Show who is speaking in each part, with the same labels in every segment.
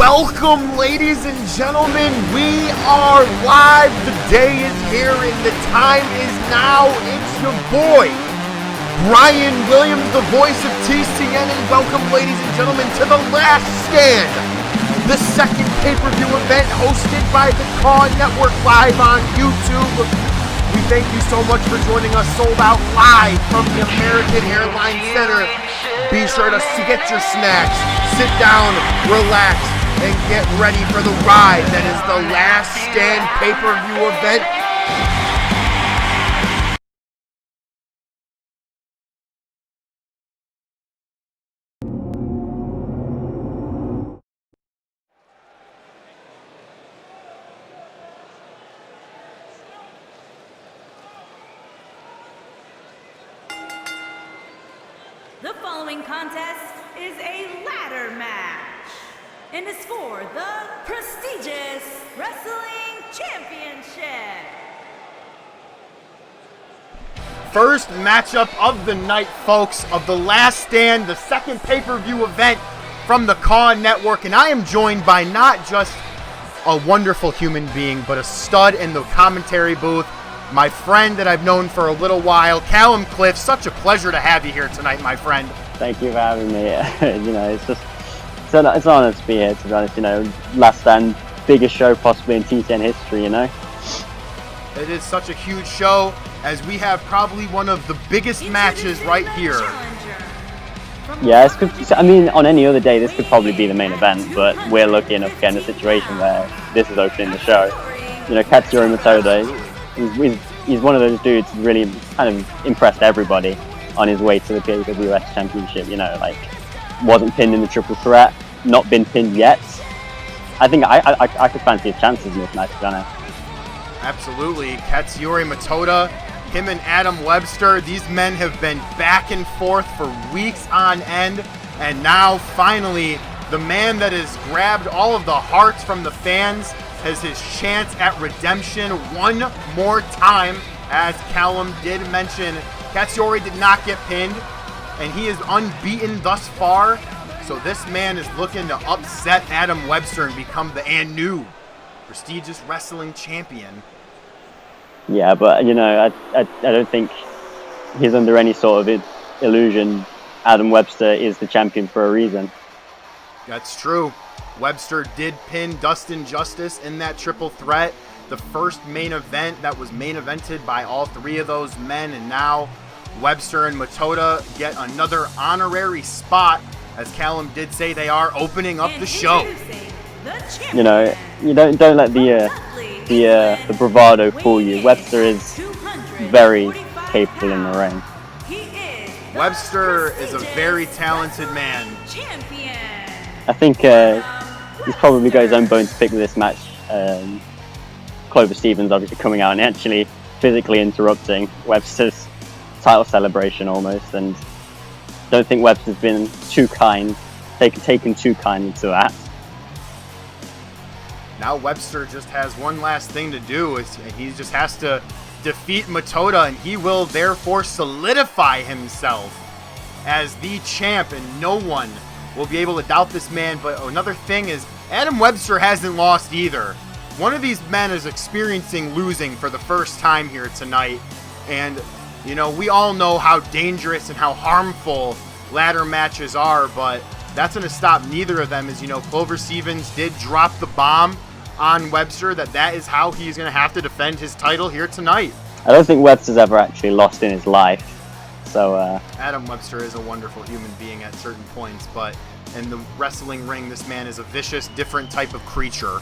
Speaker 1: Welcome, ladies and gentlemen. We are live. The day is here and the time is now. It's your boy, Brian Williams, the voice of TCN, and welcome, ladies and gentlemen, to The Last Stand, the second pay-per-view event hosted by the Con Network live on YouTube. We thank you so much for joining us, sold out live from the American Airlines Center. Be sure to get your snacks, sit down, relax, and get ready for the ride that is the Last Stand pay-per-view event.
Speaker 2: The following contest is a ladder match and is for the prestigious Wrestling Championship.
Speaker 1: First matchup of the night, folks, of The Last Stand, the second pay-per-view event from the Con Network, and I am joined by not just a wonderful human being, but a stud in the commentary booth, my friend that I've known for a little while, Callum Cliff. Such a pleasure to have you here tonight, my friend.
Speaker 3: Thank you for having me. It's an honor to be here, to be honest. Last Stand, biggest show possibly in TCN history,
Speaker 1: It is such a huge show, as we have probably one of the biggest matches right here.
Speaker 3: Yeah, on any other day, this could probably be the main event, but we're lucky enough to get in a situation where this is opening the show. Katsuyori Matoda, he's one of those dudes who really kind of impressed everybody on his way to the PPV Championship. Wasn't pinned in the triple threat, not been pinned yet. I think I could fancy his chances in this match, to be honest.
Speaker 1: Absolutely. Katsuyori Matoda, him and Adam Webster, these men have been back and forth for weeks on end, and now finally the man that has grabbed all of the hearts from the fans has his chance at redemption one more time. As Callum did mention, Katsuyori did not get pinned, and he is unbeaten thus far. So this man is looking to upset Adam Webster and become the new prestigious wrestling champion.
Speaker 3: Yeah, but I don't think he's under any sort of illusion. Adam Webster is the champion for a reason.
Speaker 1: That's true. Webster did pin Dustin Justice in that triple threat, the first main event that was main evented by all three of those men, and now Webster and Matoda get another honorary spot, as Callum did say they are opening up the show.
Speaker 3: You don't let the bravado fool you. Webster is very capable in the ring.
Speaker 1: Webster is a very talented man.
Speaker 3: I think he's probably got his own bone to pick with this match. Clover Stevens obviously coming out and actually physically interrupting Webster's title celebration almost, and don't think Webster's been too kind, taken too kindly to that.
Speaker 1: Now Webster just has one last thing to do, he just has to defeat Matoda, and he will therefore solidify himself as the champ, and no one will be able to doubt this man. But another thing is, Adam Webster hasn't lost either. One of these men is experiencing losing for the first time here tonight, and we all know how dangerous and how harmful ladder matches are, but that's going to stop neither of them. As Clover Stevens did drop the bomb on Webster that is how he's going to have to defend his title here tonight.
Speaker 3: I don't think Webster's ever actually lost in his life. So
Speaker 1: Adam Webster is a wonderful human being at certain points, but in the wrestling ring, this man is a vicious, different type of creature.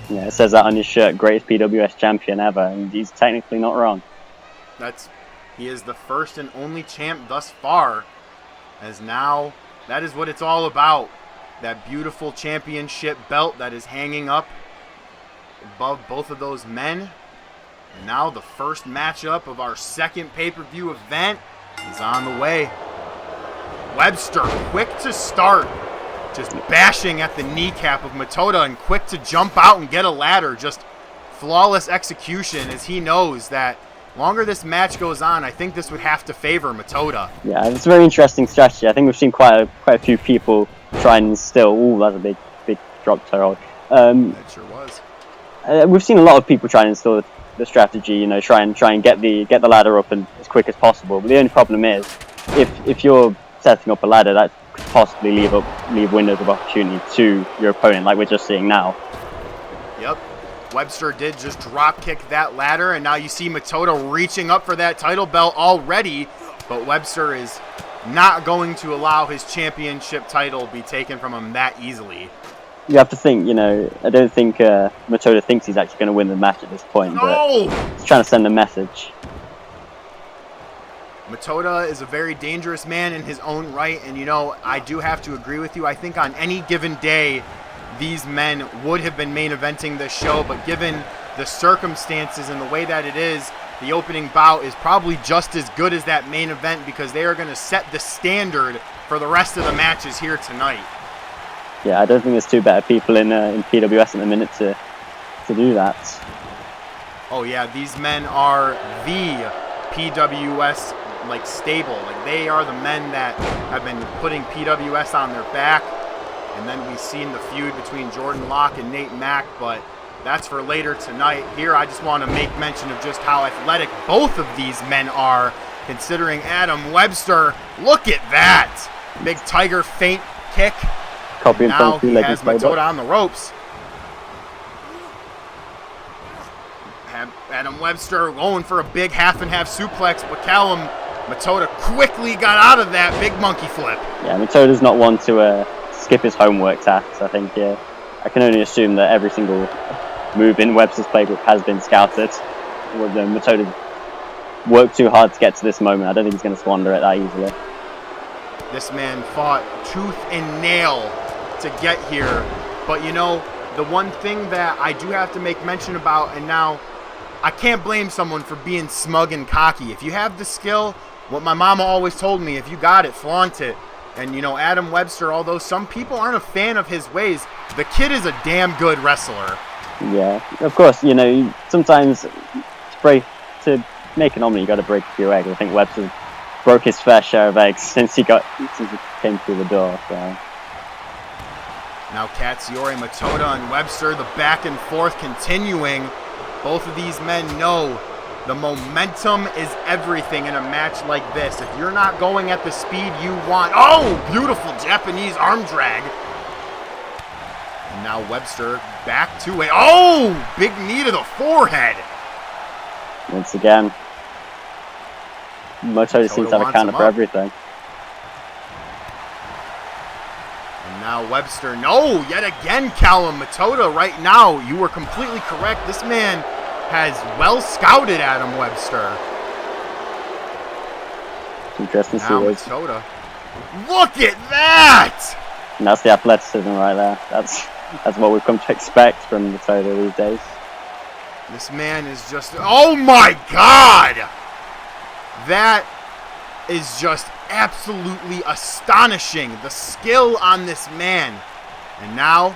Speaker 3: Yeah, it says that on his shirt, greatest PWS champion ever, and he's technically not wrong.
Speaker 1: He is the first and only champ thus far, as now that is what it's all about. That beautiful championship belt that is hanging up above both of those men. And now the first matchup of our second pay-per-view event is on the way. Webster, quick to start, just bashing at the kneecap of Matoda, and quick to jump out and get a ladder. Just flawless execution, as he knows that longer this match goes on, I think this would have to favor Matoda.
Speaker 3: Yeah, it's a very interesting strategy. I think we've seen quite a few people try and instill, that's a big drop toe hold.
Speaker 1: That sure was.
Speaker 3: We've seen a lot of people try and install the strategy, you know, try and get the ladder up and as quick as possible. But the only problem is, if you're setting up a ladder, that could possibly leave windows of opportunity to your opponent, like we're just seeing now.
Speaker 1: Yep. Webster did just drop kick that ladder, and now you see Matoda reaching up for that title belt already, but Webster is not going to allow his championship title be taken from him that easily.
Speaker 3: You have to think, you know, I don't think Matoda thinks he's actually going to win the match at this point,
Speaker 1: No!
Speaker 3: but he's trying to send a message.
Speaker 1: Matoda is a very dangerous man in his own right, and you know, I do have to agree with you. I think on any given day, these men would have been main eventing this show, but given the circumstances and the way that it is, the opening bout is probably just as good as that main event because they are going to set the standard for the rest of the matches here tonight.
Speaker 3: Yeah, I don't think there's two better people in PWS at the minute to do that.
Speaker 1: Oh yeah, these men are the PWS like stable. Like they are the men that have been putting PWS on their back. And then we've seen the feud between Jordan Locke and Nate Mack, but that's for later tonight. Here, I just want to make mention of just how athletic both of these men are, considering Adam Webster. Look at that! Big tiger feint kick.
Speaker 3: Copy and
Speaker 1: now he
Speaker 3: legend
Speaker 1: has Matoda on the ropes. Adam Webster going for a big half-and-half suplex, but Callum Matoda quickly got out of that big monkey flip.
Speaker 3: Yeah, Matoda's not one to skip his homework tasks. I think I can only assume that every single move in Webster's playbook has been scouted. Matoda worked too hard to get to this moment. I don't think he's going to squander it that easily.
Speaker 1: This man fought tooth and nail to get here, but you know, the one thing that I do have to make mention about, and now I can't blame someone for being smug and cocky. If you have the skill, what my mama always told me, if you got it, flaunt it. And, you know, Adam Webster, although some people aren't a fan of his ways, the kid is a damn good wrestler.
Speaker 3: Yeah, of course, you know, sometimes to make an omelet, you got to break a few eggs. I think Webster broke his fair share of eggs since he came through the door. So.
Speaker 1: Now Katsuyori, Matoda, and Webster, the back and forth continuing. Both of these men know the momentum is everything in a match like this. If you're not going at the speed you want... Oh, beautiful Japanese arm drag. And now Webster back to it. Oh, big knee to the forehead.
Speaker 3: Once again, Matoda seems to have a counter for everything.
Speaker 1: And now Webster, no, yet again Callum Matoda right now. You were completely correct. This man has well scouted Adam Webster.
Speaker 3: Interesting to see
Speaker 1: Matoda. Look at that!
Speaker 3: And that's the athleticism right there. That's what we've come to expect from Matoda these days.
Speaker 1: This man is just... Oh my God! That is just absolutely astonishing. The skill on this man. And now,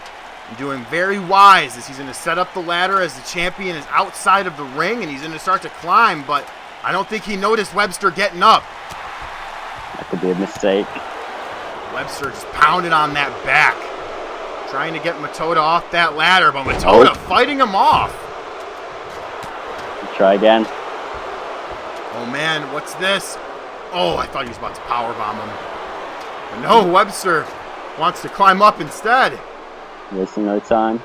Speaker 1: doing very wise as he's going to set up the ladder as the champion is outside of the ring and he's going to start to climb, but I don't think he noticed Webster getting up.
Speaker 3: That could be a mistake.
Speaker 1: Webster just pounded on that back, trying to get Matoda off that ladder, but Matoda fighting him off.
Speaker 3: Try again.
Speaker 1: Oh man, what's this? Oh, I thought he was about to powerbomb him. But no, Webster wants to climb up instead.
Speaker 3: Wasting no time.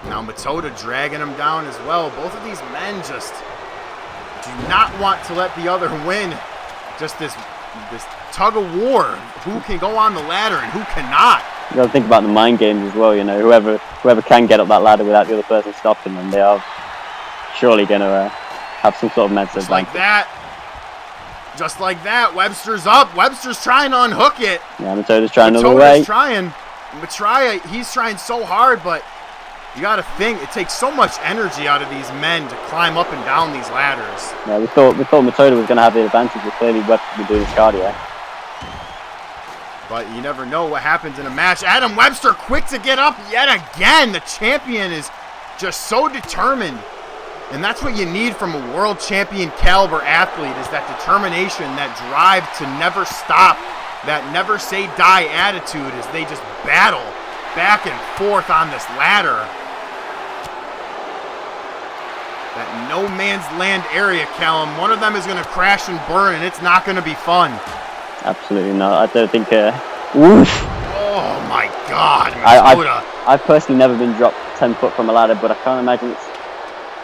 Speaker 1: Now Matoda dragging him down as well. Both of these men just do not want to let the other win. Just this tug of war. Who can go on the ladder and who cannot?
Speaker 3: You got to think about the mind games as well. You know, whoever can get up that ladder without the other person stopping them, they are surely going to have some sort of mental advantage.
Speaker 1: Like that. Just like that, Webster's up. Webster's trying to unhook it.
Speaker 3: Yeah, Matoda's trying another way.
Speaker 1: Matoda's trying. Matraya, he's trying so hard, but you got to think, it takes so much energy out of these men to climb up and down these ladders.
Speaker 3: Yeah, we thought Matoda was going to have the advantage, but clearly Webster's been doing his cardio.
Speaker 1: But you never know what happens in a match. Adam Webster quick to get up yet again. The champion is just so determined. And that's what you need from a world champion caliber athlete, is that determination, that drive to never stop that never say die attitude as they just battle back and forth on this ladder. That no man's land area, Callum. One of them is going to crash and burn, and it's not going to be fun.
Speaker 3: Absolutely not. I don't think... Woof!
Speaker 1: Oh, my God, Matilda.
Speaker 3: I've personally never been dropped 10 foot from a ladder, but I can't imagine it's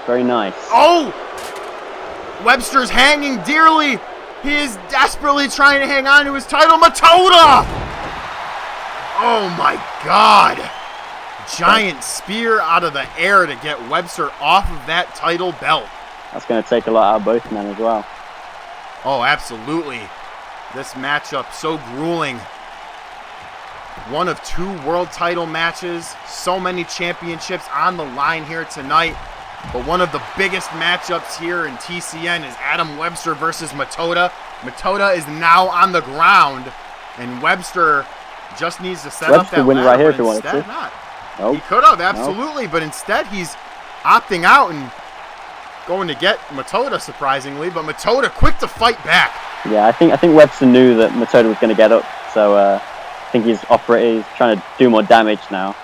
Speaker 3: very nice.
Speaker 1: Oh! Webster's hanging dearly. He is desperately trying to hang on to his title. Matilda! Oh, my God. Giant spear out of the air to get Webster off of that title belt.
Speaker 3: That's going to take a lot out of both men as well.
Speaker 1: Oh, absolutely. This matchup so grueling. One of 2 world title matches. So many championships on the line here tonight. But one of the biggest matchups here in TCN is Adam Webster versus Matilda. Matilda is now on the ground. And Webster just needs to set up that
Speaker 3: win
Speaker 1: ladder,
Speaker 3: right here if he wanted to.
Speaker 1: not.
Speaker 3: Nope.
Speaker 1: He could have, absolutely, but instead he's opting out and going to get Matilda, surprisingly. But Matilda quick to fight back.
Speaker 3: Yeah, I think Webster knew that Matilda was going to get up, so I think he's trying to do more damage now.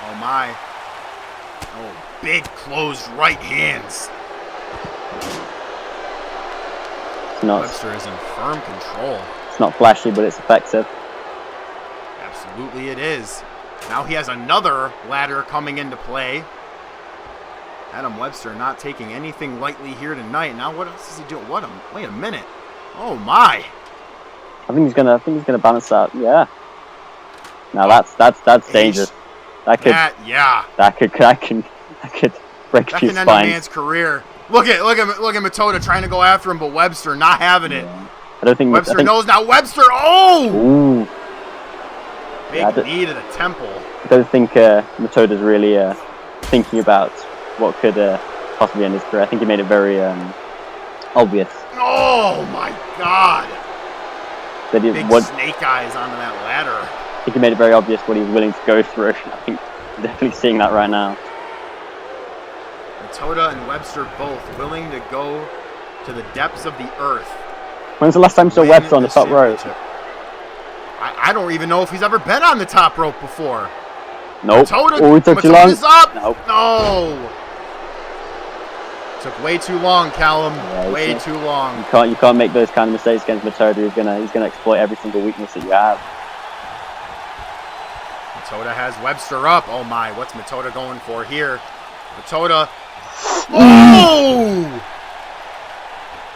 Speaker 1: Oh my! Oh, big closed right hands. Webster is in firm control.
Speaker 3: It's not flashy, but it's effective.
Speaker 1: Absolutely, it is. Now he has another ladder coming into play. Adam Webster not taking anything lightly here tonight. Now what else is he doing? Wait a minute. Oh my.
Speaker 3: I think he's gonna balance out. Yeah. Now that's dangerous. That could break a few
Speaker 1: spines. That can end a man's career. Look at Matilda trying to go after him, but Webster not having it.
Speaker 3: I don't think
Speaker 1: Webster knows now. Webster, oh!
Speaker 3: Ooh.
Speaker 1: Big knee to the temple.
Speaker 3: I don't think Matilda's really thinking about what could possibly end his career. I think he made it very obvious.
Speaker 1: Oh my God!
Speaker 3: That
Speaker 1: Big snake eyes onto that ladder.
Speaker 3: I think he made it very obvious what he was willing to go through. I think we're definitely seeing that right now.
Speaker 1: Matilda and Webster both willing to go to the depths of the earth.
Speaker 3: When's the last time you saw Webster on the top rope?
Speaker 1: I don't even know if he's ever been on the top rope before.
Speaker 3: Nope.
Speaker 1: Matilda,
Speaker 3: it took too long.
Speaker 1: Up.
Speaker 3: Nope.
Speaker 1: No. Took way too long, Callum. Yeah, way too long.
Speaker 3: You can't make those kind of mistakes against Matilda. He's gonna exploit every single weakness that you have.
Speaker 1: Matilda has Webster up. Oh my, what's Matilda going for here? Matilda. Oh!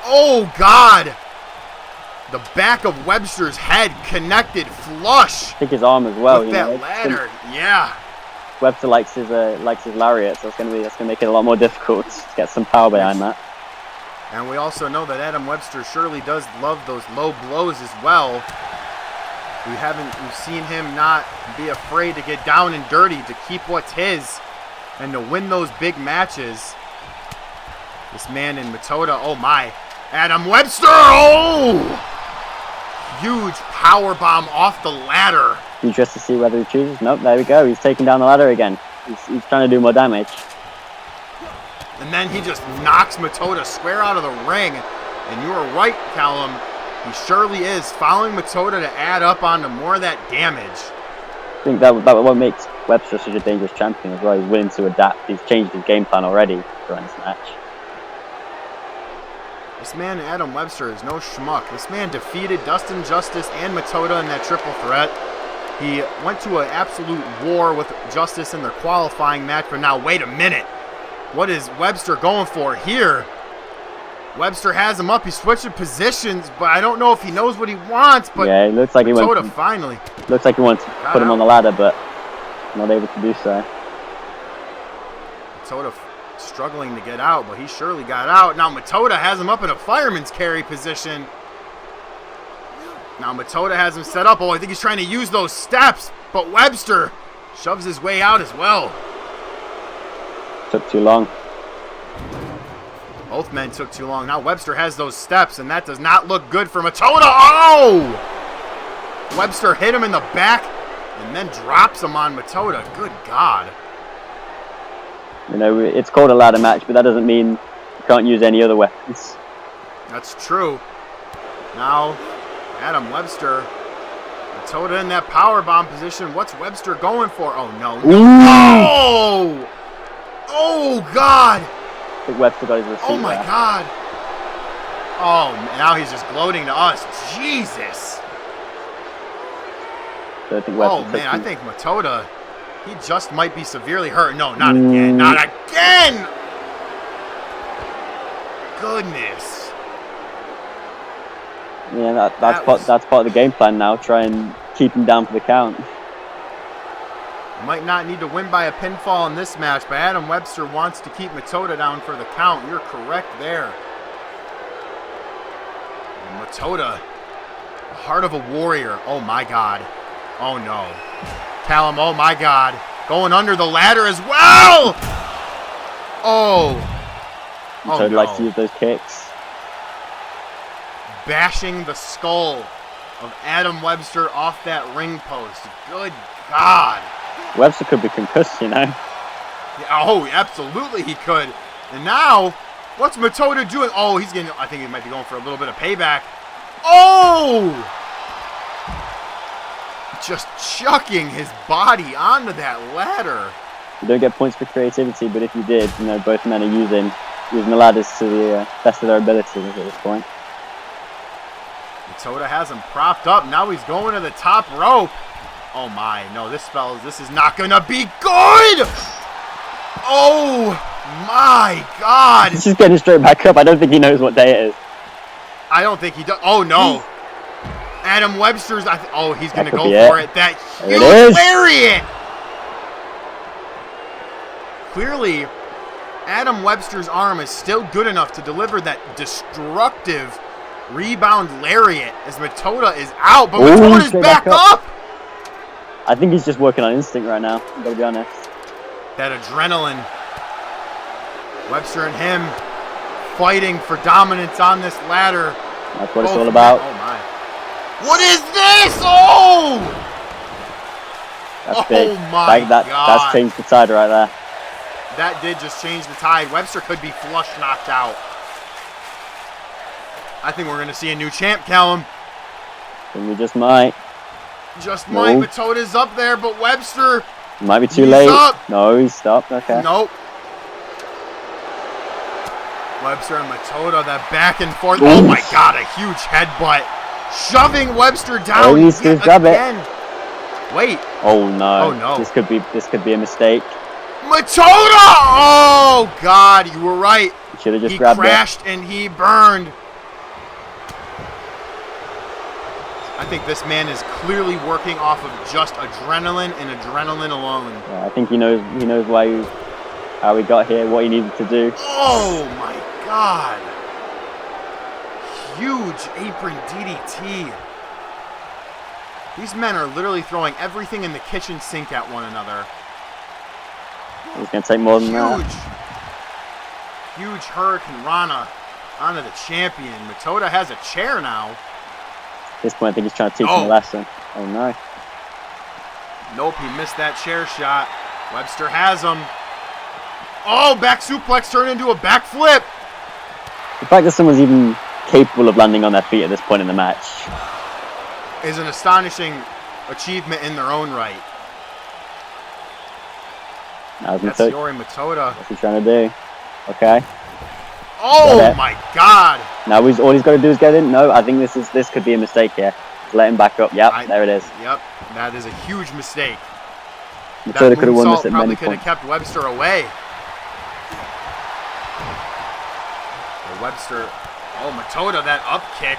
Speaker 1: Oh God! The back of Webster's head connected flush.
Speaker 3: I think his arm as well.
Speaker 1: With that ladder, yeah.
Speaker 3: Webster likes his lariat, so that's gonna make it a lot more difficult to get some power behind that.
Speaker 1: And we also know that Adam Webster surely does love those low blows as well. We've seen him not be afraid to get down and dirty to keep what's his and to win those big matches. This man in Matilda, oh my. Adam Webster, oh! Huge power bomb off the ladder.
Speaker 3: Interested to see whether he chooses. Nope, there we go. He's taking down the ladder again. He's trying to do more damage.
Speaker 1: And then he just knocks Matilda square out of the ring. And you are right, Callum. He surely is following Matilda to add up onto more of that damage.
Speaker 3: I think that what makes Webster such a dangerous champion as well. He's willing to adapt. He's changed his game plan already during this match.
Speaker 1: This man, Adam Webster, is no schmuck. This man defeated Dustin Justice and Matilda in that triple threat. He went to an absolute war with Justice in their qualifying match, but now wait a minute. What is Webster going for here? Webster has him up. He's switching positions, but I don't know if he knows what he wants. But
Speaker 3: yeah, it looks like
Speaker 1: Matilda finally.
Speaker 3: Looks like he wants to put him on the ladder, but not able to do so.
Speaker 1: Matilda struggling to get out, but he surely got out. Now Matilda has him up in a fireman's carry position. Now Matilda has him set up. Oh, I think he's trying to use those steps, but Webster shoves his way out as well.
Speaker 3: Took too long.
Speaker 1: Both men took too long. Now Webster has those steps, and that does not look good for Matilda. Oh! Webster hit him in the back and then drops him on Matilda. Good God.
Speaker 3: You know, it's called a ladder match, but that doesn't mean you can't use any other weapons.
Speaker 1: That's true. Now, Adam Webster. Matoda in that power bomb position. What's Webster going for? Oh, no. No! Oh, God.
Speaker 3: I think Webster got his receipt.
Speaker 1: Oh, my God. Oh, now he's just gloating to us. Jesus.
Speaker 3: So I think
Speaker 1: Man, I think Matoda, he just might be severely hurt. No, not again. Not again! Goodness.
Speaker 3: Yeah, that's part of the game plan now. Try and keep him down for the count.
Speaker 1: Might not need to win by a pinfall in this match, but Adam Webster wants to keep Matoda down for the count. You're correct there. And Matoda, the heart of a warrior. Oh, my God. Oh, no. Callum, oh, my God. Going under the ladder as well! Oh. Oh,
Speaker 3: Matoda
Speaker 1: no.
Speaker 3: likes to use those kicks.
Speaker 1: Bashing the skull of Adam Webster off that ring post. Good God.
Speaker 3: Webster could be concussed, you know.
Speaker 1: Yeah, oh, absolutely he could. And now, what's Matoda doing? Oh, he's getting, I think he might be going for a little bit of payback. Oh! Just chucking his body onto that ladder.
Speaker 3: You don't get points for creativity, but if you did, you know, both men are using the ladders to the best of their abilities at this point.
Speaker 1: Matoda has him propped up. Now he's going to the top rope. Oh my, no, this is not gonna be good! Oh my God!
Speaker 3: He's just getting straight back up. I don't think he knows what day it is.
Speaker 1: I don't think he does. Oh no. Adam Webster's, oh, he's gonna go for it. That huge lariat! Clearly, Adam Webster's arm is still good enough to deliver that destructive rebound lariat as Matoda is out, but Matoda's back up!
Speaker 3: I think he's just working on instinct right now, I've got to be honest.
Speaker 1: That adrenaline. Webster and him fighting for dominance on this ladder.
Speaker 3: That's what it's all about.
Speaker 1: Oh my. What is this? Oh!
Speaker 3: That's big.
Speaker 1: My God.
Speaker 3: That's changed the tide right there.
Speaker 1: That did just change the tide. Webster could be flush knocked out. I think we're going to see a new champ, Callum.
Speaker 3: And we just might.
Speaker 1: Just might. Matoda's up there, but Webster.
Speaker 3: Might be too late.
Speaker 1: Up.
Speaker 3: No, he's stopped. Okay.
Speaker 1: Nope. Webster and Matoda, that back and forth. Oh my God, a huge headbutt. Shoving Webster down again. Wait.
Speaker 3: Oh no.
Speaker 1: Oh no.
Speaker 3: This could be a mistake.
Speaker 1: Matoda! Oh God, you were right.
Speaker 3: He should have just grabbed it.
Speaker 1: He crashed and he burned. I think this man is clearly working off of just adrenaline and adrenaline alone.
Speaker 3: Yeah, I think he knows how he got here, what he needed to do.
Speaker 1: Oh my God. Huge apron DDT. These men are literally throwing everything in the kitchen sink at one another.
Speaker 3: It's going to take more than that.
Speaker 1: Huge Hurricane Rana onto the champion. Matoda has a chair now.
Speaker 3: At this point, I think he's trying to teach him a lesson. Oh, no.
Speaker 1: Nope, he missed that chair shot. Webster has him. Oh, back suplex turned into a backflip.
Speaker 3: The fact that someone's even capable of landing on their feet at this point in the match
Speaker 1: is an astonishing achievement in their own right. That's Yori Matoda.
Speaker 3: What's he trying to do? Okay.
Speaker 1: Oh my God!
Speaker 3: Now all he's got to do is get in. No, I think this could be a mistake here. Just let him back up. Yep, there it is.
Speaker 1: Yep, that is a huge mistake.
Speaker 3: Matoda could have won this at many
Speaker 1: points. Probably could have kept Webster away. Webster. Oh, Matoda, that up kick.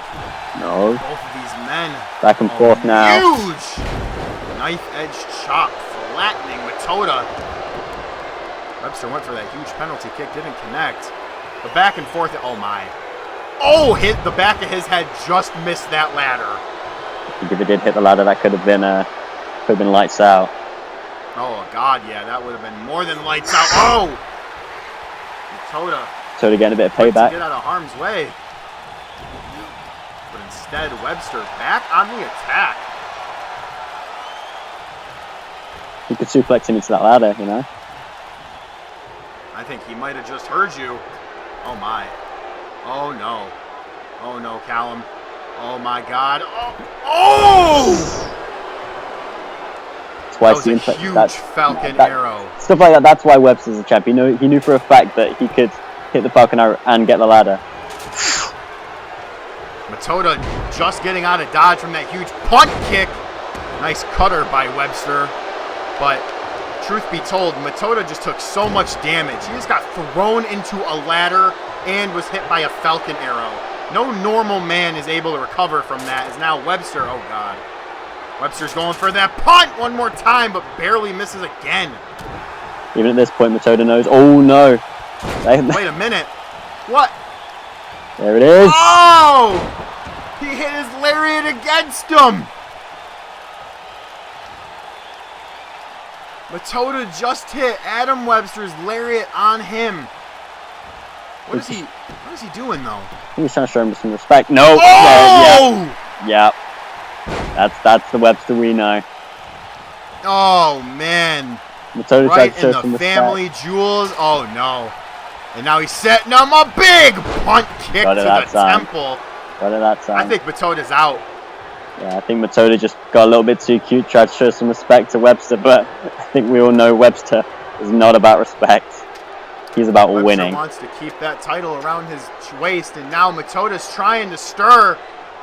Speaker 3: No.
Speaker 1: Both of these men.
Speaker 3: Back and forth now.
Speaker 1: Huge knife edge chop, flattening Matoda. Webster went for that huge penalty kick, didn't connect. The back and forth. Oh my. Oh, hit the back of his head. Just missed that ladder.
Speaker 3: I think if it did hit the ladder, that could have been lights out.
Speaker 1: Oh God, yeah, that would have been more than lights out. Oh, Matoda.
Speaker 3: So to get a bit of payback.
Speaker 1: Get out of harm's way. But instead, Webster back on the attack.
Speaker 3: He could suplex him into that ladder, you know.
Speaker 1: I think he might have just heard you. Oh my. Oh no. Oh no, Callum. Oh my God. Oh!
Speaker 3: That's why
Speaker 1: That was a huge Falcon arrow.
Speaker 3: Stuff like that. That's why Webster's a champ. He knew for a fact that he could hit the Falcon arrow and get the ladder.
Speaker 1: Matoda just getting out of dodge from that huge punt kick. Nice cutter by Webster. But truth be told, Matoda just took so much damage. He just got thrown into a ladder and was hit by a Falcon arrow. No normal man is able to recover from that. As now Webster, oh God. Webster's going for that punt one more time, but barely misses again.
Speaker 3: Even at this point, Matoda knows. Oh no!
Speaker 1: Wait a minute. What?
Speaker 3: There it is.
Speaker 1: Oh! He hit his lariat against him. Matoda just hit Adam Webster's lariat on him. What is he doing though?
Speaker 3: I think he's trying to show him some respect. No.
Speaker 1: Oh!
Speaker 3: Yeah. That's the Webster we know.
Speaker 1: Oh man.
Speaker 3: Matoda
Speaker 1: right
Speaker 3: tried to show
Speaker 1: in
Speaker 3: some
Speaker 1: the
Speaker 3: respect.
Speaker 1: family jewels. Oh no. And now he's setting him a big punt kick to the temple.
Speaker 3: What did that sound?
Speaker 1: I think Matoda's out.
Speaker 3: Yeah, I think Matoda just got a little bit too cute, tried to show some respect to Webster, but I think we all know Webster is not about respect. He's about winning.
Speaker 1: Webster wants to keep that title around his waist, and now Matoda's trying to stir,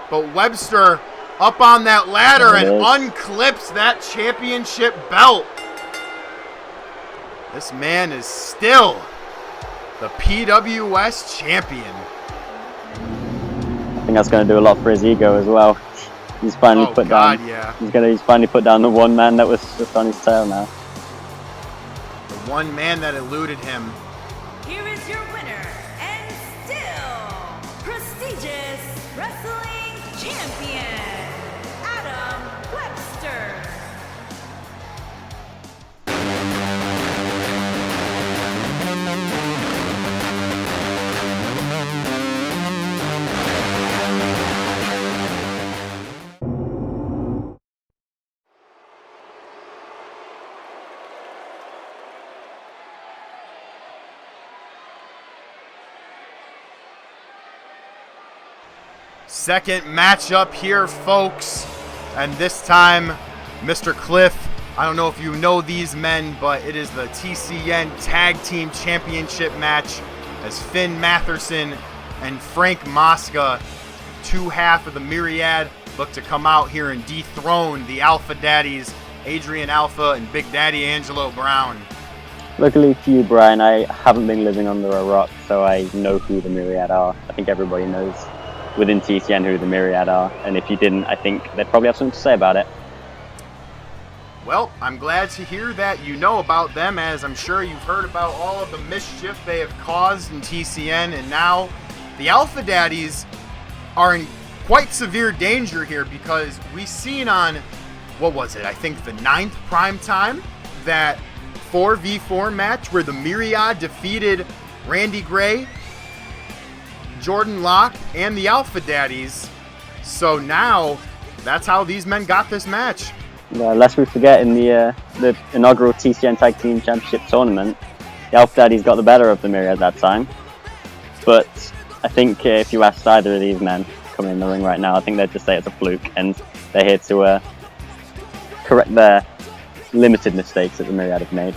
Speaker 1: but Webster up on that ladder and unclips that championship belt. This man is still the PWS champion.
Speaker 3: I think that's going to do a lot for his ego as well. He's finally put down.
Speaker 1: Yeah.
Speaker 3: He's finally put down the one man that was just on his tail now.
Speaker 1: The one man that eluded him.
Speaker 2: Here is your winner and still prestigious wrestling champion, Adam Webster.
Speaker 1: Second matchup here, folks. And this time, Mr. Cliff, I don't know if you know these men, but it is the TCN Tag Team Championship match as Finn Matherson and Frank Mosca, two half of the Myriad, look to come out here and dethrone the Alpha Daddies, Adrian Alpha and Big Daddy Angelo Brown.
Speaker 3: Luckily for you, Brian, I haven't been living under a rock, so I know who the Myriad are. I think everybody knows within TCN who the Myriad are, and if you didn't, I think they'd probably have something to say about it.
Speaker 1: Well, I'm glad to hear that you know about them, as I'm sure you've heard about all of the mischief they have caused in TCN, and now the Alpha Daddies are in quite severe danger here, because we seen on, what was it, I think the 9th prime time, that 4v4 match where the Myriad defeated Randy Gray, Jordan Locke, and the Alpha Daddies. So now, that's how these men got this match.
Speaker 3: Yeah, lest we forget, in the inaugural TCN Tag Team Championship tournament, the Alpha Daddies got the better of the Myriad that time. But I think if you asked either of these men coming in the ring right now, I think they'd just say it's a fluke, and they're here to correct their limited mistakes that the Myriad have made.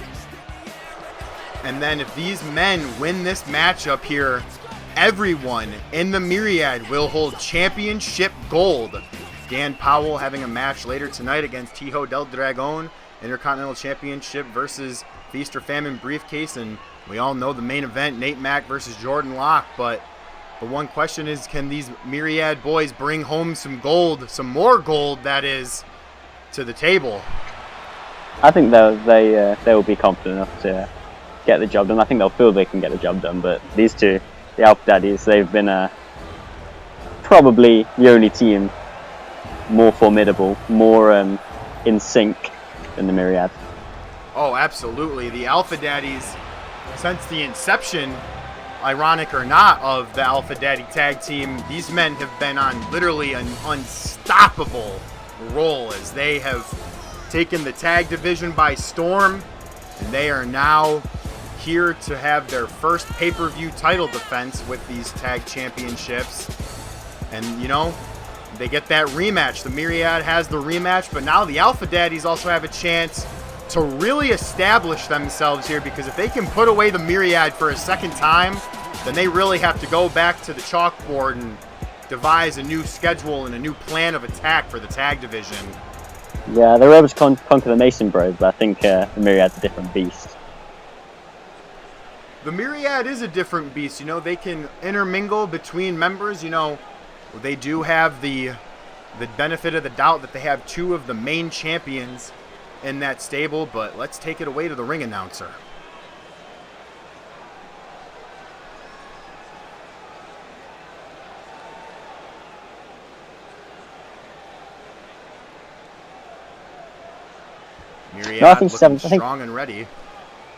Speaker 1: And then if these men win this matchup here, everyone in the Myriad will hold championship gold. Dan Powell having a match later tonight against Tijo del Dragon, Intercontinental Championship versus Feast or Famine briefcase, and we all know the main event, Nate Mack versus Jordan Locke. But the one question is, can these Myriad boys bring home some gold, some more gold, that is, to the table?
Speaker 3: I think they will be confident enough to get the job done. I think they'll feel they can get the job done, but these two, the Alpha Daddies, they've been probably the only team more formidable, more in sync than the Myriad.
Speaker 1: Oh, absolutely. The Alpha Daddies, since the inception, ironic or not, of the Alpha Daddy tag team, these men have been on literally an unstoppable roll, as they have taken the tag division by storm, and they are now here to have their first pay-per-view title defense with these tag championships. And you know, they get that rematch. The Myriad has the rematch, but now the Alpha Daddies also have a chance to really establish themselves here, because if they can put away the Myriad for a second time, then they really have to go back to the chalkboard and devise a new schedule and a new plan of attack for the tag division.
Speaker 3: Yeah, they were able to conquer the Mason Bros, but I think the Myriad's a different beast.
Speaker 1: The Myriad is a different beast. You know, they can intermingle between members. You know, they do have the benefit of the doubt that they have two of the main champions in that stable, but let's take it away to the ring announcer. Myriad
Speaker 3: No, I think
Speaker 1: looking strong and ready.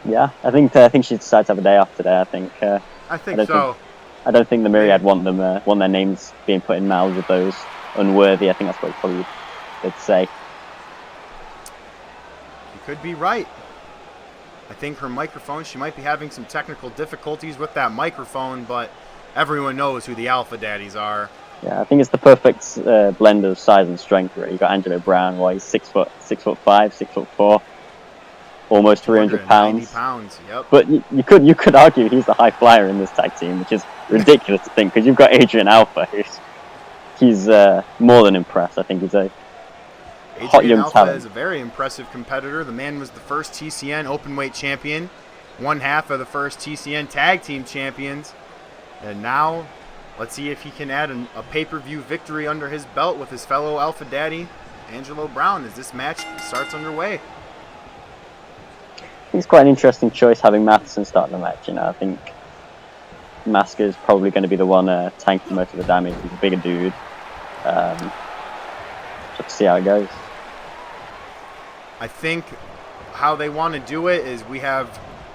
Speaker 3: Yeah, I think she decides to have a day off today. I think
Speaker 1: so.
Speaker 3: I don't think the Myriad want their names being put in mouths of those unworthy. I think that's what probably they'd say.
Speaker 1: You could be right. I think her microphone, she might be having some technical difficulties with that microphone, but everyone knows who the Alpha Daddies are.
Speaker 3: Yeah, I think it's the perfect blend of size and strength. Right, you got Angelo Brown, he's 6'5", 6'4", almost 300 pounds.
Speaker 1: Yep.
Speaker 3: But you could argue he's the high flyer in this tag team, which is ridiculous to think, because you've got Adrian Alpha, he's more than impressed. I think he's a hot young
Speaker 1: Alpha
Speaker 3: talent.
Speaker 1: Is a very impressive competitor. The man was the first TCN openweight champion, one half of the first TCN tag team champions, and now let's see if he can add a pay-per-view victory under his belt with his fellow Alpha Daddy, Angelo Brown, as this match starts underway.
Speaker 3: I think it's quite an interesting choice having Matheson start the match. You know, I think Masker is probably going to be the one tanking most of the damage. He's a bigger dude. Just see how it goes.
Speaker 1: I think how they want to do it is I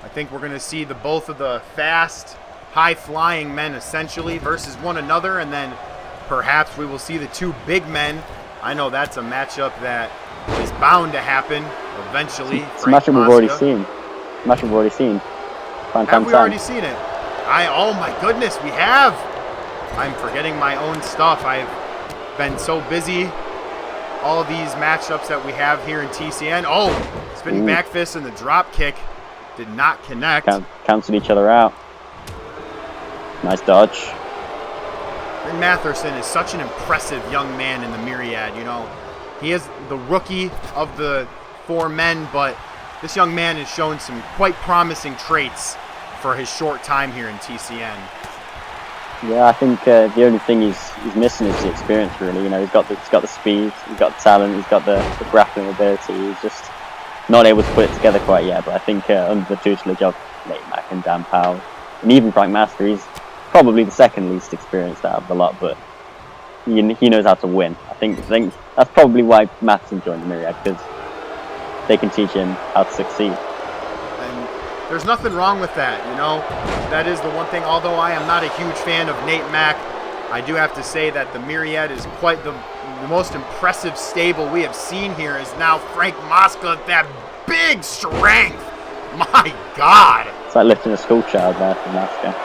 Speaker 1: think we're going to see both of the fast, high-flying men essentially versus one another, and then perhaps we will see the two big men. I know that's a matchup that is bound to happen eventually.
Speaker 3: It's a matchup we've already seen.
Speaker 1: Have we already seen it? Oh my goodness, we have! I'm forgetting my own stuff. I've been so busy. All of these matchups that we have here in TCN. Oh, spinning back fist and the drop kick did not connect.
Speaker 3: Canceled each other out. Nice dodge.
Speaker 1: Bryn Matherson is such an impressive young man in the Myriad. You know, he is the rookie of the four men, but this young man has shown some quite promising traits for his short time here in TCN.
Speaker 3: Yeah, I think the only thing he's missing is the experience. Really, you know, he's got the speed, he's got the talent, he's got the grappling ability. He's just not able to put it together quite yet. But I think under the tutelage of Nate Mack and Dan Powell, and even Frank Master, he's probably the second least experienced out of the lot, but he knows how to win. I think that's probably why Matheson joined the Myriad, because they can teach him how to succeed.
Speaker 1: And there's nothing wrong with that, you know. That is the one thing. Although I am not a huge fan of Nate Mack, I do have to say that the Myriad is quite the most impressive stable we have seen here. Is now Frank Mosca, that big strength. My God.
Speaker 3: It's like lifting a school child there for Mosca.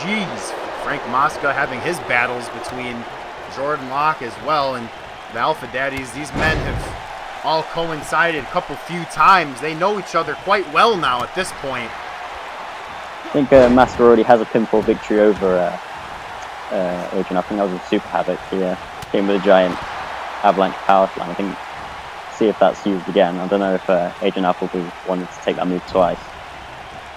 Speaker 1: Jeez, Frank Mosca having his battles between Jordan Locke as well, and the Alpha Daddies. These men have all coincided a few times. They know each other quite well now at this point.
Speaker 3: I think Mosca already has a pinfall victory over Adrian. I think that was a Super Havoc. He came with a giant avalanche power slam. I think, see if that's used again. I don't know if Adrian Appleby wanted to take that move twice.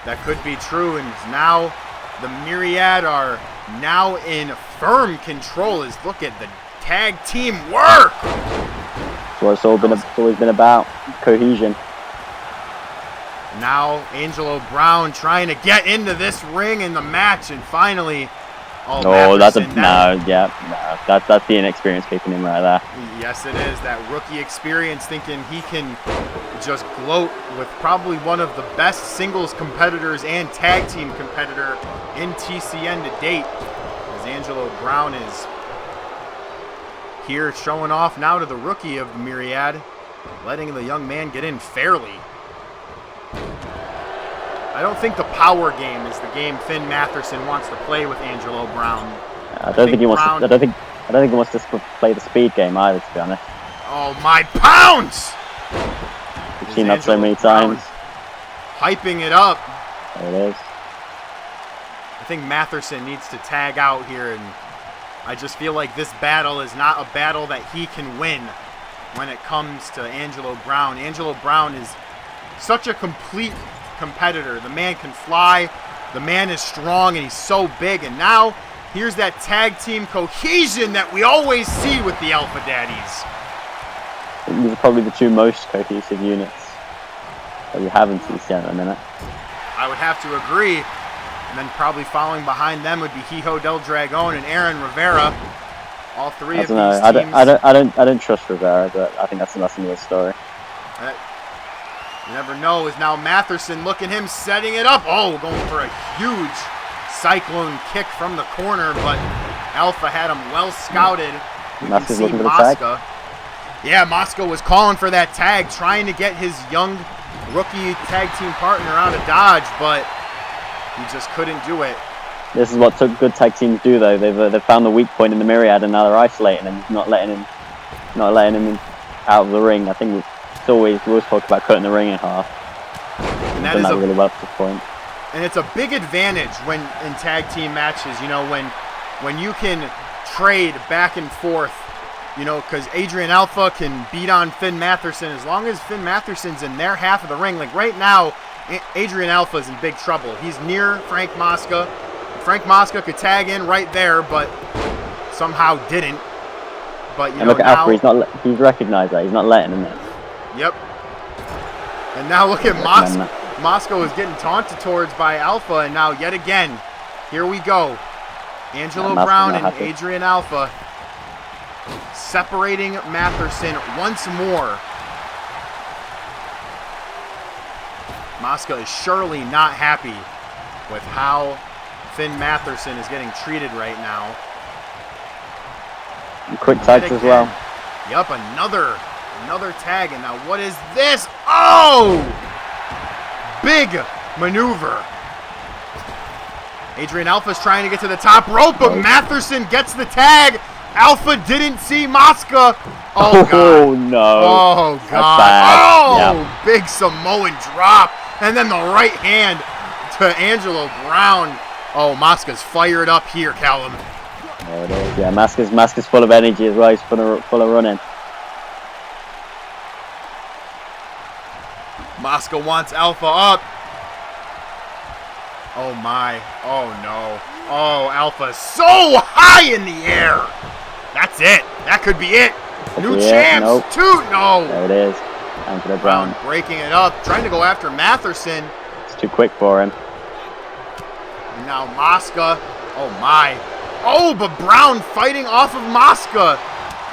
Speaker 1: That could be true, and now the Myriad are now in firm control. As look at the tag team work.
Speaker 3: That's what it's always been about, cohesion.
Speaker 1: Now Angelo Brown trying to get into this ring in the match, and finally, that's the inexperience kicking in right there. Yes, it is. That rookie experience, thinking he can just gloat with probably one of the best singles competitors and tag team competitor in TCN to date, as Angelo Brown is here showing off now to the rookie of the Myriad, letting the young man get in fairly. I don't think the power game is the game Finn Matherson wants to play with Angelo Brown. I don't think
Speaker 3: I don't think he wants to play the speed game either, to be honest.
Speaker 1: Oh my pounds!
Speaker 3: We've seen that so many times.
Speaker 1: Hyping it up.
Speaker 3: There it is.
Speaker 1: I think Matherson needs to tag out here, and I just feel like this battle is not a battle that he can win when it comes to Angelo Brown. Angelo Brown is such a complete competitor. The man can fly, the man is strong, and he's so big. And now, here's that tag team cohesion that we always see with the Alpha Daddies.
Speaker 3: These are probably the two most cohesive units that we have in TCN at the minute.
Speaker 1: I would have to agree. And then probably following behind them would be Hijo del Dragon and Aaron Rivera. All three of these teams.
Speaker 3: I don't trust Rivera, but I think that's another story.
Speaker 1: You never know. Is now Matherson, look at him setting it up. Oh, going for a huge cyclone kick from the corner, but Alpha had him well scouted. We can see Mosca. Yeah, Mosca was calling for that tag, trying to get his young rookie tag team partner out of dodge, but he just couldn't do it.
Speaker 3: This is what good tag teams do, though. They've found the weak point in the Myriad, and now they're isolating him, not letting him out of the ring. I think we always talk about cutting the ring in half.
Speaker 1: And that is
Speaker 3: really well at this point.
Speaker 1: And it's a big advantage when in tag team matches. You know, when you can trade back and forth. You know, because Adrian Alpha can beat on Finn Matherson as long as Finn Matherson's in their half of the ring. Like right now, Adrian Alpha is in big trouble. He's near Frank Mosca. Frank Mosca could tag in right there, but somehow didn't. But you know,
Speaker 3: look at Alpha. He's recognized that. He's not letting him in.
Speaker 1: Yep. And now look at Mosca. Mosca is getting taunted towards by Alpha, and now yet again, here we go. Angelo Brown and Adrian Alpha separating Matherson once more. Mosca is surely not happy with how Finn Matherson is getting treated right now.
Speaker 3: And quick tags as well.
Speaker 1: Yep, another tag. And now what is this? Oh! Big maneuver. Adrian Alpha's trying to get to the top rope, but Matherson gets the tag. Alpha didn't see Mosca. Oh, God.
Speaker 3: Oh, no.
Speaker 1: Oh, God. Oh, big Samoan drop. And then the right hand to Angelo Brown. Oh, Mosca's fired up here, Callum.
Speaker 3: There it is. Yeah, Mosca's full of energy as well. He's full of running.
Speaker 1: Mosca wants Alpha up. Oh, my. Oh, no. Oh, Alpha so high in the air. That's it. That could be it. New champs.
Speaker 3: Nope.
Speaker 1: No.
Speaker 3: There it is. Angelo Brown
Speaker 1: breaking it up, trying to go after Matherson.
Speaker 3: It's too quick for him.
Speaker 1: And now Mosca. Oh, my. Oh, but Brown fighting off of Mosca.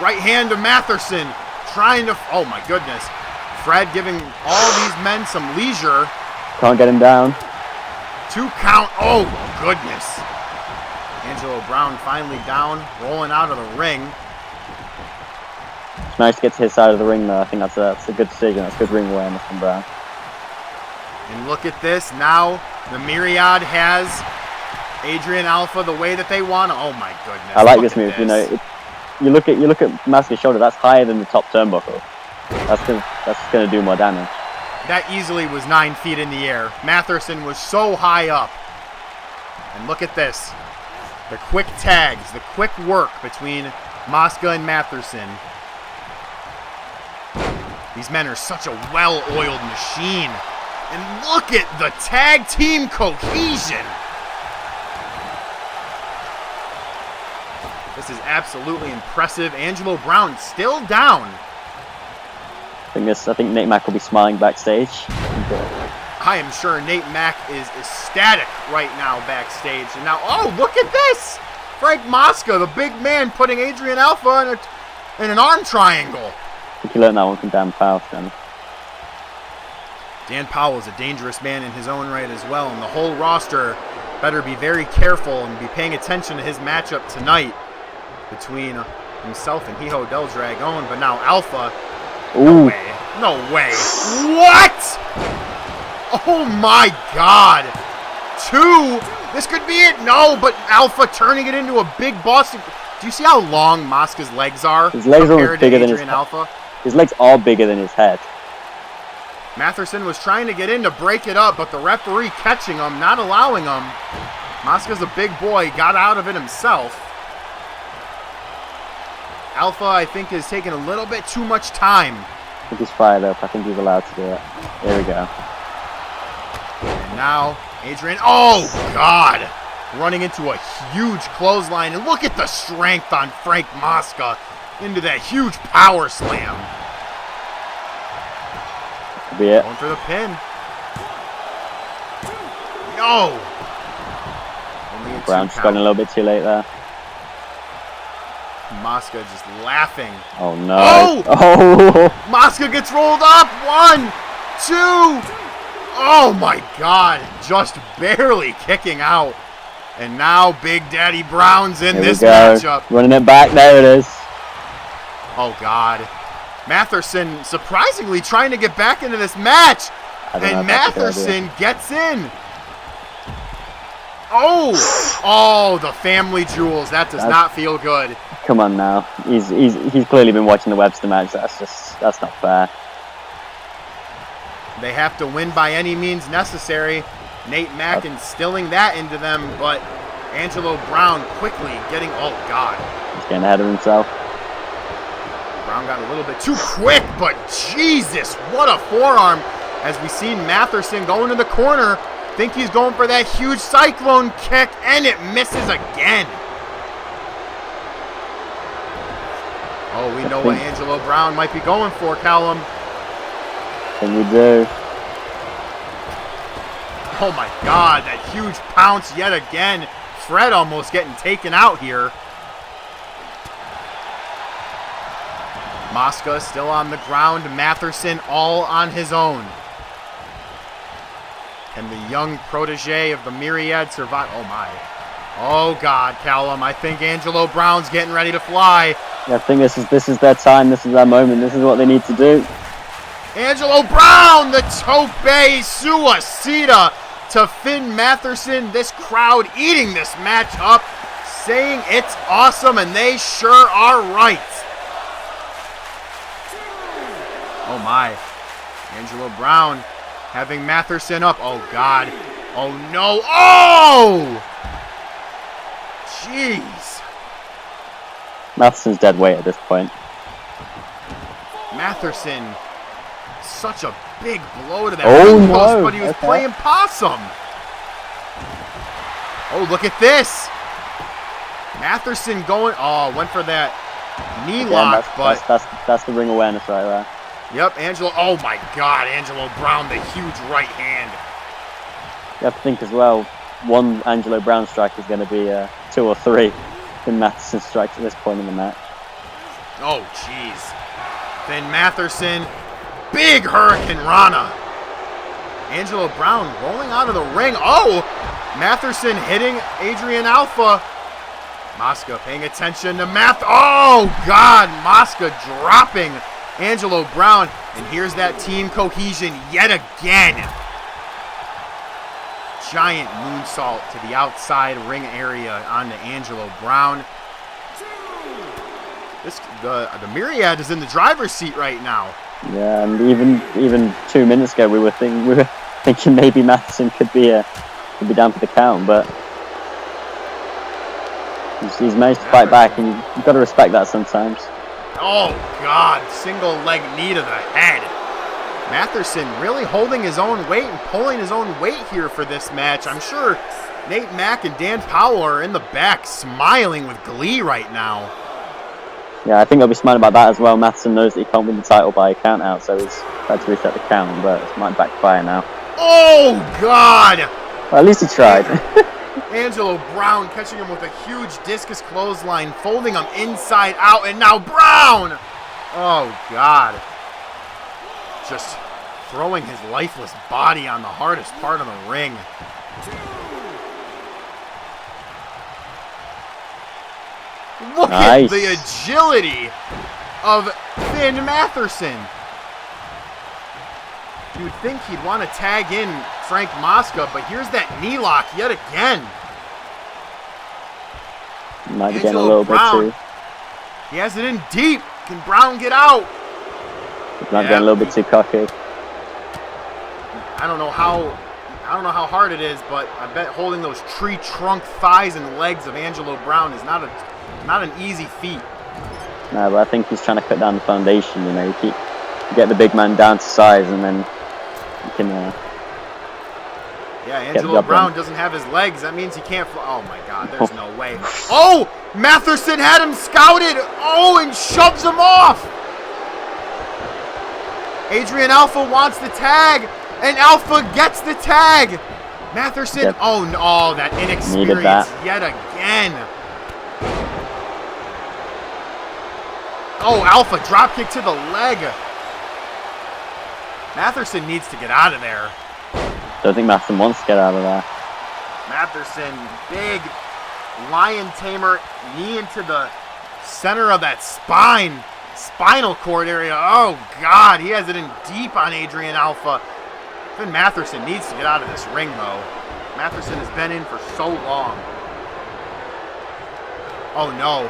Speaker 1: Right hand to Matherson. Trying to... Oh, my goodness. Fred giving all these men some leisure.
Speaker 3: Can't get him down.
Speaker 1: 2 count. Oh, goodness. Angelo Brown finally down, rolling out of the ring.
Speaker 3: It's nice to get to his side of the ring, though. I think that's a good decision. That's good ring awareness from Brown.
Speaker 1: And look at this. Now the Myriad has Adrian Alpha the way that they want. Oh, my goodness.
Speaker 3: I like this move. You know, you look at Mosca's shoulder. That's higher than the top turnbuckle. That's going to do more damage.
Speaker 1: That easily was 9 feet in the air. Matherson was so high up. And look at this. The quick tags, the quick work between Mosca and Matherson. These men are such a well-oiled machine. And look at the tag team cohesion. This is absolutely impressive. Angelo Brown still down.
Speaker 3: I think Nate Mack will be smiling backstage.
Speaker 1: I am sure Nate Mack is ecstatic right now backstage. And now, oh, look at this! Frank Mosca, the big man, putting Adrian Alpha in an arm triangle.
Speaker 3: I think he learned that one from Dan Powell, then.
Speaker 1: Dan Powell is a dangerous man in his own right as well, and the whole roster better be very careful and be paying attention to his matchup tonight between himself and Hijo del Dragon. But now Alpha, no way, no way. What? Oh my God. 2, this could be it. No, but Alpha turning it into a big Boston. Do you see how long Mosca's legs are?
Speaker 3: His legs are
Speaker 1: compared
Speaker 3: bigger
Speaker 1: to
Speaker 3: than his
Speaker 1: Adrian
Speaker 3: head.
Speaker 1: Alpha?
Speaker 3: His legs are bigger than his head.
Speaker 1: Matherson was trying to get in to break it up, but the referee catching him, not allowing him. Mosca's a big boy, got out of it himself. Alpha, I think, is taking a little bit too much time.
Speaker 3: I think he's fired up. I think he's allowed to do it. There we go.
Speaker 1: And now, Adrian, oh, God! Running into a huge clothesline. And look at the strength on Frank Mosca into that huge power slam.
Speaker 3: Could be it.
Speaker 1: Going for the pin. No! Only a
Speaker 3: Brown
Speaker 1: 2
Speaker 3: just got in a little bit too late there.
Speaker 1: Mosca just laughing.
Speaker 3: Oh, no.
Speaker 1: Oh!
Speaker 3: Oh!
Speaker 1: Mosca gets rolled up. 1, 2. Oh, my God. Just barely kicking out. And now Big Daddy Brown's in
Speaker 3: Here
Speaker 1: this
Speaker 3: we go.
Speaker 1: matchup.
Speaker 3: Running it back. There it is.
Speaker 1: Oh, God. Matherson surprisingly trying to get back into this match.
Speaker 3: I don't know
Speaker 1: And
Speaker 3: if that's a good idea.
Speaker 1: Matherson gets in. Oh, the family jewels. That does not feel good.
Speaker 3: Come on now. He's clearly been watching the Webster match. That's not fair.
Speaker 1: They have to win by any means necessary. Nate Mack instilling that into them, but Angelo Brown quickly getting, oh God.
Speaker 3: He's getting ahead of himself.
Speaker 1: Brown got a little bit too quick, but Jesus, what a forearm. As we see Matherson go into the corner, think he's going for that huge cyclone kick, and it misses again. Oh, we know what Angelo Brown might be going for, Callum.
Speaker 3: And we do.
Speaker 1: Oh my God, that huge pounce yet again. Fred almost getting taken out here. Mosca still on the ground. Matherson all on his own. Can the young protege of the Myriad survive? Oh my. Oh God, Callum. I think Angelo Brown's getting ready to fly.
Speaker 3: Yeah, I think this is their time. This is their moment. This is what they need to do.
Speaker 1: Angelo Brown, the tope suicida to Finn Matherson. This crowd eating this match up, saying it's awesome, and they sure are right. Oh my. Angelo Brown having Matherson up. Oh God. Oh no. Oh! Jeez.
Speaker 3: Matheson's dead weight at this point.
Speaker 1: Matherson, such a big blow to that
Speaker 3: Oh,
Speaker 1: ring post,
Speaker 3: no.
Speaker 1: but he was
Speaker 3: Okay.
Speaker 1: playing possum. Oh, look at this. Matherson going, oh, went for that knee
Speaker 3: Again,
Speaker 1: lock, but,
Speaker 3: that's the ring awareness right there.
Speaker 1: yep, Angelo, oh my God, Angelo Brown, the huge right hand.
Speaker 3: You have to think as well, one Angelo Brown strike is going to be 2 or 3 in Matheson strikes at this point in the match.
Speaker 1: Oh, jeez. Then Matherson, big Hurricane Rana. Angelo Brown rolling out of the ring. Oh, Matherson hitting Adrian Alpha. Mosca paying attention to oh God, Mosca dropping Angelo Brown. And here's that team cohesion yet again. Giant moonsault to the outside ring area onto Angelo Brown. The Myriad is in the driver's seat right now.
Speaker 3: Yeah, and even 2 minutes ago we were thinking maybe Matheson could be down for the count, but he's managed to fight back, and you've got to respect that sometimes.
Speaker 1: Oh God, single leg knee to the head. Matherson really holding his own weight and pulling his own weight here for this match. I'm sure Nate Mack and Dan Powell are in the back smiling with glee right now.
Speaker 3: Yeah, I think they'll be smiling about that as well. Matheson knows that he can't win the title by a count out, so he's had to reset the count, but it might backfire now.
Speaker 1: Oh God!
Speaker 3: Well, at least he tried.
Speaker 1: Angelo Brown catching him with a huge discus clothesline, folding him inside out, and now Brown! Oh God. Just throwing his lifeless body on the hardest part of the ring. Look
Speaker 3: Nice.
Speaker 1: at the agility of Finn Matherson. You'd think he'd want to tag in Frank Mosca, but here's that knee lock yet again.
Speaker 3: Might be getting a
Speaker 1: Angelo
Speaker 3: little
Speaker 1: Brown.
Speaker 3: bit too.
Speaker 1: He has it in deep. Can Brown get out?
Speaker 3: He's not getting a little bit too cocky.
Speaker 1: I don't know how hard it is, but I bet holding those tree trunk thighs and legs of Angelo Brown is not an easy feat.
Speaker 3: No, but I think he's trying to cut down the foundation. You know, you get the big man down to size, and then you can.
Speaker 1: Yeah, Angelo Brown doesn't have his legs. That means he can't fly. Oh my God, there's no way. Oh, Matherson had him scouted. Oh, and shoves him off. Adrian Alpha wants the tag, and Alpha gets the tag. Matherson,
Speaker 3: Yep.
Speaker 1: oh no, that inexperience yet again. Oh, Alpha dropkick to the leg. Matherson needs to get out of there.
Speaker 3: Don't think Matherson wants to get out of there.
Speaker 1: Matherson, big lion tamer, knee into the center of that spinal cord area. Oh God, he has it in deep on Adrian Alpha. Finn Matherson needs to get out of this ring though. Matherson has been in for so long. Oh no,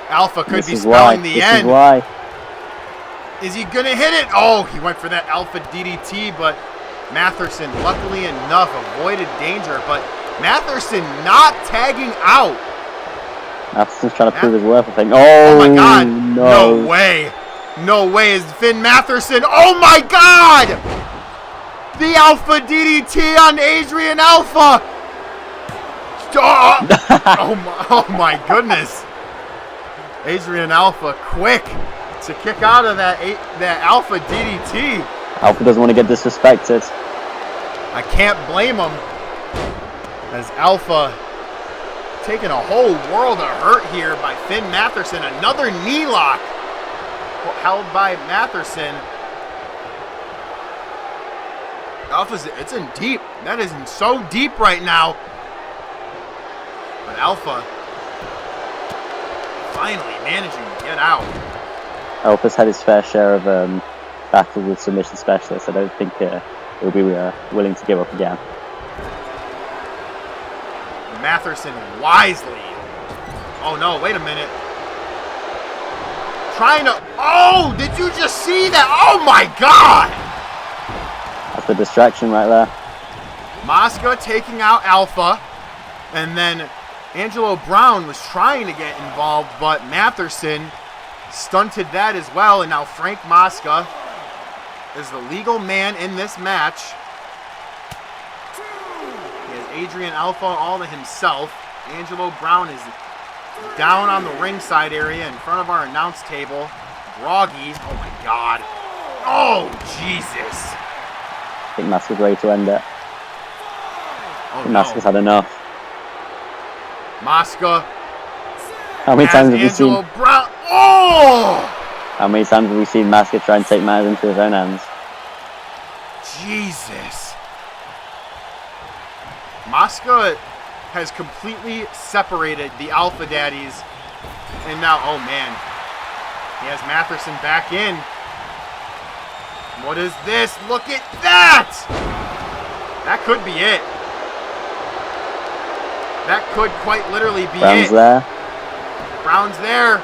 Speaker 1: Alpha could be spelling the end.
Speaker 3: This is why.
Speaker 1: Is he gonna hit it? Oh, he went for that Alpha DDT, but Matherson, luckily enough, avoided danger. But Matherson not tagging out.
Speaker 3: Matherson's trying to prove his worth, I think.
Speaker 1: Oh my God!
Speaker 3: No.
Speaker 1: No way! No way is Finn Matherson. Oh my God! The Alpha DDT on Adrian Alpha. Oh my goodness! Adrian Alpha, quick to kick out of that Alpha DDT.
Speaker 3: Alpha doesn't want to get disrespected.
Speaker 1: I can't blame him, as Alpha taking a whole world of hurt here by Finn Matherson. Another knee lock held by Matherson. Alpha's, it's in deep. That is in so deep right now. But Alpha finally managing to get out.
Speaker 3: Alpha's had his fair share of battles with submission specialists. I don't think he'll be willing to give up again.
Speaker 1: Matherson wisely. Oh no, wait a minute. Trying to. Oh, did you just see that? Oh my God!
Speaker 3: That's the distraction right there.
Speaker 1: Mosca taking out Alpha, and then Angelo Brown was trying to get involved, but Matherson stunted that as well, and now Frank Mosca is the legal man in this match. He has Adrian Alpha all to himself. Angelo Brown is down on the ringside area in front of our announce table. Groggy. Oh my God. Oh, Jesus.
Speaker 3: I think Mosca's ready to end it.
Speaker 1: Oh,
Speaker 3: Mosca's had enough.
Speaker 1: Mosca.
Speaker 3: How many times have we
Speaker 1: Angelo
Speaker 3: seen?
Speaker 1: Brown. Oh!
Speaker 3: How many times have we seen Mosca try and take matters into his own hands?
Speaker 1: Jesus. Mosca has completely separated the Alpha Daddies. And now, oh man. He has Matherson back in. What is this? Look at that! That could be it. That could quite literally be
Speaker 3: Brown's
Speaker 1: it.
Speaker 3: there.
Speaker 1: Brown's there.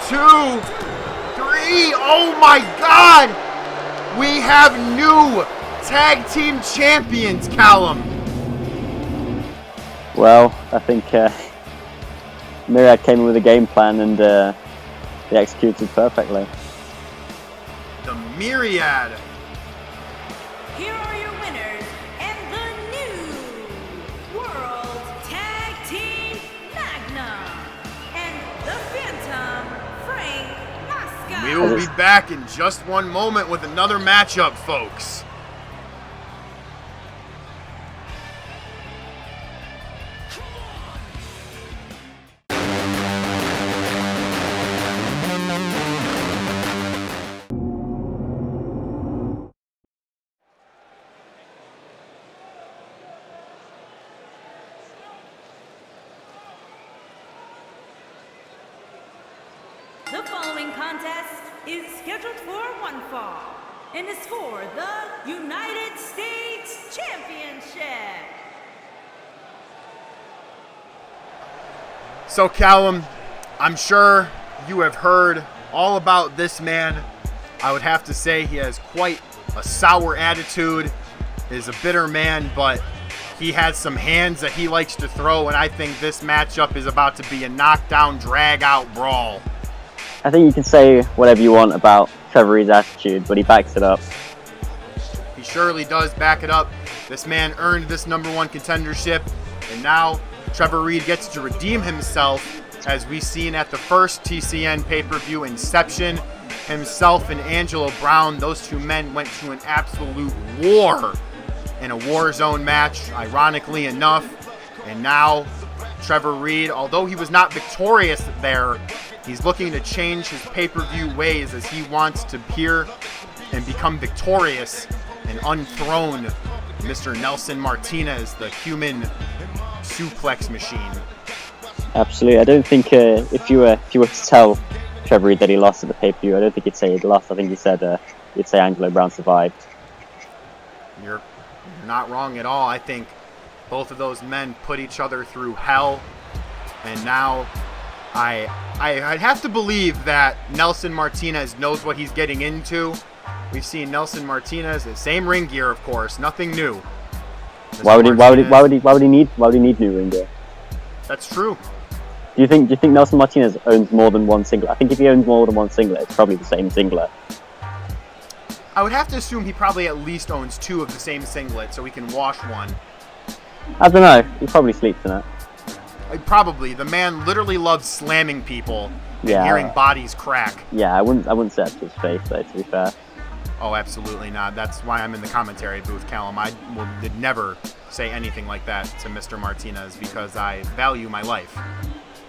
Speaker 1: 2, 3. Oh my God! We have new tag team champions, Callum.
Speaker 3: Well, I think Myriad came in with a game plan and they executed perfectly.
Speaker 1: The Myriad.
Speaker 2: Here are your winners and the new World Tag Team Magnum and the Phantom Frank Mosca.
Speaker 1: We will be back in just one moment with another matchup, folks.
Speaker 2: The following contest is scheduled for one fall and is for the United States Championship.
Speaker 1: So, Callum, I'm sure you have heard all about this man. I would have to say he has quite a sour attitude, is a bitter man, but he has some hands that he likes to throw, and I think this matchup is about to be a knockdown, drag-out brawl.
Speaker 3: I think you can say whatever you want about Trevor Reed's attitude, but he backs it up.
Speaker 1: He surely does back it up. This man earned this #1 contendership, and now Trevor Reed gets to redeem himself, as we seen at the first TCN pay-per-view Inception. Himself and Angelo Brown, those two men went to an absolute war in a war zone match, ironically enough. And now Trevor Reed, although he was not victorious there, he's looking to change his pay-per-view ways as he wants to appear and become victorious and unthrone Mr. Nelson Martinez, the human suplex machine.
Speaker 3: Absolutely. I don't think if you were to tell Trevor Reed that he lost at the pay-per-view, I don't think he'd say he'd lost. I think he'd say Angelo Brown survived.
Speaker 1: You're not wrong at all. I think both of those men put each other through hell, and now I'd have to believe that Nelson Martinez knows what he's getting into. We've seen Nelson Martinez, the same ring gear, of course, nothing new.
Speaker 3: Why would he need new ring gear?
Speaker 1: That's true.
Speaker 3: Do you think Nelson Martinez owns more than one singlet? I think if he owns more than one singlet, it's probably the same singlet.
Speaker 1: I would have to assume he probably at least owns 2 of the same singlet, so he can wash one.
Speaker 3: I don't know. He probably sleeps in it.
Speaker 1: Probably. The man literally loves slamming people and
Speaker 3: Yeah.
Speaker 1: hearing bodies crack.
Speaker 3: Yeah, I wouldn't say that to his face, though, to be fair.
Speaker 1: Oh, absolutely not. That's why I'm in the commentary booth, Callum. I did never say anything like that to Mr. Martinez because I value my life.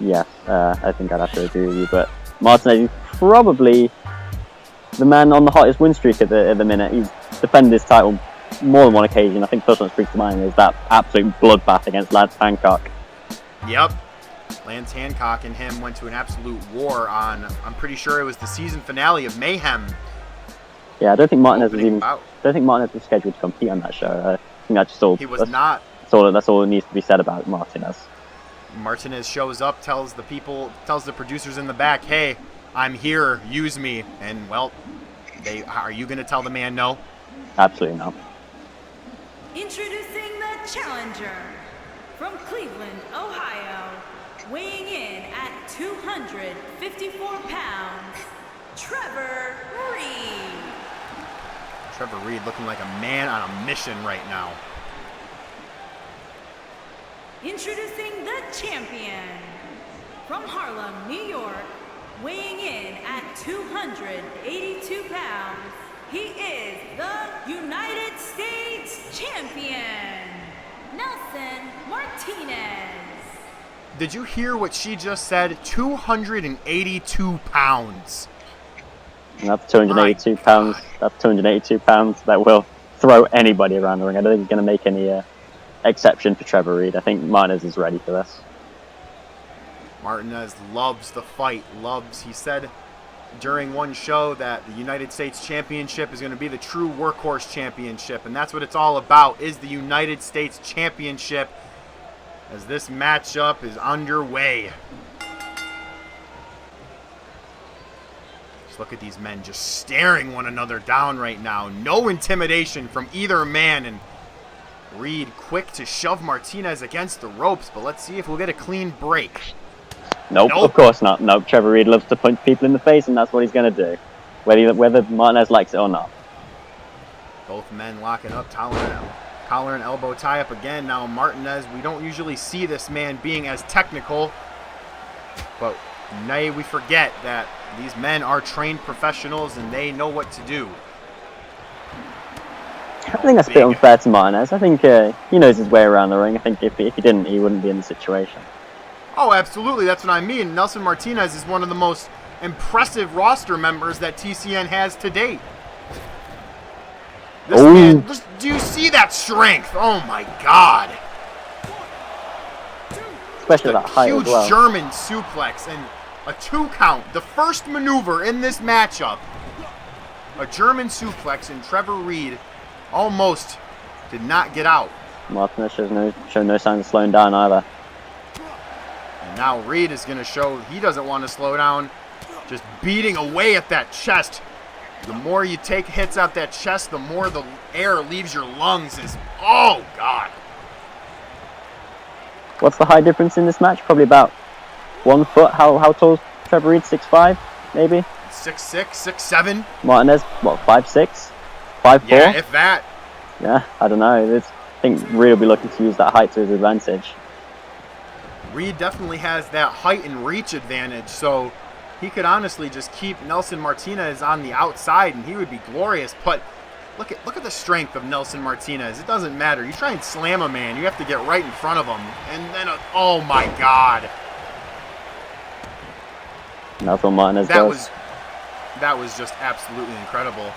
Speaker 3: Yeah, I think I'd have to agree with you, but Martinez is probably the man on the hottest win streak at the minute. He's defended his title more than one occasion. I think the first one that springs to mind is that absolute bloodbath against Lance Hancock.
Speaker 1: Yep. Lance Hancock and him went to an absolute war on, I'm pretty sure it was the season finale of Mayhem.
Speaker 3: Yeah, I don't think Martinez was scheduled to compete on that show. I think that's just all.
Speaker 1: He was not.
Speaker 3: That's all that needs to be said about Martinez.
Speaker 1: Martinez shows up, tells the producers in the back, hey, I'm here, use me. And, well, are you going to tell the man no?
Speaker 3: Absolutely not.
Speaker 2: Introducing the challenger from Cleveland, Ohio, weighing in at 254 pounds, Trevor Reed.
Speaker 1: Trevor Reed looking like a man on a mission right now.
Speaker 2: Introducing the champion from Harlem, New York, weighing in at 282 pounds, he is the United States champion, Nelson Martinez.
Speaker 1: Did you hear what she just said? 282 pounds.
Speaker 3: And that's 282 pounds. That's 282 pounds that will throw anybody around the ring. I don't think he's going to make any exception for Trevor Reed. I think Martinez is ready for this.
Speaker 1: Martinez loves the fight. He said during one show that the United States Championship is going to be the true workhorse championship, and that's what it's all about, is the United States Championship, as this matchup is underway. Just look at these men just staring one another down right now. No intimidation from either man, and Reed quick to shove Martinez against the ropes, but let's see if we'll get a clean break.
Speaker 3: Nope, of course not. Nope, Trevor Reed loves to punch people in the face, and that's what he's going to do, whether Martinez likes it or not.
Speaker 1: Both men locking up, collar and elbow tie up again. Now Martinez, we don't usually see this man being as technical, but nay, we forget that these men are trained professionals and they know what to do.
Speaker 3: I think that's a bit unfair to Martinez. I think he knows his way around the ring. I think if he didn't, he wouldn't be in the situation.
Speaker 1: Oh, absolutely. That's what I mean. Nelson Martinez is one of the most impressive roster members that TCN has to date. This man, do you see that strength? Oh, my God.
Speaker 3: Especially that height as well.
Speaker 1: Huge German suplex and a 2 count. The first maneuver in this matchup. A German suplex, and Trevor Reed almost did not get out.
Speaker 3: Martinez shows no signs of slowing down either.
Speaker 1: And now Reed is going to show he doesn't want to slow down. Just beating away at that chest. The more you take hits at that chest, the more the air leaves your lungs. Oh, God.
Speaker 3: What's the height difference in this match? Probably about 1 foot. How tall is Trevor Reed? 6'5", maybe?
Speaker 1: 6'6", 6'7".
Speaker 3: Martinez, what, 5'6", 5'4"?
Speaker 1: Yeah, if that.
Speaker 3: Yeah, I don't know. I think Reed will be looking to use that height to his advantage.
Speaker 1: Reed definitely has that height and reach advantage, so he could honestly just keep Nelson Martinez on the outside, and he would be glorious. But look at the strength of Nelson Martinez. It doesn't matter. You try and slam a man, you have to get right in front of him, and then oh my God,
Speaker 3: that's what Martinez does.
Speaker 1: That was just absolutely incredible.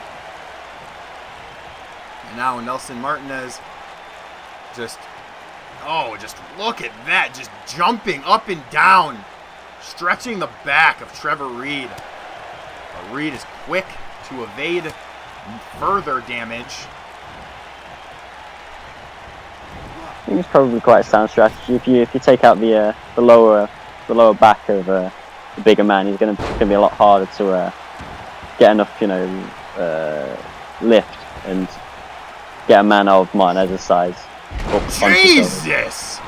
Speaker 1: And now Nelson Martinez just look at that, just jumping up and down, stretching the back of Trevor Reed. But Reed is quick to evade further damage.
Speaker 3: I think it's probably quite a sound strategy. If you take out the lower back of the bigger man, he's gonna be a lot harder to get enough lift and get a man of Martinez's size.
Speaker 1: Jesus!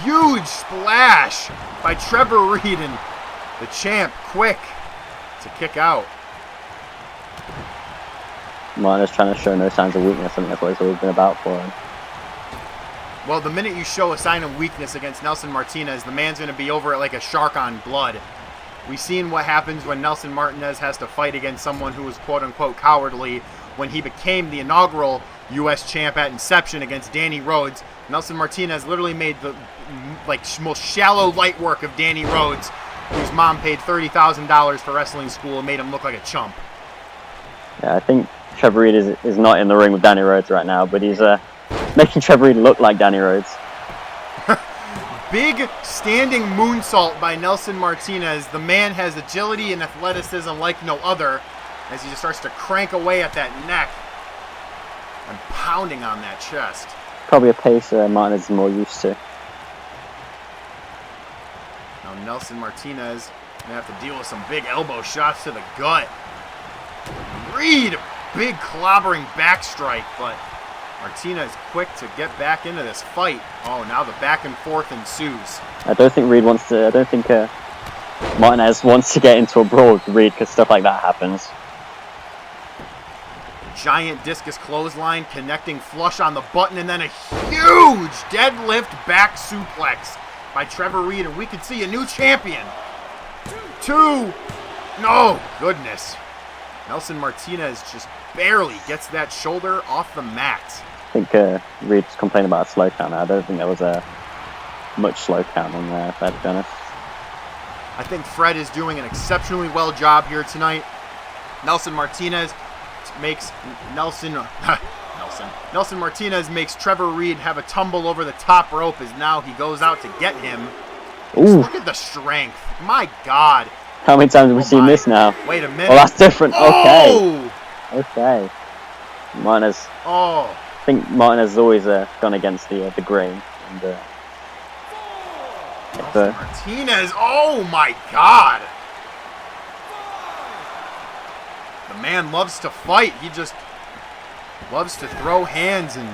Speaker 1: Huge splash by Trevor Reed, and the champ quick to kick out.
Speaker 3: Martinez trying to show no signs of weakness. I think that's what it's always been about for him.
Speaker 1: Well, the minute you show a sign of weakness against Nelson Martinez, the man's going to be over it like a shark on blood. We've seen what happens when Nelson Martinez has to fight against someone who was quote-unquote cowardly. When he became the inaugural U.S. champ at Inception against Danny Rhodes, Nelson Martinez literally made the most shallow light work of Danny Rhodes, whose mom paid $30,000 for wrestling school and made him look like a chump.
Speaker 3: Yeah, I think Trevor Reed is not in the ring with Danny Rhodes right now, but he's making Trevor Reed look like Danny Rhodes.
Speaker 1: Big standing moonsault by Nelson Martinez. The man has agility and athleticism like no other, as he just starts to crank away at that neck and pounding on that chest.
Speaker 3: Probably a pace Martinez is more used to.
Speaker 1: Now Nelson Martinez going to have to deal with some big elbow shots to the gut. Reed, big clobbering back strike, but Martinez quick to get back into this fight. Oh, now the back and forth ensues.
Speaker 3: I don't think Martinez wants to get into a brawl with Reed, because stuff like that happens.
Speaker 1: Giant discus clothesline connecting flush on the button, and then a huge deadlift back suplex by Trevor Reed, and we could see a new champion. Two. No, goodness. Nelson Martinez just barely gets that shoulder off the mat.
Speaker 3: I think Reed was complaining about a slow count. I don't think there was a much slow count on there, if I had to be honest.
Speaker 1: I think Fred is doing an exceptionally well job here tonight. Nelson Martinez makes Nelson Martinez makes Trevor Reed have a tumble over the top rope as now he goes out to get him. Look at the strength. My God.
Speaker 3: How many times have we seen this now?
Speaker 1: Wait a minute.
Speaker 3: Oh, that's different.
Speaker 1: Oh!
Speaker 3: Okay. Martinez.
Speaker 1: Oh.
Speaker 3: I think Martinez has always gone against the grain. And,
Speaker 1: Martinez. Oh my God. The man loves to fight. He just loves to throw hands and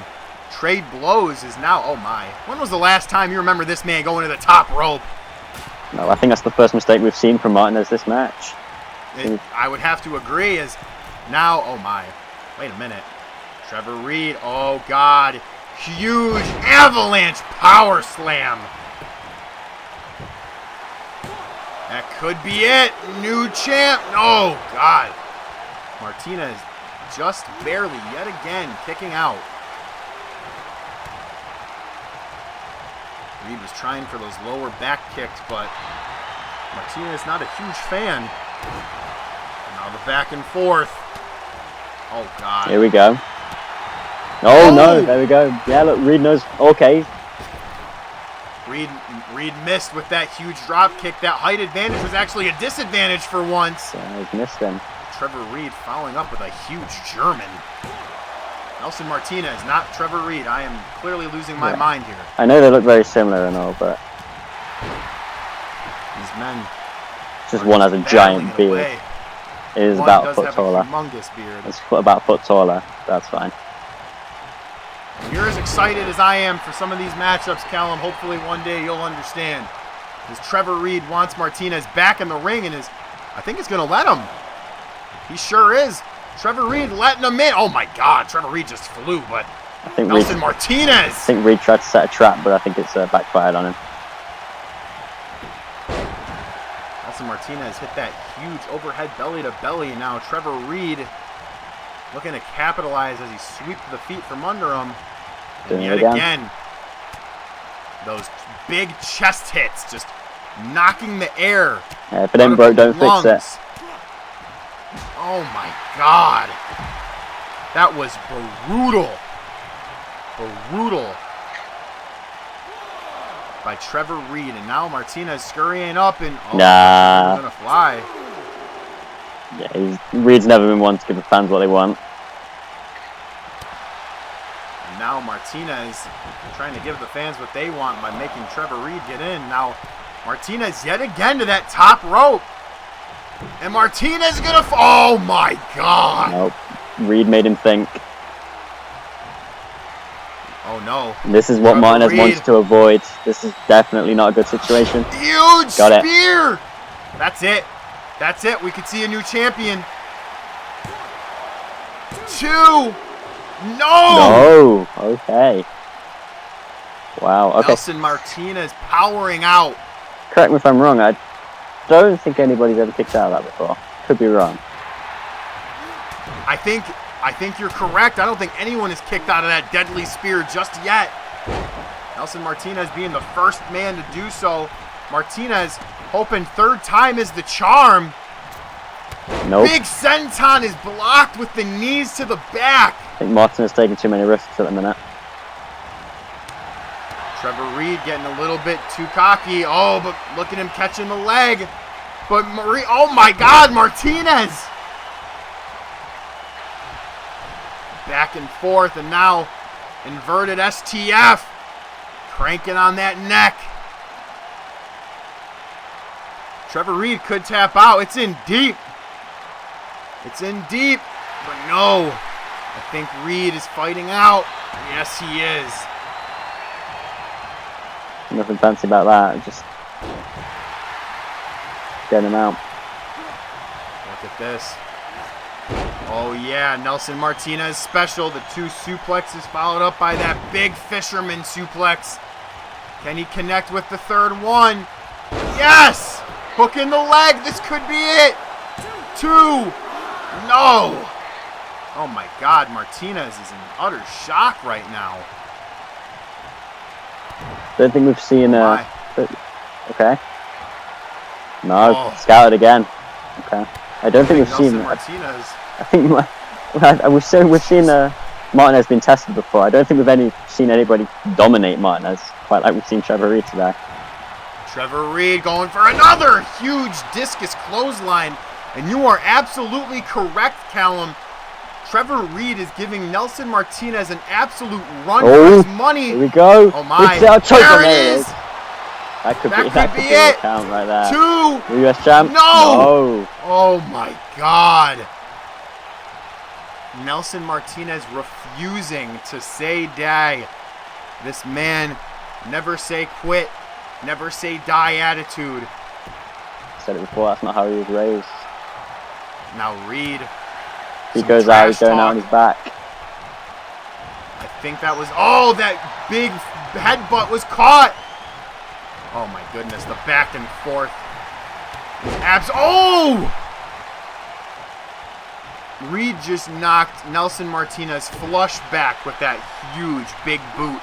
Speaker 1: trade blows. Is now. Oh my. When was the last time you remember this man going to the top rope?
Speaker 3: No, I think that's the first mistake we've seen from Martinez this match.
Speaker 1: I would have to agree, as now, oh my, wait a minute. Trevor Reed, oh God, huge avalanche power slam. That could be it, new champ. Oh God. Martinez just barely, yet again, kicking out. Reed was trying for those lower back kicks, but Martinez not a huge fan. Now the back and forth. Oh, God.
Speaker 3: Here we go. Oh, no, there we go. Yeah, look, Reed knows. Okay.
Speaker 1: Reed missed with that huge drop kick. That height advantage was actually a disadvantage for once.
Speaker 3: Yeah, he's missed him.
Speaker 1: Trevor Reed following up with a huge German. Nelson Martinez, not Trevor Reed. I am clearly losing my mind here.
Speaker 3: I know they look very similar and all, but
Speaker 1: These men.
Speaker 3: Just one has a giant beard. It is about a foot taller.
Speaker 1: Humongous beard.
Speaker 3: It's about a foot taller. That's fine.
Speaker 1: You're as excited as I am for some of these matchups, Callum. Hopefully one day you'll understand. As Trevor Reed wants Martinez back in the ring and I think it's going to let him. He sure is. Trevor Reed letting him in. Oh my God, Trevor Reed just flew, but
Speaker 3: I think
Speaker 1: Nelson Martinez.
Speaker 3: I think Reed tried to set a trap, but I think it's backfired on him.
Speaker 1: Nelson Martinez hit that huge overhead belly to belly, and now Trevor Reed looking to capitalize as he sweeps the feet from under him. And yet again, those big chest hits just knocking the air.
Speaker 3: Yeah, if it ain't broke, don't fix it.
Speaker 1: Oh my God. That was brutal. Brutal. By Trevor Reed. And now Martinez scurrying up and
Speaker 3: nah.
Speaker 1: Gonna fly.
Speaker 3: Yeah, Reed's never been one to give the fans what they want.
Speaker 1: And now Martinez trying to give the fans what they want by making Trevor Reed get in. Now Martinez yet again to that top rope. And Martinez gonna oh my God.
Speaker 3: Nope. Reed made him think.
Speaker 1: Oh no.
Speaker 3: This is what Martinez wants to avoid. This is definitely not a good situation.
Speaker 1: Huge
Speaker 3: Got
Speaker 1: spear.
Speaker 3: It.
Speaker 1: That's it. That's it. We could see a new champion. 2. No.
Speaker 3: No. Okay. Wow. Okay.
Speaker 1: Nelson Martinez powering out.
Speaker 3: Correct me if I'm wrong. I don't think anybody's ever kicked out of that before. Could be wrong.
Speaker 1: I think you're correct. I don't think anyone is kicked out of that deadly spear just yet. Nelson Martinez being the first man to do so. Martinez hoping third time is the charm.
Speaker 3: Nope.
Speaker 1: Big senton is blocked with the knees to the back.
Speaker 3: I think Martinez taking too many risks at the minute.
Speaker 1: Trevor Reed getting a little bit too cocky. Oh, but look at him catching the leg. But oh my God, Martinez. Back and forth, and now inverted STF. Cranking on that neck. Trevor Reed could tap out. It's in deep. It's in deep. But no. I think Reed is fighting out. Yes, he is.
Speaker 3: Nothing fancy about that. Just get him out.
Speaker 1: Look at this. Oh yeah, Nelson Martinez special. The 2 suplexes followed up by that big fisherman suplex. Can he connect with the third one? Yes! Hook in the leg. This could be it. 2. No. Oh my God, Martinez is in utter shock right now.
Speaker 3: Don't think we've seen okay. No, scouted again. Okay. I don't think we've seen
Speaker 1: Martinez.
Speaker 3: I think we've seen Martinez been tested before. I don't think we've seen anybody dominate Martinez quite like we've seen Trevor Reed today.
Speaker 1: Trevor Reed going for another huge discus clothesline. And you are absolutely correct, Callum. Trevor Reed is giving Nelson Martinez an absolute run for his money.
Speaker 3: Here we go.
Speaker 1: Oh my.
Speaker 3: There
Speaker 1: it is.
Speaker 3: That could be it. Count right there.
Speaker 1: 2.
Speaker 3: US champ.
Speaker 1: No. Oh my God. Nelson Martinez refusing to say die. This man, never say quit, never say die attitude.
Speaker 3: Said it before, that's not how he was raised.
Speaker 1: Now Reed.
Speaker 3: He goes out, he's going out on his back.
Speaker 1: I think that was, that big headbutt was caught. Oh my goodness, the back and forth. Reed just knocked Nelson Martinez flush back with that huge big boot.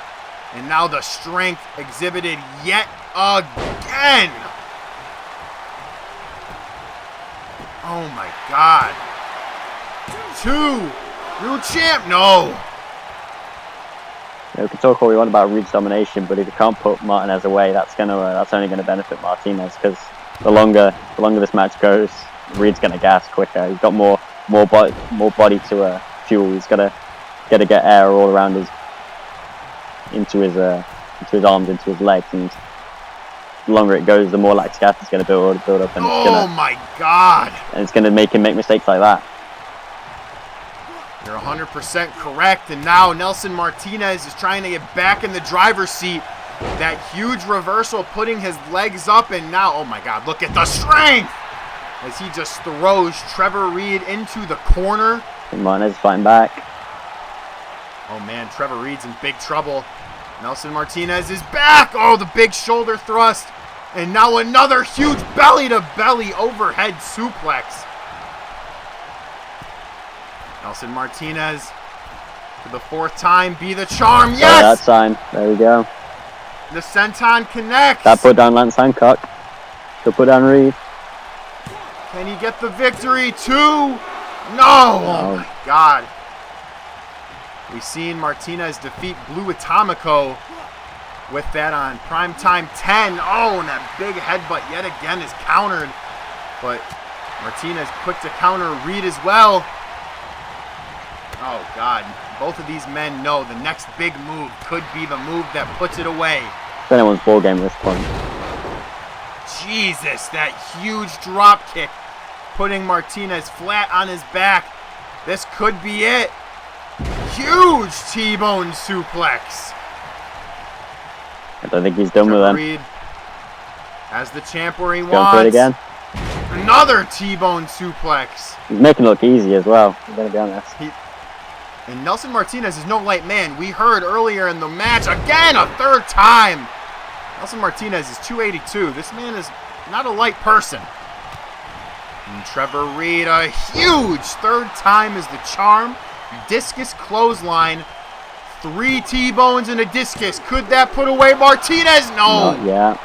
Speaker 1: And now the strength exhibited yet again. Oh my God. 2. Real champ. No.
Speaker 3: Yeah, we can talk all we want about Reed's domination, but if you can't put Martinez away, that's only gonna benefit Martinez, because the longer this match goes, Reed's gonna gas quicker. He's got more body to fuel. He's gotta get air all around into his arms, into his legs, and the longer it goes, the more lactic acid is going to build up, and
Speaker 1: oh my God!
Speaker 3: And it's going to make him make mistakes like that.
Speaker 1: You're 100% correct, and now Nelson Martinez is trying to get back in the driver's seat. That huge reversal, putting his legs up, and now, oh my God, look at the strength! As he just throws Trevor Reed into the corner.
Speaker 3: And Martinez fighting back.
Speaker 1: Oh man, Trevor Reed's in big trouble. Nelson Martinez is back! Oh, the big shoulder thrust. And now another huge belly-to-belly overhead suplex. Nelson Martinez, for the 4th time, be the charm. Yes!
Speaker 3: That time. There we go.
Speaker 1: The senton connects.
Speaker 3: That put down Lance Hancock. Good put down Reed.
Speaker 1: Can he get the victory? 2? No! Oh my God. We've seen Martinez defeat Blue Atomico with that on Primetime 10. Oh, and that big headbutt yet again is countered. But Martinez quick to counter Reed as well. Oh, God. Both of these men know the next big move could be the move that puts it away.
Speaker 3: It's anyone's ball game at this point.
Speaker 1: Jesus, that huge drop kick putting Martinez flat on his back. This could be it. Huge T-bone suplex.
Speaker 3: I don't think he's done with him.
Speaker 1: Reed has the champ where he
Speaker 3: Going
Speaker 1: wants.
Speaker 3: for it again.
Speaker 1: Another T-bone suplex.
Speaker 3: He's making it look easy as well, I'm going to be honest.
Speaker 1: And Nelson Martinez is no light man. We heard earlier in the match, again, a 3rd time. Nelson Martinez is 282. This man is not a light person. And Trevor Reed, a huge 3rd time is the charm. Discus clothesline. 3 T-bones and a discus. Could that put away Martinez? No.
Speaker 3: Not yet.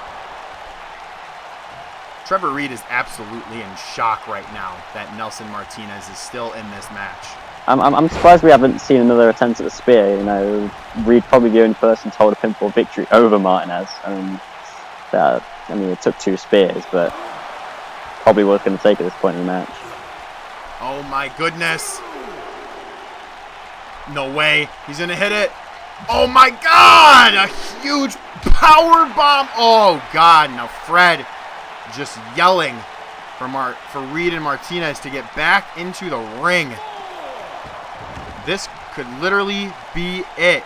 Speaker 1: Trevor Reed is absolutely in shock right now that Nelson Martinez is still in this match.
Speaker 3: I'm surprised we haven't seen another attempt at the spear. You know, Reed probably the only person to hold a pinfall victory over Martinez. I mean, it took 2 spears, but probably was going to take at this point in the match.
Speaker 1: Oh my goodness. No way. He's going to hit it. Oh my God. A huge power bomb. Oh God. Now Fred just yelling for Reed and Martinez to get back into the ring. This could literally be it.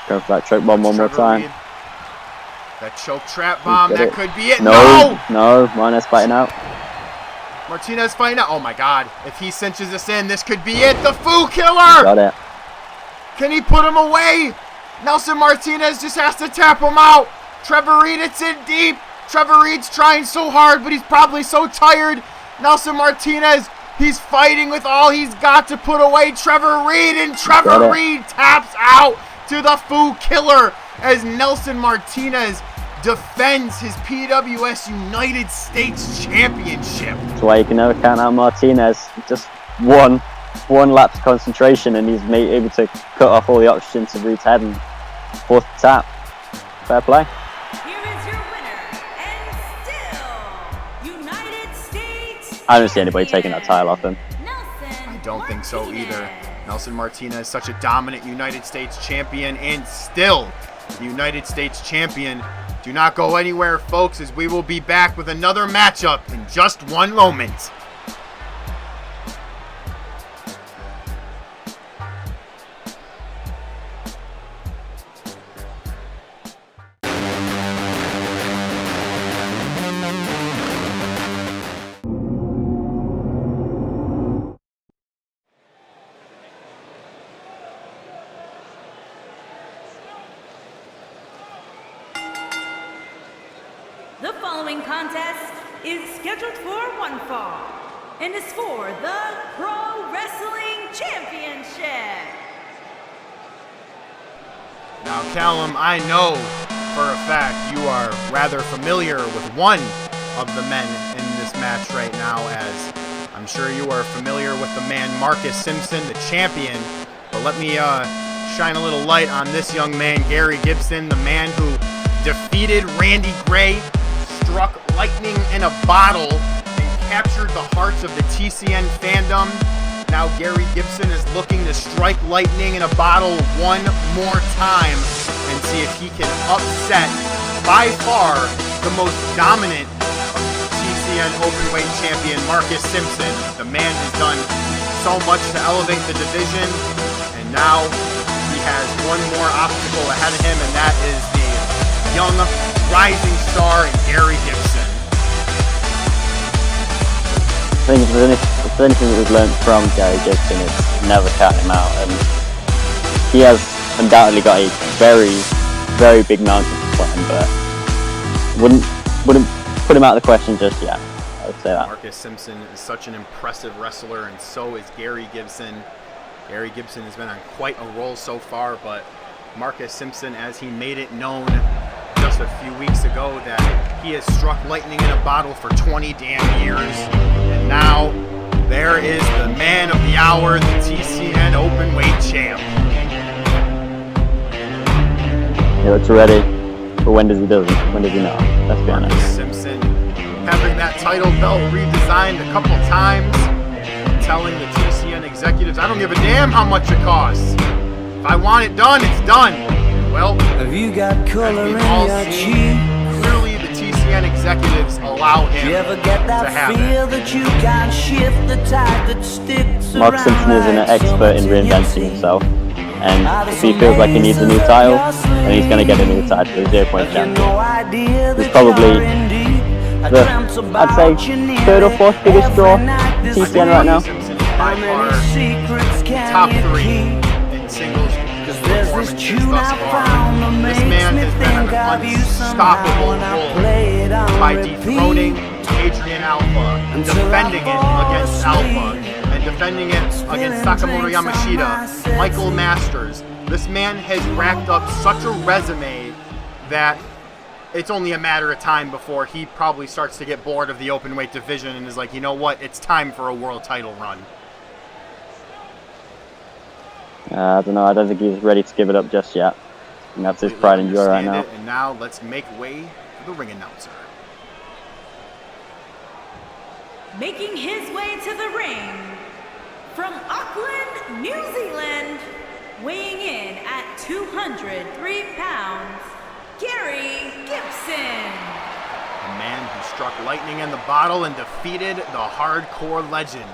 Speaker 3: Go for that choke bomb one more time.
Speaker 1: Reed. That choke trap bomb, that could be it.
Speaker 3: No! No, Martinez fighting out.
Speaker 1: Martinez fighting out. Oh my God. If he cinches this in, this could be it. The Foo Killer!
Speaker 3: Got it.
Speaker 1: Can he put him away? Nelson Martinez just has to tap him out. Trevor Reed, it's in deep. Trevor Reed's trying so hard, but he's probably so tired. Nelson Martinez, he's fighting with all he's got to put away Trevor Reed, and Trevor Reed taps out to the Foo Killer as Nelson Martinez defends his PWS United States Championship.
Speaker 3: That's why you can never count out Martinez. Just one lapse of concentration, and he's able to cut off all the options to Reed's head and force the tap. Fair play.
Speaker 2: Here is your winner, and still United States.
Speaker 3: I don't see anybody taking that title off him.
Speaker 1: I don't think so either. Nelson Martinez, such a dominant United States champion, and still the United States champion. Do not go anywhere, folks, as we will be back with another matchup in just one moment.
Speaker 2: The following contest is scheduled for one fall and is for the Pro Wrestling Championship.
Speaker 1: Now, Callum, I know for a fact you are rather familiar with one of the men in this match right now, as I'm sure you are familiar with the man Marcus Simpson, the champion. But let me shine a little light on this young man, Gary Gibson, the man who defeated Randy Gray, struck lightning in a bottle, and captured the hearts of the TCN fandom. Now Gary Gibson is looking to strike lightning in a bottle one more time and see if he can upset, by far, the most dominant TCN Openweight champion, Marcus Simpson. The man has done so much to elevate the division, and now he has one more obstacle ahead of him, and that is the young rising star in Gary Gibson.
Speaker 3: I think if there's anything that we've learned from Gary Gibson, it's never count him out, and he has undoubtedly got a very, very big mountain to climb, but wouldn't put him out of the question just yet. I would say that.
Speaker 1: Marcus Simpson is such an impressive wrestler, and so is Gary Gibson. Gary Gibson has been on quite a roll so far, but Marcus Simpson, as he made it known just a few weeks ago, that he has struck lightning in a bottle for 20 damn years. And now, there is the man of the hour, the TCN Openweight champ.
Speaker 3: He looks ready, but when does he do it? When does he know? Let's be honest.
Speaker 1: Marcus Simpson having that title belt redesigned a couple times, telling the TCN executives, I don't give a damn how much it costs. If I want it done, it's done. Well,
Speaker 4: have you got color in your cheek?
Speaker 1: Clearly the TCN executives allow him
Speaker 4: you ever get that
Speaker 1: to have
Speaker 4: feel
Speaker 1: it.
Speaker 4: that you can't shift the tide that sticks
Speaker 3: Mark Simpson is an expert in reinventing himself, and if he feels like he needs a new title, then he's going to get a new title, the 0 Point champion. He's probably the, I'd say, third or fourth biggest draw TCN right now.
Speaker 1: Simpson by far top 3 in singles performances thus far. This man has been an unstoppable bull by dethroning Adrian Alpha, defending it against Alpha, and defending it against Sakamoto Yamashita, Michael Masters. This man has racked up such a resume that it's only a matter of time before he probably starts to get bored of the openweight division and is like, you know what, it's time for a world title run.
Speaker 3: I don't know, I don't think he's ready to give it up just yet. And that's his pride and joy right now.
Speaker 1: And now let's make way for the ring announcer.
Speaker 2: Making his way to the ring, from Auckland, New Zealand, weighing in at 203 pounds, Gary Gibson.
Speaker 1: A man who struck lightning in the bottle and defeated the hardcore legend.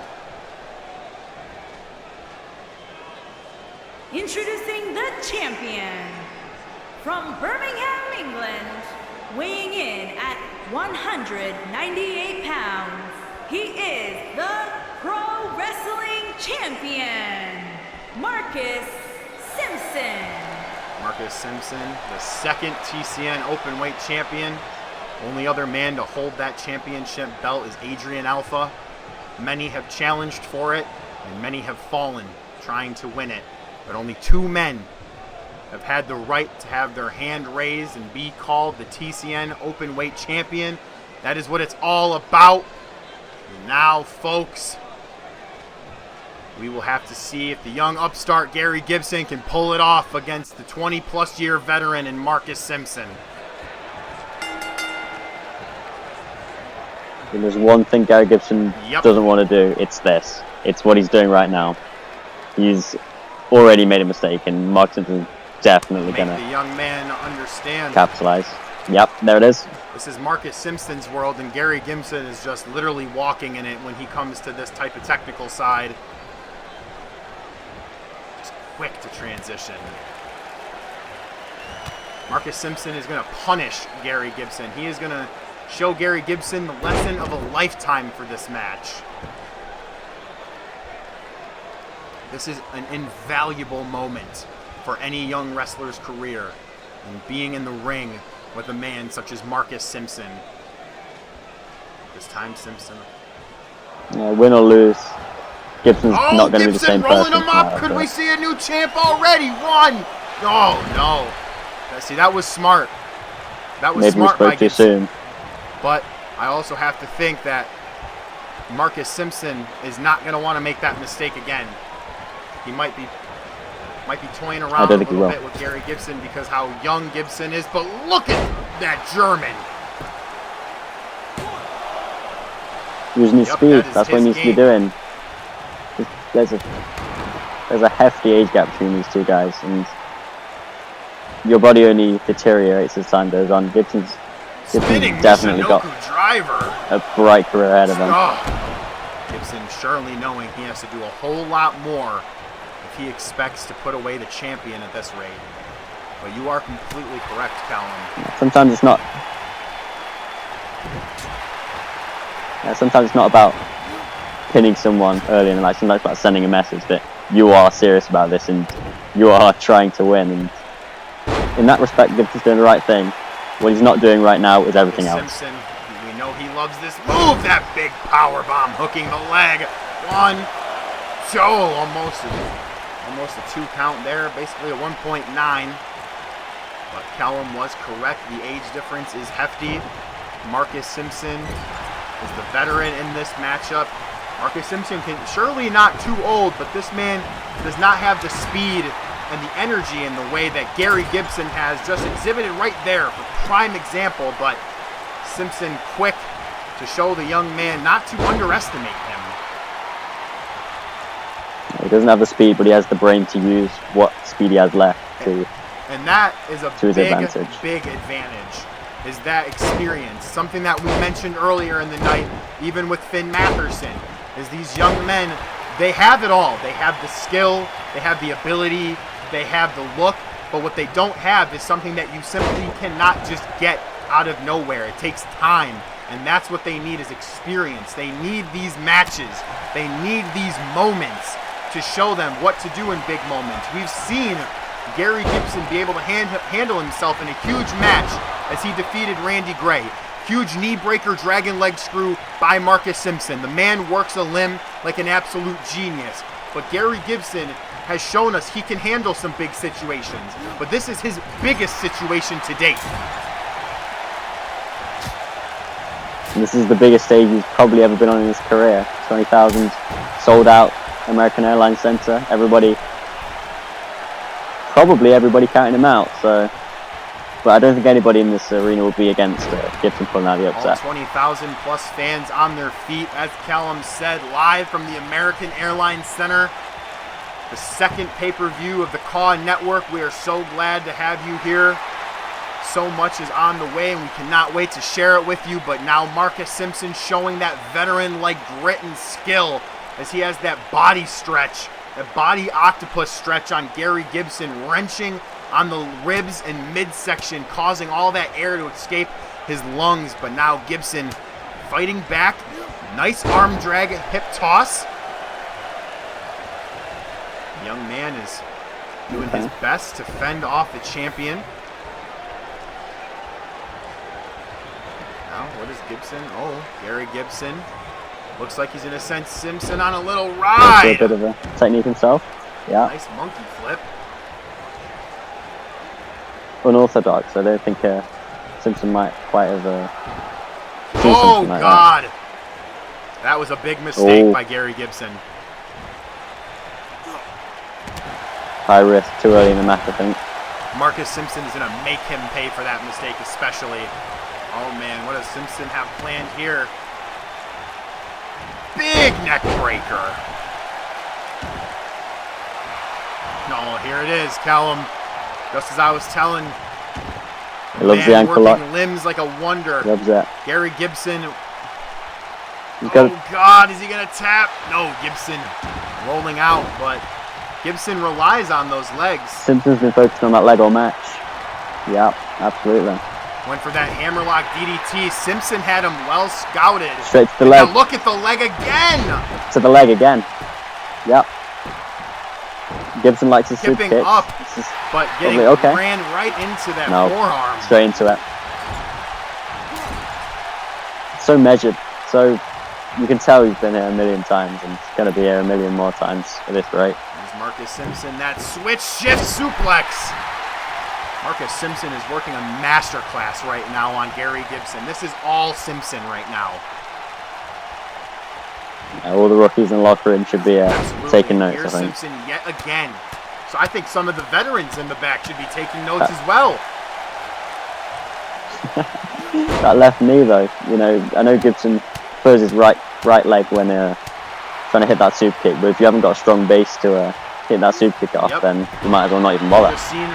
Speaker 2: Introducing the champion, from Birmingham, England, weighing in at 198 pounds, he is the Pro Wrestling Champion, Marcus Simpson.
Speaker 1: Marcus Simpson, the second TCN Openweight champion. Only other man to hold that championship belt is Adrian Alpha. Many have challenged for it, and many have fallen trying to win it. But only 2 men have had the right to have their hand raised and be called the TCN Openweight champion. That is what it's all about. And now, folks, we will have to see if the young upstart Gary Gibson can pull it off against the 20-plus year veteran in Marcus Simpson.
Speaker 3: If there's one thing Gary Gibson doesn't want to do, it's this. It's what he's doing right now. He's already made a mistake, and Mark Simpson's definitely going to
Speaker 1: the young man understand.
Speaker 3: Capitalize. Yep, there it is.
Speaker 1: This is Marcus Simpson's world, and Gary Gibson is just literally walking in it when he comes to this type of technical side. Just quick to transition. Marcus Simpson is going to punish Gary Gibson. He is going to show Gary Gibson the lesson of a lifetime for this match. This is an invaluable moment for any young wrestler's career, and being in the ring with a man such as Marcus Simpson. This time, Simpson.
Speaker 3: Yeah, win or lose, Gibson's not going to be the same person.
Speaker 1: Rolling him up. Could we see a new champ already? One. Oh no. See, that was smart. That was
Speaker 3: maybe
Speaker 1: smart
Speaker 3: we
Speaker 1: by
Speaker 3: spoke too
Speaker 1: Gibson.
Speaker 3: soon.
Speaker 1: But I also have to think that Marcus Simpson is not going to want to make that mistake again. He might be toying around a little bit with Gary Gibson because how young Gibson is, but look at that German.
Speaker 3: Using his speed, that's what he needs to be doing. there's a hefty age gap between these two guys, and your body only deteriorates as time goes on. Gibson's definitely got a bright career ahead of him.
Speaker 1: Gibson surely knowing he has to do a whole lot more if he expects to put away the champion at this rate. But you are completely correct, Callum.
Speaker 3: Sometimes it's not. Sometimes it's not about pinning someone early in the night. Sometimes it's about sending a message that you are serious about this and you are trying to win. And in that respect, Gibson's doing the right thing. What he's not doing right now is everything else.
Speaker 1: Simpson, we know he loves this move. That big power bomb hooking the leg. 1, 2, almost a 2 count there. Basically a 1.9. But Callum was correct. The age difference is hefty. Marcus Simpson is the veteran in this matchup. Marcus Simpson can surely not too old, but this man does not have the speed and the energy in the way that Gary Gibson has just exhibited right there. Prime example, but Simpson quick to show the young man not to underestimate him.
Speaker 3: He doesn't have the speed, but he has the brain to use what speed he has left to.
Speaker 1: And that is a big advantage, is that experience. Something that we mentioned earlier in the night, even with Finn Matherson, is these young men, they have it all. They have the skill, they have the ability, they have the look, but what they don't have is something that you simply cannot just get out of nowhere. It takes time, and that's what they need is experience. They need these matches. They need these moments to show them what to do in big moments. We've seen Gary Gibson be able to handle himself in a huge match as he defeated Randy Gray. Huge knee breaker dragon leg screw by Marcus Simpson. The man works a limb like an absolute genius. But Gary Gibson has shown us he can handle some big situations. But this is his biggest situation to date.
Speaker 3: This is the biggest stage he's probably ever been on in his career. 20,000 sold out American Airlines Center. Probably everybody counting him out. So, but I don't think anybody in this arena will be against Gibson pulling out the upset.
Speaker 1: All 20,000 plus fans on their feet, as Callum said, live from the American Airlines Center. The second pay-per-view of the CAW Network. We are so glad to have you here. So much is on the way, and we cannot wait to share it with you. But now Marcus Simpson showing that veteran-like grit and skill as he has that body stretch, that body octopus stretch on Gary Gibson, wrenching on the ribs and midsection, causing all that air to escape his lungs. But now Gibson fighting back. Nice arm drag, hip toss. The young man is doing his best to fend off the champion. Now, what is Gibson? Oh, Gary Gibson. Looks like he's, in a sense, Simpson on a little ride.
Speaker 3: A bit of a technique himself. Yeah.
Speaker 1: Nice monkey flip.
Speaker 3: Unorthodox. I don't think Simpson might quite have seen
Speaker 1: Oh,
Speaker 3: something like
Speaker 1: God. That was a big mistake by Gary Gibson.
Speaker 3: High risk, too early in the match, I think.
Speaker 1: Marcus Simpson is going to make him pay for that mistake, especially. Oh, man, what does Simpson have planned here? Big neck breaker. No, here it is, Callum. Just as I was telling.
Speaker 3: He loves the ankle lock.
Speaker 1: Limbs like a wonder.
Speaker 3: He loves that.
Speaker 1: Gary Gibson. Oh, God, is he going to tap? No, Gibson rolling out, but Gibson relies on those legs.
Speaker 3: Simpson's been focusing on that leg all match. Yeah, absolutely.
Speaker 1: Went for that hammerlock DDT. Simpson had him well scouted.
Speaker 3: Straight to the leg.
Speaker 1: Now look at the leg again.
Speaker 3: To the leg again. Yep. Gibson likes his super
Speaker 1: Tipping
Speaker 3: kicks.
Speaker 1: up, but getting ran right into that forearm.
Speaker 3: Straight into it. So measured. So you can tell he's been here a million times and he's going to be here a million more times at this rate.
Speaker 1: There's Marcus Simpson. That switch shift suplex. Marcus Simpson is working a masterclass right now on Gary Gibson. This is all Simpson right now.
Speaker 3: All the rookies in the locker room should be taking notes,
Speaker 1: Here's
Speaker 3: I think.
Speaker 1: Simpson yet again. So I think some of the veterans in the back should be taking notes as well.
Speaker 3: That left knee, though, you know, I know Gibson throws his right leg when trying to hit that super kick. But if you haven't got a strong base to hit that super kick off, then you might as well not even bother.
Speaker 1: Just seen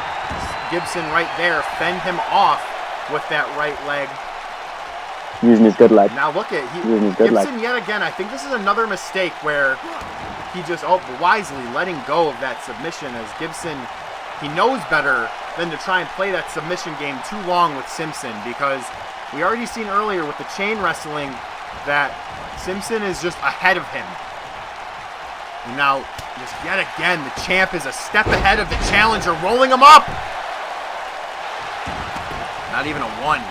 Speaker 1: Gibson right there fend him off with that right leg.
Speaker 3: Using his good leg.
Speaker 1: Now look at
Speaker 3: Gibson
Speaker 1: leg. Yet again. I think this is another mistake where he just wisely letting go of that submission, as Gibson, he knows better than to try and play that submission game too long with Simpson, because we already seen earlier with the chain wrestling that Simpson is just ahead of him. And now, just yet again, the champ is a step ahead of the challenger, rolling him up. Not even a 1.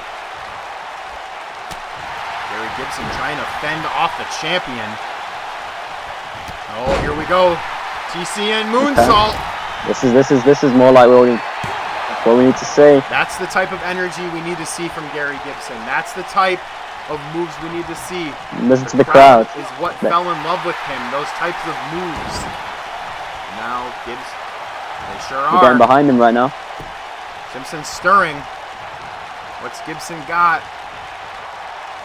Speaker 1: Gary Gibson trying to fend off the champion. Oh, here we go. TCN moonsault.
Speaker 3: Okay. This is more like what we need to see.
Speaker 1: That's the type of energy we need to see from Gary Gibson. That's the type of moves we need to see.
Speaker 3: Listen to the crowd.
Speaker 1: Is what fell in love with him. Those types of moves. Now Gibson, they sure are.
Speaker 3: We're getting behind him right now.
Speaker 1: Simpson stirring. What's Gibson got?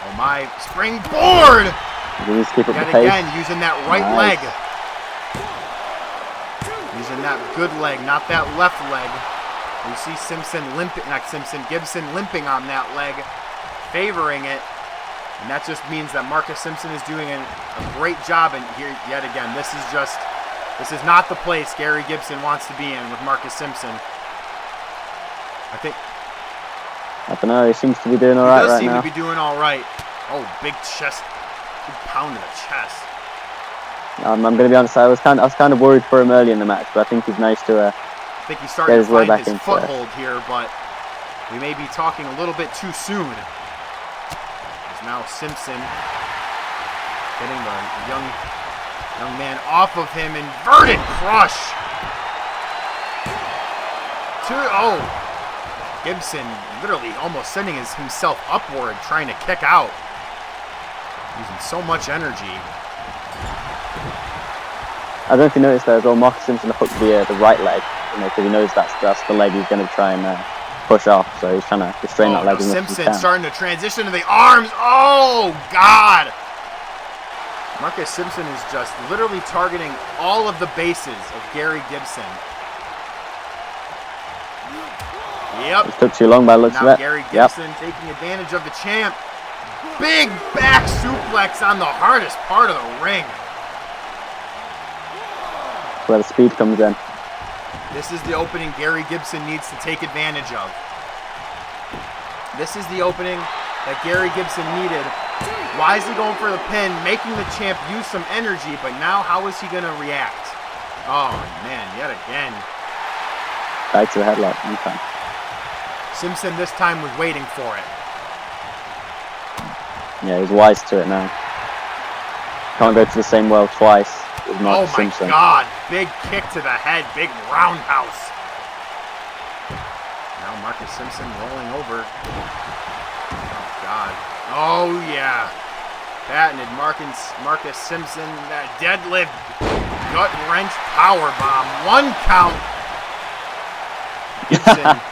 Speaker 1: Oh my, springboard!
Speaker 3: Just keep up
Speaker 1: Yet
Speaker 3: the pace.
Speaker 1: again, using that right leg. Using that good leg, not that left leg. You see Gibson limping on that leg, favoring it. And that just means that Marcus Simpson is doing a great job. And here, yet again, this is not the place Gary Gibson wants to be in with Marcus Simpson.
Speaker 3: I don't know, he seems to be doing all right right now.
Speaker 1: He does seem to be doing all right. Oh, big chest. Big pound to the chest.
Speaker 3: I'm going to be honest, I was kind of worried for him early in the match, but I think he's nice to
Speaker 1: I think he's starting to find his foothold here, but we may be talking a little bit too soon. As now Simpson getting the young man off of him. Inverted crush. Gibson literally almost sending himself upward, trying to kick out. Using so much energy.
Speaker 3: I don't know if you noticed there as well, Marcus Simpson hooked the right leg, because he knows that's the leg he's going to try and push off, so he's trying to restrain that leg as much as he can.
Speaker 1: Simpson starting to transition to the arms. Oh, God! Marcus Simpson is just literally targeting all of the bases of Gary Gibson. Yep.
Speaker 3: It took too long by the looks of it.
Speaker 1: Gary Gibson taking advantage of the champ. Big back suplex on the hardest part of the ring.
Speaker 3: Where the speed comes in.
Speaker 1: This is the opening Gary Gibson needs to take advantage of. This is the opening that Gary Gibson needed. Wisely going for the pin, making the champ use some energy, but now how is he going to react? Oh, man, yet again.
Speaker 3: Back to the headlock. Okay.
Speaker 1: Simpson this time was waiting for it.
Speaker 3: Yeah, he's wise to it now. Can't go to the same well twice with Marcus Simpson.
Speaker 1: Oh my God, big kick to the head, big roundhouse. Now Marcus Simpson rolling over. Oh God, oh yeah. Patented Marcus Simpson, that deadlift, gut wrench power bomb, 1 count. Gibson.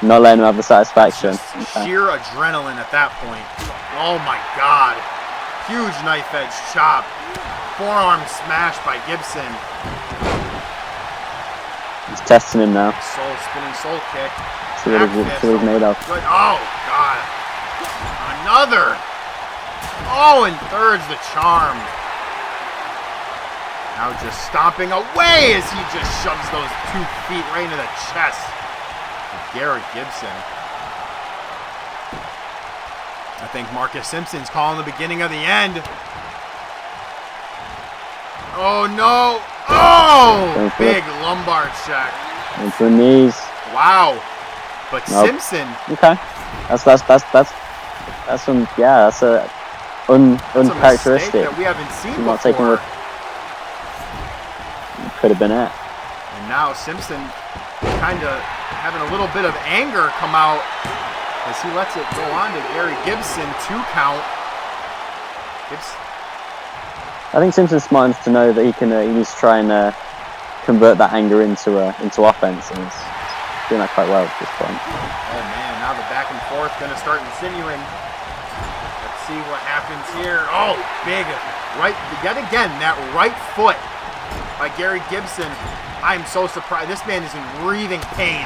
Speaker 3: Not letting him have the satisfaction.
Speaker 1: Sheer adrenaline at that point. Oh my God. Huge knife edge chop. Forearm smash by Gibson.
Speaker 3: He's testing him now.
Speaker 1: Spinning soul kick.
Speaker 3: See what he's made of.
Speaker 1: Good. Oh God. Another. Oh, and third's the charm. Now just stomping away as he just shoves those 2 feet right into the chest. Gary Gibson. I think Marcus Simpson's calling the beginning of the end. Oh no! Oh! Big lumbar check.
Speaker 3: Into the knees.
Speaker 1: Wow. But nope. Simpson.
Speaker 3: Okay. That's some, yeah, that's a uncharacteristic.
Speaker 1: That we haven't seen
Speaker 3: not
Speaker 1: before.
Speaker 3: Could have been it.
Speaker 1: And now Simpson kind of having a little bit of anger come out as he lets it go on to Gary Gibson. 2 count.
Speaker 3: I think Simpson's smart enough to know that he needs to try and convert that anger into offense, and he's doing that quite well at this point.
Speaker 1: Oh man, now the back and forth going to start insinuating that see what happens here. Oh, big right, yet again, that right foot by Gary Gibson. I am so surprised. This man is in breathing pain.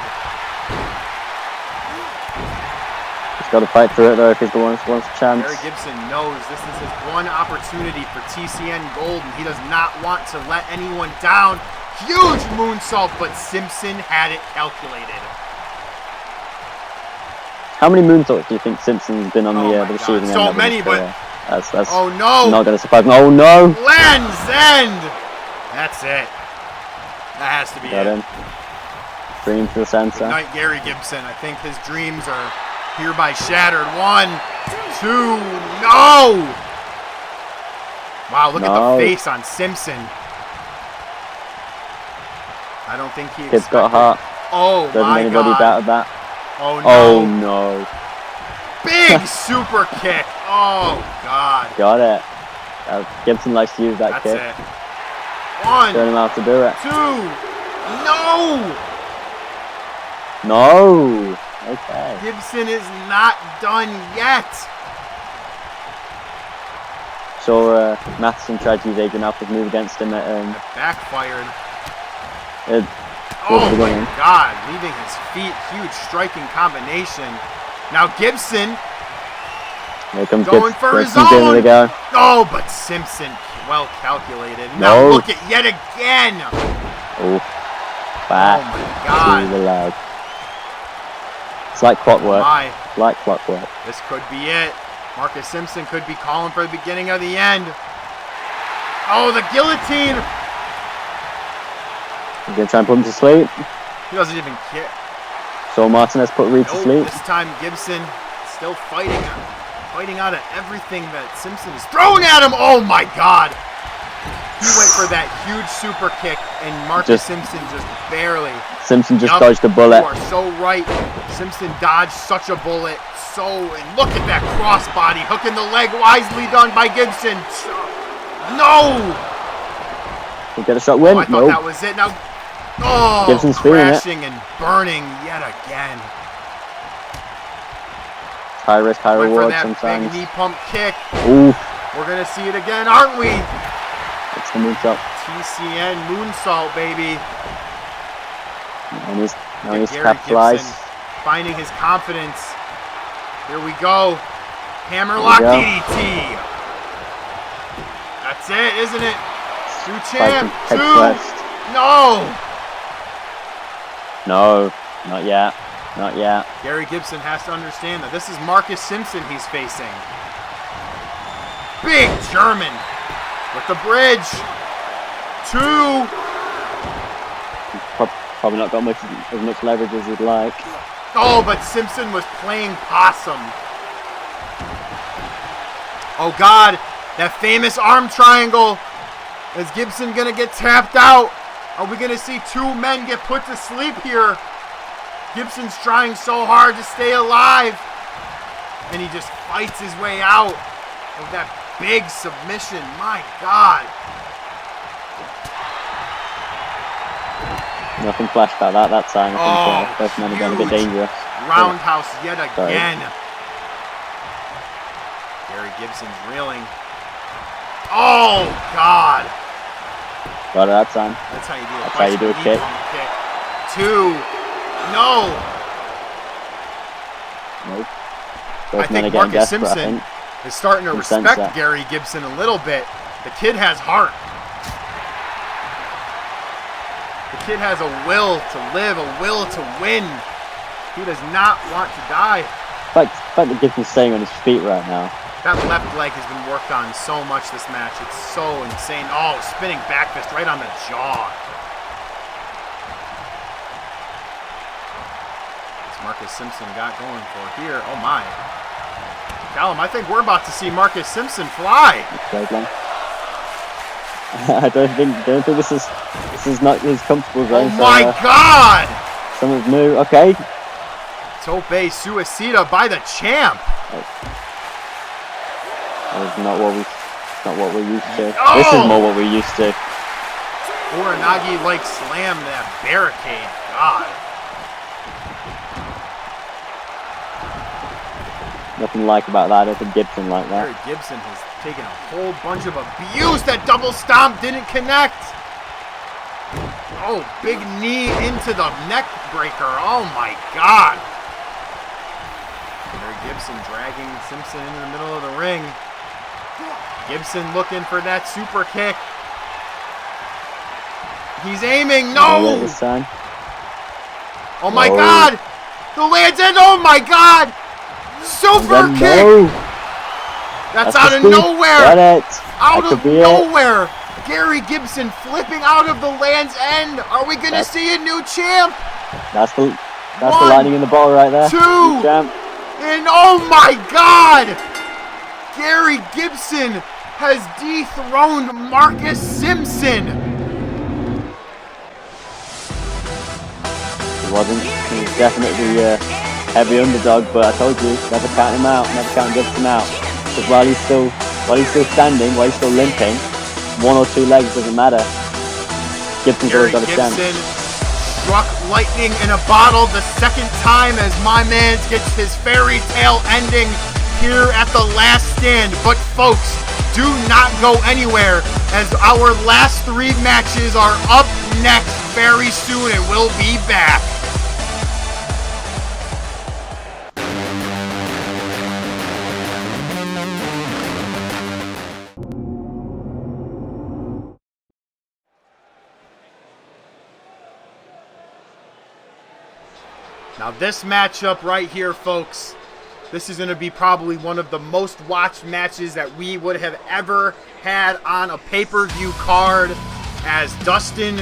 Speaker 3: He's got to fight through it though if he wants a chance.
Speaker 1: Gary Gibson knows this is his one opportunity for TCN gold, and he does not want to let anyone down. Huge moonsault, but Simpson had it calculated.
Speaker 3: How many moonsaults do you think Simpson's been on the receiving end?
Speaker 1: So
Speaker 3: of
Speaker 1: many, but
Speaker 3: that's
Speaker 1: oh no!
Speaker 3: Not going to surprise me. Oh no!
Speaker 1: Lands end. That's it. That has to be
Speaker 3: Got
Speaker 1: it.
Speaker 3: him. Dream to the center.
Speaker 1: Good night, Gary Gibson. I think his dreams are hereby shattered. 1, 2, no! Wow, look at the face on Simpson. I don't think he
Speaker 3: Kid's got a heart.
Speaker 1: Oh
Speaker 3: Doesn't
Speaker 1: my
Speaker 3: anybody
Speaker 1: God.
Speaker 3: doubt that?
Speaker 1: Oh no.
Speaker 3: Oh no.
Speaker 1: Big super kick. Oh God.
Speaker 3: Got it. Gibson likes to use that
Speaker 1: That's
Speaker 3: kick.
Speaker 1: it. 1,
Speaker 3: Showing him how to do it.
Speaker 1: 2, no!
Speaker 3: No! Okay.
Speaker 1: Gibson is not done yet.
Speaker 3: Sure, Matheson tried to use Adrian Alpha's move against him at
Speaker 1: Backfired.
Speaker 3: towards the
Speaker 1: Oh my
Speaker 3: beginning.
Speaker 1: God, leaving his feet, huge striking combination. Now Gibson
Speaker 3: Here comes
Speaker 1: going for his
Speaker 3: Gibson giving it a
Speaker 1: own.
Speaker 3: go.
Speaker 1: Oh, but Simpson well calculated.
Speaker 3: No.
Speaker 1: Now look at yet again.
Speaker 3: Oh, back
Speaker 1: Oh my
Speaker 3: to
Speaker 1: God.
Speaker 3: the leg. It's like clockwork.
Speaker 1: My,
Speaker 3: Like clockwork.
Speaker 1: this could be it. Marcus Simpson could be calling for the beginning of the end. Oh, the guillotine.
Speaker 3: He's going to try and put him to sleep.
Speaker 1: He doesn't even care.
Speaker 3: So Martinez put Reed to
Speaker 1: Nope,
Speaker 3: sleep.
Speaker 1: this time Gibson still fighting out of everything that Simpson is throwing at him. Oh my God. He went for that huge super kick, and Marcus Simpson just barely.
Speaker 3: Simpson just
Speaker 1: Yup,
Speaker 3: dodged a bullet.
Speaker 1: You are so right. Simpson dodged such a bullet. And look at that crossbody, hooking the leg, wisely done by Gibson. No!
Speaker 3: He'll get a shot win.
Speaker 1: Oh, I thought that was it. Now, oh,
Speaker 3: Gibson's feeling it.
Speaker 1: crashing and burning yet again.
Speaker 3: High risk, high
Speaker 1: Went for
Speaker 3: reward
Speaker 1: that
Speaker 3: sometimes.
Speaker 1: big knee pump kick.
Speaker 3: Ooh,
Speaker 1: We're going to see it again, aren't we?
Speaker 3: it's the moonsault.
Speaker 1: TCN moonsault, baby.
Speaker 3: And he's
Speaker 1: Gary
Speaker 3: capitalized.
Speaker 1: Gibson finding his confidence. Here we go. Hammerlock
Speaker 3: There we go.
Speaker 1: DDT. That's it, isn't it? Two
Speaker 3: Fighting
Speaker 1: champ.
Speaker 3: head
Speaker 1: 2.
Speaker 3: first.
Speaker 1: No.
Speaker 3: No, not yet. Not yet.
Speaker 1: Gary Gibson has to understand that this is Marcus Simpson he's facing. Big German with the bridge. 2.
Speaker 3: Probably not got as much leverage as he'd like.
Speaker 1: Oh, but Simpson was playing possum. Oh God, that famous arm triangle. Is Gibson gonna get tapped out? Are we gonna see 2 men get put to sleep here? Gibson's trying so hard to stay alive, and he just fights his way out of that big submission. My God.
Speaker 3: Nothing flashed about that time. I think both men are going to
Speaker 1: huge
Speaker 3: get dangerous.
Speaker 1: Roundhouse yet
Speaker 3: Sorry.
Speaker 1: again. Gary Gibson's reeling. Oh, God.
Speaker 3: Got it that time.
Speaker 1: That's how you do it.
Speaker 3: That's how you do a kick.
Speaker 1: 2. No.
Speaker 3: Nope.
Speaker 1: I
Speaker 3: Both men are
Speaker 1: think
Speaker 3: getting
Speaker 1: Marcus
Speaker 3: desperate, I
Speaker 1: Simpson
Speaker 3: think.
Speaker 1: is starting to
Speaker 3: You sense
Speaker 1: respect
Speaker 3: that.
Speaker 1: Gary Gibson a little bit. The kid has heart. The kid has a will to live, a will to win. He does not want to die.
Speaker 3: The fact that Gibson's staying on his feet right now.
Speaker 1: That left leg has been worked on so much this match. It's so insane. Oh, spinning back fist right on the jaw. What's Marcus Simpson got going for here? Oh my. Callum, I think we're about to see Marcus Simpson fly.
Speaker 3: I don't think this is not his comfortable zone.
Speaker 1: Oh my God!
Speaker 3: Something's new. Okay.
Speaker 1: Tope Suicida by the champ.
Speaker 3: It's not what we're used to.
Speaker 1: Oh!
Speaker 3: This is more what we're used to.
Speaker 1: Uranagi like slam that barricade. God.
Speaker 3: Nothing like about that. Nothing Gibson like that.
Speaker 1: Gary Gibson has taken a whole bunch of abuse. That double stomp didn't connect. Oh, big knee into the neck breaker. Oh my God. Gary Gibson dragging Simpson into the middle of the ring. Gibson looking for that super kick. He's aiming. No! Oh my God! The Land's End. Oh my God! Super kick!
Speaker 3: No.
Speaker 1: That's out of nowhere! Out of nowhere! Gary Gibson flipping out of the Land's End. Are we gonna see a new champ?
Speaker 3: That's the lightning in the bottle right there.
Speaker 1: 2,
Speaker 3: new champ.
Speaker 1: And oh my God! Gary Gibson has dethroned Marcus Simpson.
Speaker 3: He was definitely a heavy underdog, but I told you, never count him out, never count Gibson out. Because while he's still standing, while he's still limping, 1 or 2 legs doesn't matter. Gibson's always got a chance.
Speaker 1: Gibson struck lightning in a bottle the second time as my man gets his fairy tale ending here at the last stand. But folks, do not go anywhere as our last 3 matches are up next very soon and we'll be back. Now this matchup right here, folks, this is going to be probably one of the most watched matches that we would have ever had on a pay-per-view card, as Dustin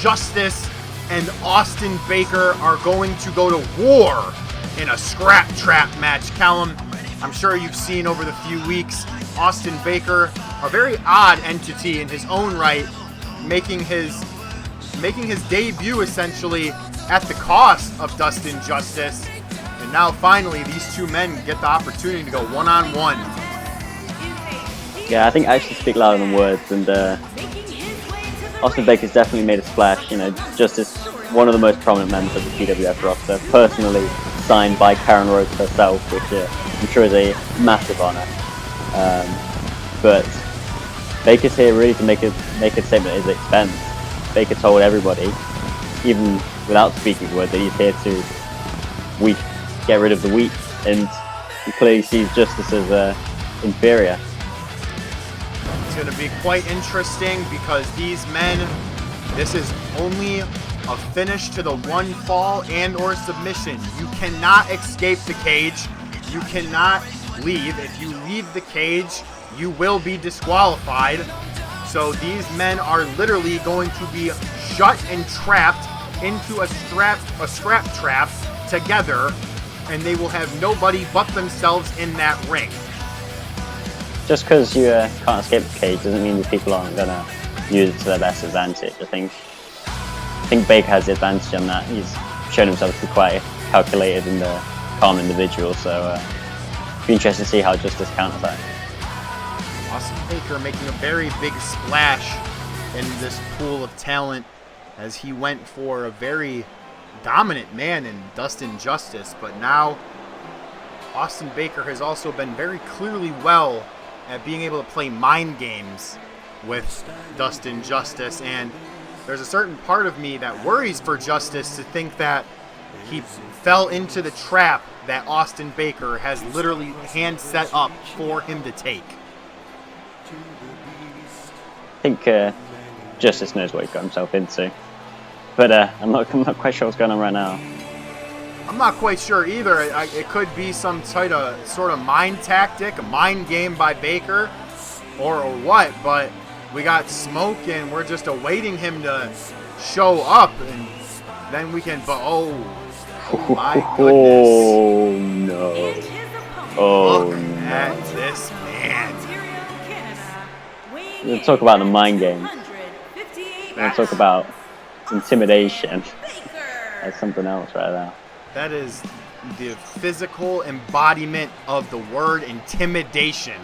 Speaker 1: Justice and Austin Baker are going to go to war in a scrap trap match. Callum, I'm sure you've seen over the few weeks, Austin Baker, a very odd entity in his own right, making his debut essentially at the cost of Dustin Justice. And now finally these 2 men get the opportunity to go one-on-one.
Speaker 3: Yeah, I think actions speak louder than words, and Austin Baker's definitely made a splash. You know, Justice, one of the most prominent members of the PWF roster, personally signed by Karen Rhodes herself, which I'm sure is a massive honor. But Baker's here really to make a statement at his expense. Baker told everybody, even without speaking words, that he's here to get rid of the weak, and he clearly sees Justice as inferior.
Speaker 1: It's going to be quite interesting because these men, this is only a finish to the 1 fall and or submission. You cannot escape the cage. You cannot leave. If you leave the cage, you will be disqualified. So these men are literally going to be shut and trapped into a scrap trap together, and they will have nobody but themselves in that ring.
Speaker 3: Just because you can't escape the cage doesn't mean these people aren't going to use it to their best advantage. I think Baker has the advantage on that. He's shown himself to be quite calculated and calm individual, so it'll be interesting to see how Justice counters that.
Speaker 1: Austin Baker making a very big splash in this pool of talent as he went for a very dominant man in Dustin Justice, but now Austin Baker has also been very clearly well at being able to play mind games with Dustin Justice, and there's a certain part of me that worries for Justice to think that he fell into the trap that Austin Baker has literally hand set up for him to take.
Speaker 3: I think Justice knows what he got himself into, but I'm not quite sure what's going on right now.
Speaker 1: I'm not quite sure either. It could be some sort of mind tactic, a mind game by Baker, or what. But we got Smoke, and we're just awaiting him to show up, and then we can. But oh my goodness!
Speaker 3: Oh no! Oh
Speaker 1: Look
Speaker 3: no!
Speaker 1: at this man.
Speaker 3: We'll talk about the mind game. We'll talk about intimidation. That's something else right there.
Speaker 1: That is the physical embodiment of the word intimidation.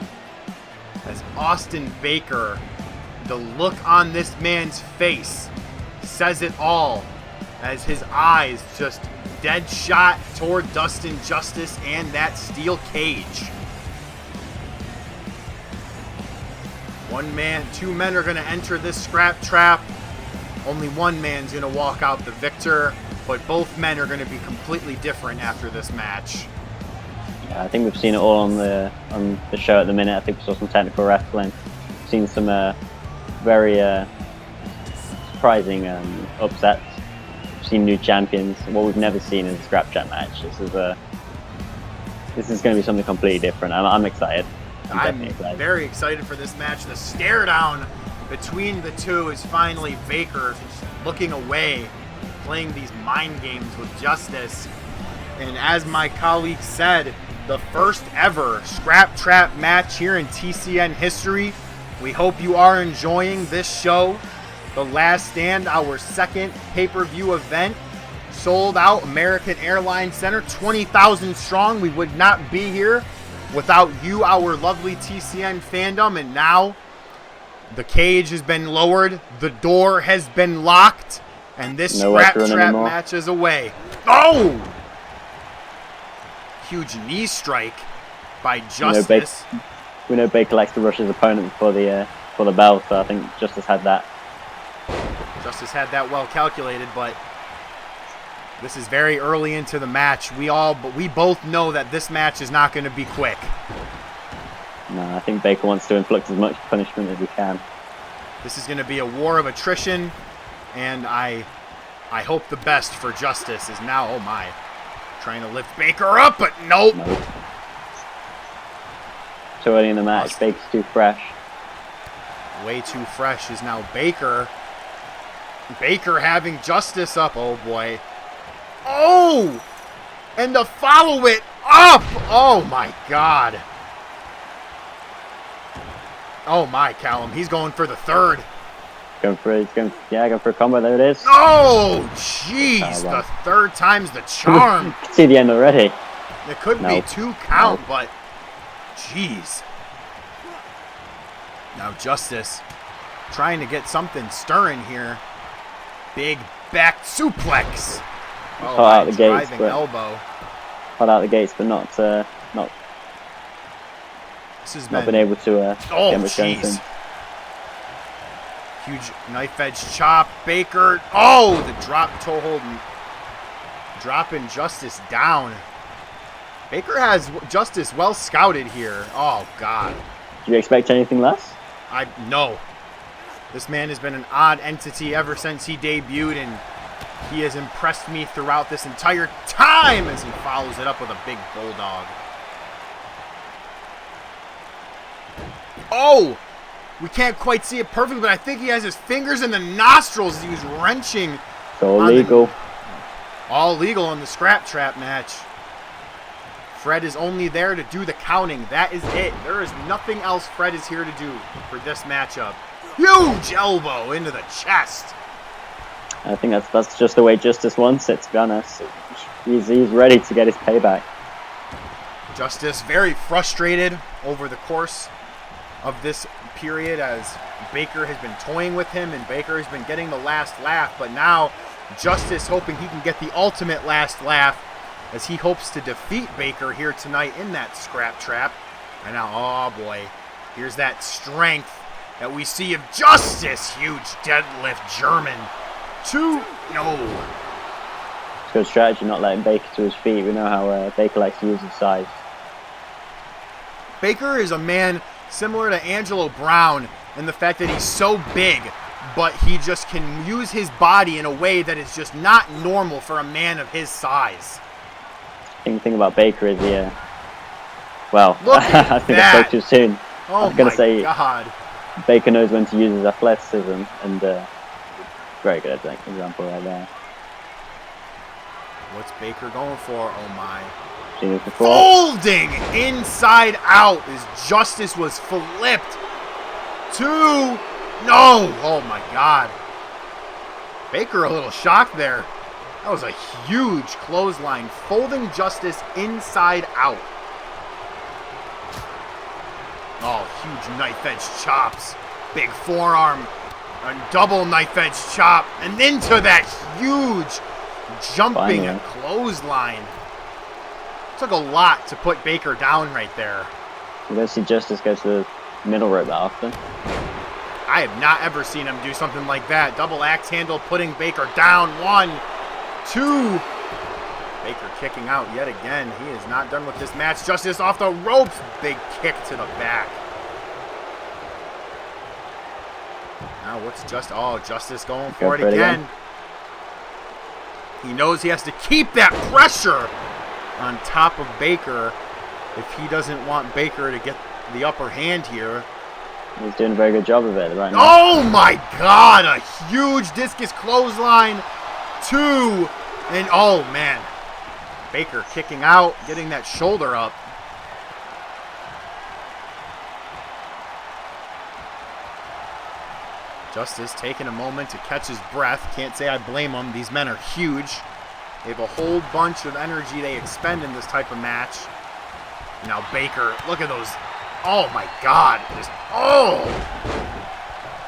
Speaker 1: As Austin Baker, the look on this man's face says it all, as his eyes just dead shot toward Dustin Justice and that steel cage. Two men are going to enter this scrap trap. Only one man's going to walk out the victor, but both men are going to be completely different after this match.
Speaker 3: Yeah, I think we've seen it all on the show at the minute. I think we saw some technical wrestling. We've seen some very surprising upsets. We've seen new champions. What we've never seen is a scrap chat match. This is going to be something completely different. I'm excited.
Speaker 1: I'm very excited for this match. The stare down between the two is finally Baker looking away, playing these mind games with Justice. And as my colleague said, the first ever scrap trap match here in TCN history. We hope you are enjoying this show. The Last Stand, our second pay-per-view event, sold out American Airlines Center, 20,000 strong. We would not be here without you, our lovely TCN fandom. And now the cage has been lowered, the door has been locked, and this scrap trap match is away. Oh! Huge knee strike by Justice.
Speaker 3: We know Baker likes to rush his opponent for the bell, so I think Justice had that.
Speaker 1: Justice had that well calculated, but this is very early into the match. We both know that this match is not going to be quick.
Speaker 3: No, I think Baker wants to inflict as much punishment as he can.
Speaker 1: This is going to be a war of attrition, and I hope the best for Justice is now, oh my, trying to lift Baker up, but nope.
Speaker 3: Too early in the match, Baker's too fresh.
Speaker 1: Way too fresh is now Baker. Baker having Justice up, oh boy. Oh! And to follow it up! Oh my God. Oh my, Callum, he's going for the third.
Speaker 3: Going for a combo, there it is.
Speaker 1: Oh, jeez, the third time's the charm.
Speaker 3: You can see the end already.
Speaker 1: It could be 2 count, but jeez. Now Justice trying to get something stirring here. Big back suplex. Oh,
Speaker 3: out the gates,
Speaker 1: driving elbow.
Speaker 3: Hot out the gates, but not been able to get much going.
Speaker 1: Huge knife edge chop. Baker. Oh, the drop toe hold. Dropping Justice down. Baker has Justice well scouted here. Oh, God.
Speaker 3: Do you expect anything less?
Speaker 1: No. This man has been an odd entity ever since he debuted, and he has impressed me throughout this entire time as he follows it up with a big bulldog. Oh! We can't quite see it perfectly, but I think he has his fingers in the nostrils as he was wrenching.
Speaker 3: It's all legal.
Speaker 1: All legal in the scrap trap match. Fred is only there to do the counting. That is it. There is nothing else Fred is here to do for this matchup. Huge elbow into the chest.
Speaker 3: I think that's just the way Justice wants it, to be honest. He's ready to get his payback.
Speaker 1: Justice very frustrated over the course of this period as Baker has been toying with him and Baker has been getting the last laugh, but now Justice hoping he can get the ultimate last laugh as he hopes to defeat Baker here tonight in that scrap trap. And now, oh boy, here's that strength that we see of Justice. Huge deadlift German. No.
Speaker 3: It's good strategy not letting Baker to his feet. We know how Baker likes to use his size.
Speaker 1: Baker is a man similar to Angelo Brown in the fact that he's so big, but he just can use his body in a way that is just not normal for a man of his size.
Speaker 3: The thing about Baker is well,
Speaker 1: look at
Speaker 3: I think
Speaker 1: that.
Speaker 3: I spoke too soon.
Speaker 1: Oh,
Speaker 3: I was going to say,
Speaker 1: God.
Speaker 3: Baker knows when to use his athleticism, and very good example right there.
Speaker 1: What's Baker going for? Oh, my.
Speaker 3: Seen it before.
Speaker 1: Folding inside out as Justice was flipped. 2. No. Oh, my God. Baker a little shocked there. That was a huge clothesline. Folding Justice inside out. Oh, huge knife edge chops. Big forearm. A double knife edge chop. And into that huge Jumping
Speaker 3: Finally.
Speaker 1: a clothesline. Took a lot to put Baker down right there.
Speaker 3: You don't see Justice go to the middle rope that often.
Speaker 1: I have not ever seen him do something like that. Double axe handle, putting Baker down. 1, 2. Baker kicking out yet again. He is not done with this match. Justice off the ropes. Big kick to the back. Now what's Justice going for it again. He knows he has to keep that pressure on top of Baker if he doesn't want Baker to get the upper hand here.
Speaker 3: He's doing a very good job of it right now.
Speaker 1: Oh my God, a huge discus clothesline. 2, and oh man. Baker kicking out, getting that shoulder up. Justice taking a moment to catch his breath. Can't say I blame him. These men are huge. They have a whole bunch of energy they expend in this type of match. Now Baker, look at those. Oh my God. Just, oh!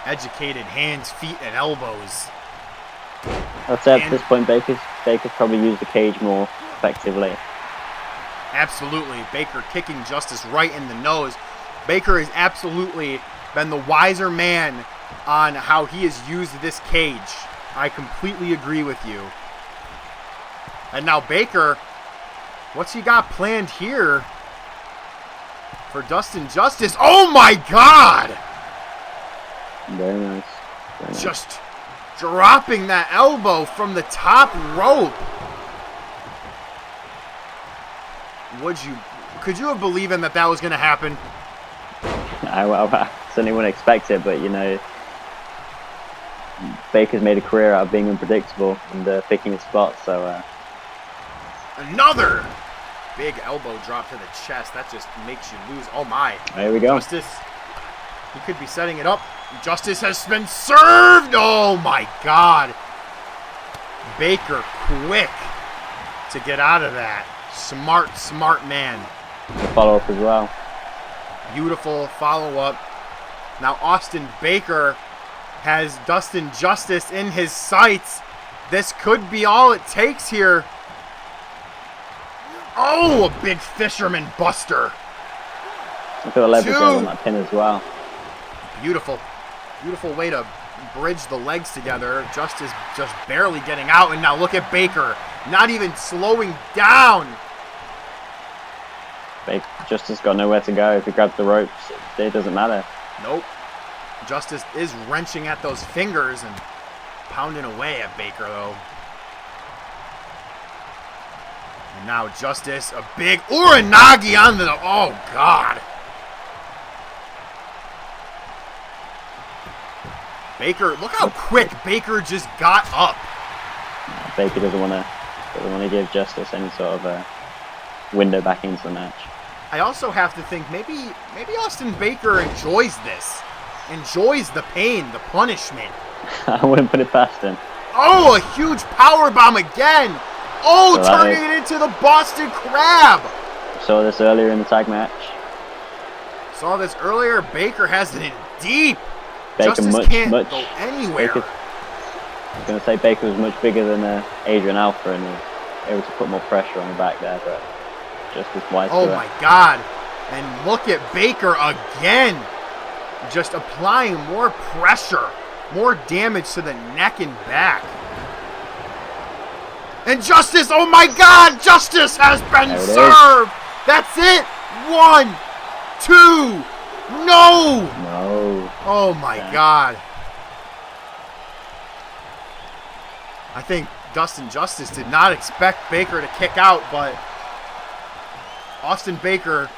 Speaker 1: Educated hands, feet, and elbows.
Speaker 3: I'd say at this point, Baker's probably used the cage more effectively.
Speaker 1: Absolutely. Baker kicking Justice right in the nose. Baker has absolutely been the wiser man on how he has used this cage. I completely agree with you. And now Baker, what's he got planned here for Dustin Justice? Oh my God!
Speaker 3: Very nice. Very nice.
Speaker 1: Just dropping that elbow from the top rope. Could you have believed that that was going to happen?
Speaker 3: I certainly wouldn't expect it, but you know, Baker's made a career out of being unpredictable and picking his spots. So
Speaker 1: another big elbow drop to the chest. That just makes you lose. Oh my!
Speaker 3: there we go.
Speaker 1: Justice. He could be setting it up. Justice has been served. Oh my God! Baker quick to get out of that. Smart man.
Speaker 3: The follow up as well.
Speaker 1: Beautiful follow-up. Now Austin Baker has Dustin Justice in his sights. This could be all it takes here. Oh, a big fisherman buster.
Speaker 3: I feel leverage on that pin as well.
Speaker 1: Beautiful. Beautiful way to bridge the legs together. Justice just barely getting out. And now look at Baker. Not even slowing down.
Speaker 3: Justice got nowhere to go. If he grabs the ropes, it doesn't matter.
Speaker 1: Nope. Justice is wrenching at those fingers and pounding away at Baker, though. And now Justice, a big Uranagi on the... Oh, God. Baker, look how quick Baker just got up.
Speaker 3: Baker doesn't want to give Justice any sort of a window back into the match.
Speaker 1: I also have to think maybe Austin Baker enjoys this. Enjoys the pain, the punishment.
Speaker 3: I wouldn't put it past him.
Speaker 1: Oh, a huge powerbomb again. Oh,
Speaker 3: So
Speaker 1: turning it into the Boston Crab.
Speaker 3: Saw this earlier in the tag match.
Speaker 1: Saw this earlier. Baker has it in deep.
Speaker 3: Baker
Speaker 1: Justice can't go anywhere.
Speaker 3: I was going to say Baker was much bigger than Adrian Alpha and was able to put more pressure on the back there, but Justice wise.
Speaker 1: Oh my God. And look at Baker again. Just applying more pressure. More damage to the neck and back. And Justice, oh my God, Justice has been served. That's it. 1, 2, no.
Speaker 3: No.
Speaker 1: Oh my God. I think Dustin Justice did not expect Baker to kick out, but Austin Baker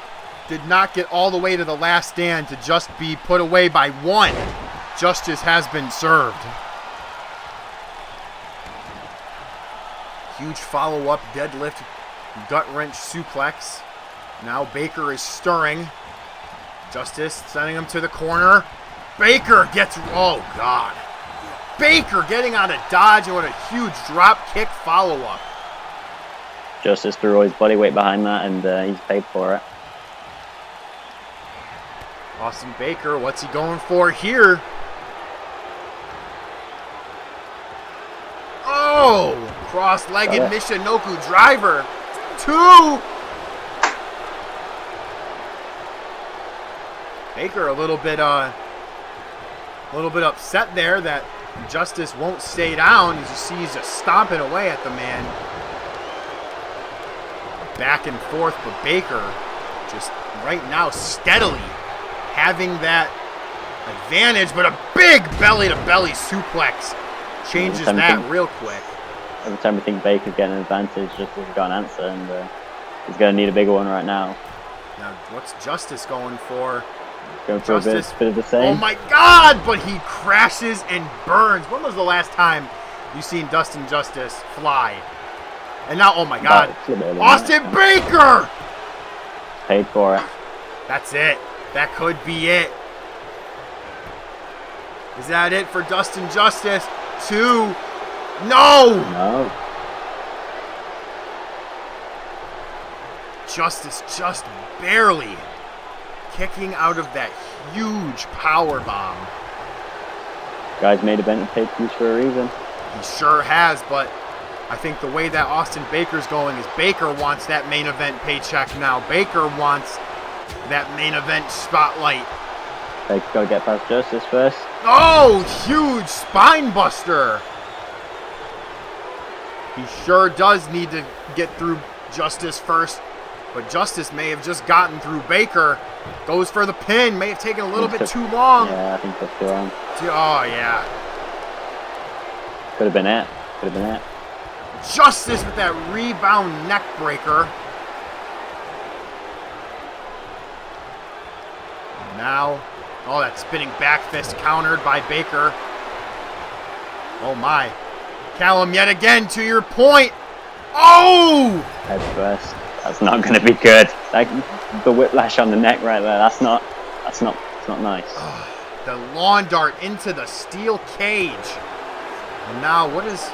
Speaker 1: did not get all the way to the last stand to just be put away by 1. Justice has been served. Huge follow-up deadlift, gut wrench suplex. Now Baker is stirring. Justice sending him to the corner. Baker gets, oh God. Baker getting out of dodge, and what a huge drop kick follow-up.
Speaker 3: Justice threw all his body weight behind that, and he's paid for it.
Speaker 1: Austin Baker, what's he going for here? Oh, Cross-legged Michinoku driver. 2. Baker a little bit upset there that Justice won't stay down. As you see, he's just stomping away at the man. Back and forth, but Baker just right now steadily having that advantage, but a big belly-to-belly suplex changes that real quick.
Speaker 3: Every time we think Baker's getting an advantage, just has got an answer, and he's going to need a bigger one right now.
Speaker 1: Now, what's Justice going for?
Speaker 3: Going for a bit of the same.
Speaker 1: Oh my God! But he crashes and burns. When was the last time you seen Dustin Justice fly? And now, oh my God, Austin Baker!
Speaker 3: Paid for it.
Speaker 1: That's it. That could be it. Is that it for Dustin Justice? 2. No! Justice just barely kicking out of that huge power bomb.
Speaker 3: Guy's made a event pay-per-views for a reason.
Speaker 1: He sure has, but I think the way that Austin Baker's going is Baker wants that main event paycheck now. Baker wants that main event spotlight.
Speaker 3: Baker's got to get past Justice first.
Speaker 1: Oh, huge spine buster. He sure does need to get through Justice first, but Justice may have just gotten through Baker. Goes for the pin. May have taken a little bit too long.
Speaker 3: Yeah, I think that's too long.
Speaker 1: Oh, yeah.
Speaker 3: Could have been it. Could have been it.
Speaker 1: Justice with that rebound neck breaker. Now, oh, that spinning back fist countered by Baker. Oh, my. Callum, yet again, to your point. Oh!
Speaker 3: Head first. That's not going to be good. Like the whiplash on the neck right there. That's not nice.
Speaker 1: The lawn dart into the steel cage. And now what is...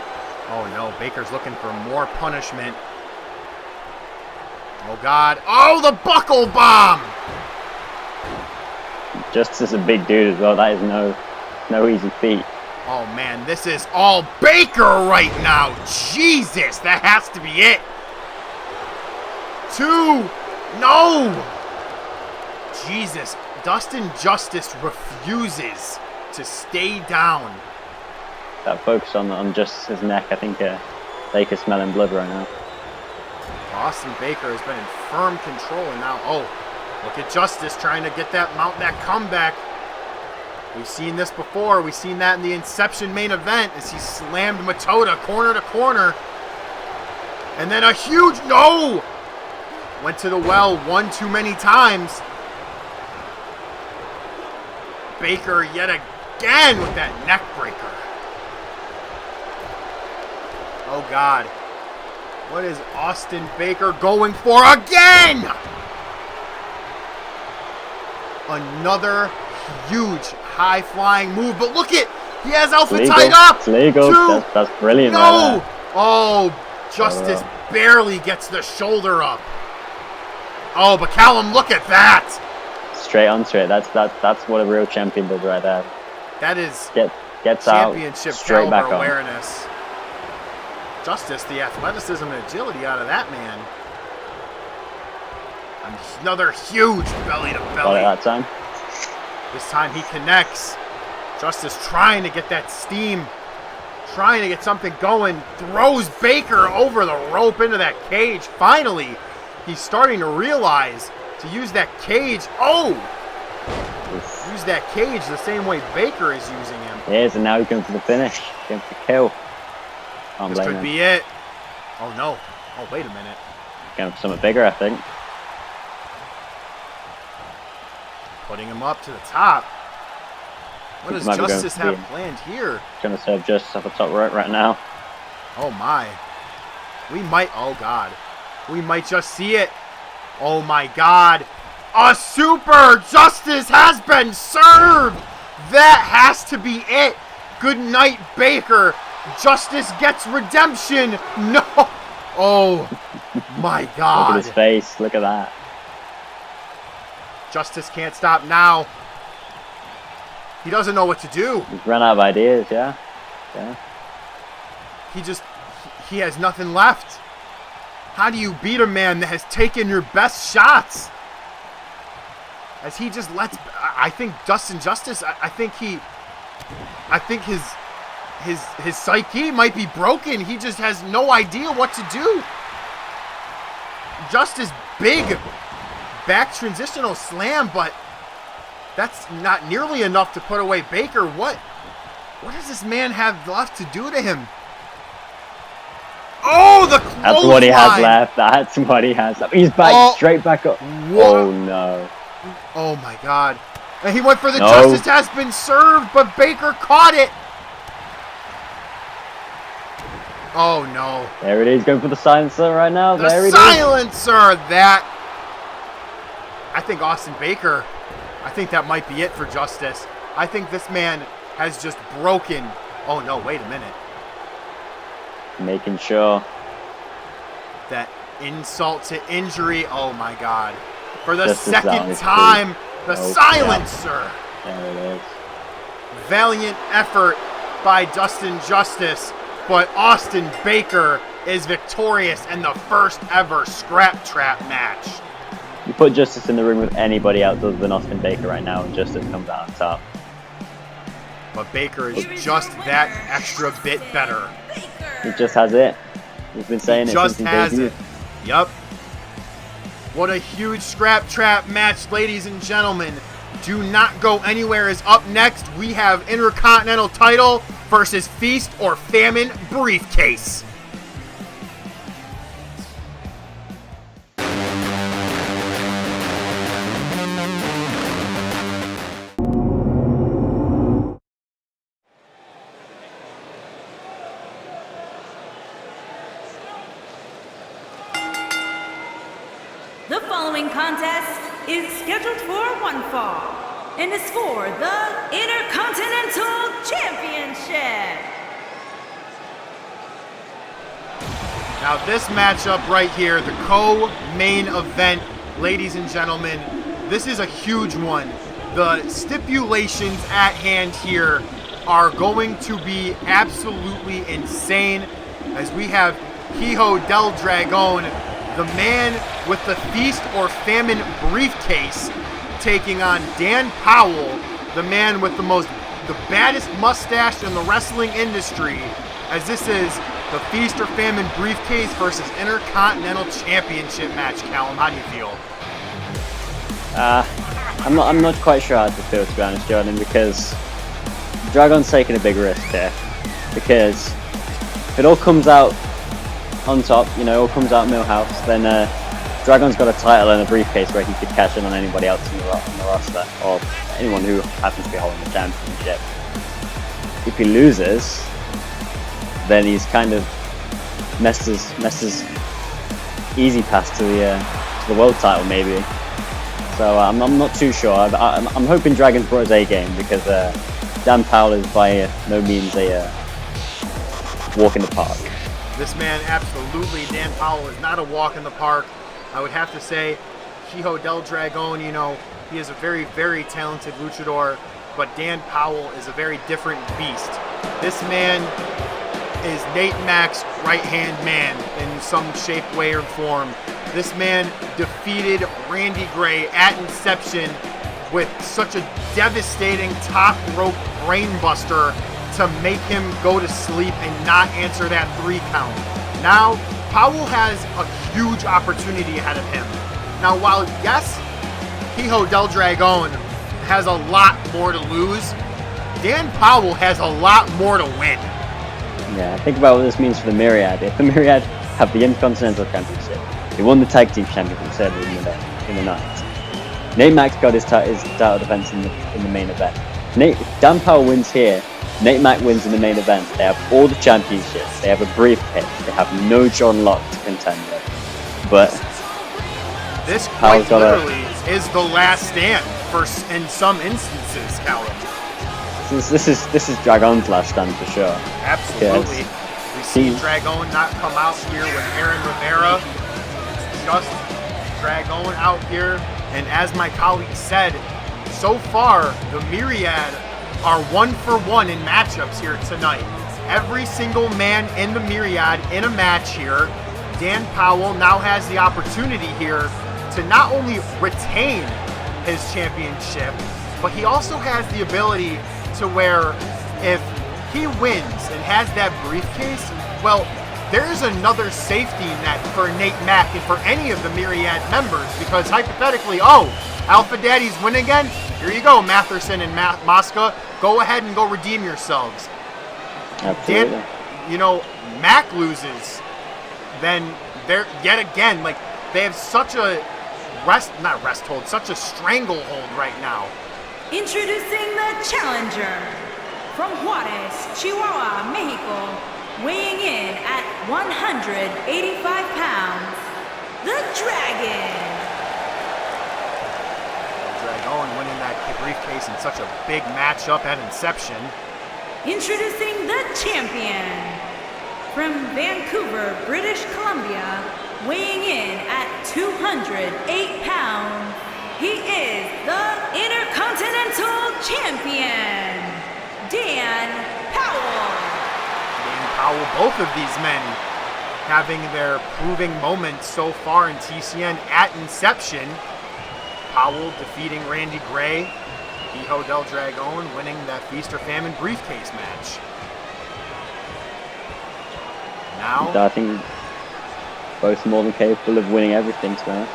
Speaker 1: Oh no, Baker's looking for more punishment. Oh God. Oh, the buckle bomb!
Speaker 3: Just as a big dude as well, that is no easy feat.
Speaker 1: Oh man, this is all Baker right now. Jesus, that has to be it. 2. No! Jesus, Dustin Justice refuses to stay down.
Speaker 3: That focus on just his neck, I think Baker's smelling blood right now.
Speaker 1: Austin Baker has been in firm control, and now, oh, look at Justice trying to get that comeback. We've seen this before. We've seen that in the Inception main event as he slammed Matoda corner to corner. And then a huge, no! Went to the well one too many times. Baker yet again with that neck breaker. Oh God. What is Austin Baker going for again? Another huge high-flying move, but look it! He has Alpha tied up!
Speaker 3: It's legal. That's brilliant.
Speaker 1: No!
Speaker 3: Right.
Speaker 1: Oh, Justice barely gets the shoulder up. Oh, but Callum, look at that!
Speaker 3: Straight onto it. That's what a real champion does right there.
Speaker 1: That is
Speaker 3: gets
Speaker 1: championship
Speaker 3: out straight back on.
Speaker 1: awareness. Justice, the athleticism and agility out of that man. Another huge belly to belly.
Speaker 3: Got it that time.
Speaker 1: This time he connects. Justice trying to get that steam, trying to get something going. Throws Baker over the rope into that cage. Finally, he's starting to realize to use that cage. Oh! Use that cage the same way Baker is using him.
Speaker 3: He is, and now he's going for the finish. Going for the kill.
Speaker 1: This could be it. Oh no. Oh, wait a minute.
Speaker 3: Going for something bigger, I think.
Speaker 1: Putting him up to the top. What does Justice have planned here?
Speaker 3: Going to serve Justice off the top right now.
Speaker 1: Oh my. We might, oh God. We might just see it. Oh my God. A super Justice has been served. That has to be it. Good night, Baker. Justice gets redemption. No. Oh my God.
Speaker 3: Look at his face. Look at that.
Speaker 1: Justice can't stop now. He doesn't know what to do.
Speaker 3: He's run out of ideas, yeah.
Speaker 1: he has nothing left. How do you beat a man that has taken your best shots? As he just lets, I think Dustin Justice, I think his psyche might be broken. He just has no idea what to do. Justice, big back transitional slam, but that's not nearly enough to put away Baker. What does this man have left to do to him? Oh, the clothesline!
Speaker 3: That's what he has left. That's what he has left. He's back, straight back up.
Speaker 1: What?
Speaker 3: Oh, no.
Speaker 1: Oh, my God. And he went for the Justice has been served, but Baker caught it. Oh, no.
Speaker 3: There it is, going for the silencer right now.
Speaker 1: The
Speaker 3: there it
Speaker 1: silencer! That. I think Austin Baker, I think that might be it for Justice. I think this man has just broken. Oh, no, wait a minute.
Speaker 3: Making sure.
Speaker 1: That insult to injury. Oh, my God. For the
Speaker 3: Just
Speaker 1: second time, the silencer.
Speaker 3: Yeah. There it is.
Speaker 1: Valiant effort by Dustin Justice, but Austin Baker is victorious in the first ever Scrap Trap match.
Speaker 3: You put Justice in the ring with anybody else other than Austin Baker right now, and Justice comes out on top.
Speaker 1: But Baker is just that extra bit better.
Speaker 3: He just has it. He's been saying it
Speaker 1: just
Speaker 3: since he
Speaker 1: has
Speaker 3: debuted.
Speaker 1: it. Yup. What a huge Scrap Trap match, ladies and gentlemen. Do not go anywhere, as up next we have Intercontinental title versus Feast or Famine briefcase.
Speaker 2: The following contest is scheduled for one fall and is for the Intercontinental Championship.
Speaker 1: Now this matchup right here, the co-main event, ladies and gentlemen, this is a huge one. The stipulations at hand here are going to be absolutely insane, as we have Hijo del Dragon, the man with the Feast or Famine briefcase, taking on Dan Powell, the man with the baddest mustache in the wrestling industry, as this is the Feast or Famine briefcase versus Intercontinental Championship match. Callum, how do you feel?
Speaker 3: I'm not quite sure how to feel, to be honest, Jordan, because Dragon's taking a big risk here. Because if it all comes out on top, you know, all comes out Millhouse, then Dragon's got a title and a briefcase where he could cash in on anybody else in the roster, or anyone who happens to be holding the championship. If he loses, then he's kind of messed his easy pass to the world title, maybe. So I'm not too sure. I'm hoping Dragon's brought his A game, because Dan Powell is by no means a walk in the park.
Speaker 1: This man, absolutely, Dan Powell is not a walk in the park. I would have to say, Hijo del Dragon, you know, he is a very, very talented luchador, but Dan Powell is a very different beast. This man is Nate Mack's right-hand man in some shape, way, or form. This man defeated Randy Gray at Inception with such a devastating top rope brainbuster to make him go to sleep and not answer that 3 count. Now, Powell has a huge opportunity ahead of him. Now, while yes, Hijo del Dragon has a lot more to lose, Dan Powell has a lot more to win.
Speaker 3: Yeah, think about what this means for the Myriad. If the Myriad have the Intercontinental Championship, they won the Tag Team Championship in the night. Nate Mack got his title defense in the main event. Dan Powell wins here. Nate Mack wins in the main event. They have all the championships. They have a briefcase. They have no John Locke to contend with. But
Speaker 1: this quite literally is the last stand in some instances, Callum.
Speaker 3: This is Dragon's last stand for sure.
Speaker 1: Absolutely. We see Dragon not come out here with Aaron Rivera. Just Dragon out here. And as my colleague said, so far the Myriad are 1 for 1 in matchups here tonight. every single man in the Myriad in a match here. Dan Powell now has the opportunity here to not only retain his championship, but he also has the ability to where if he wins and has that briefcase, well, there's another safety net for Nate Mack and for any of the Myriad members, because hypothetically, oh, Alpha Daddies win again? Here you go, Matherson and Mosca. Go ahead and go redeem yourselves.
Speaker 3: Absolutely.
Speaker 1: Mack loses, then they're yet again, like, they have such a such a stranglehold right now.
Speaker 2: Introducing the challenger from Juarez, Chihuahua, Mexico, weighing in at 185 pounds, the Dragon.
Speaker 1: Dragon winning that briefcase in such a big matchup at Inception.
Speaker 2: Introducing the champion from Vancouver, British Columbia, weighing in at 208 pounds, he is the Intercontinental Champion, Dan Powell.
Speaker 1: Dan Powell, both of these men having their proving moments so far in TCN at Inception. Powell defeating Randy Gray, Hijo del Dragon winning that Feast or Famine briefcase match. Now,
Speaker 3: I think both more than capable of winning everything, to be honest.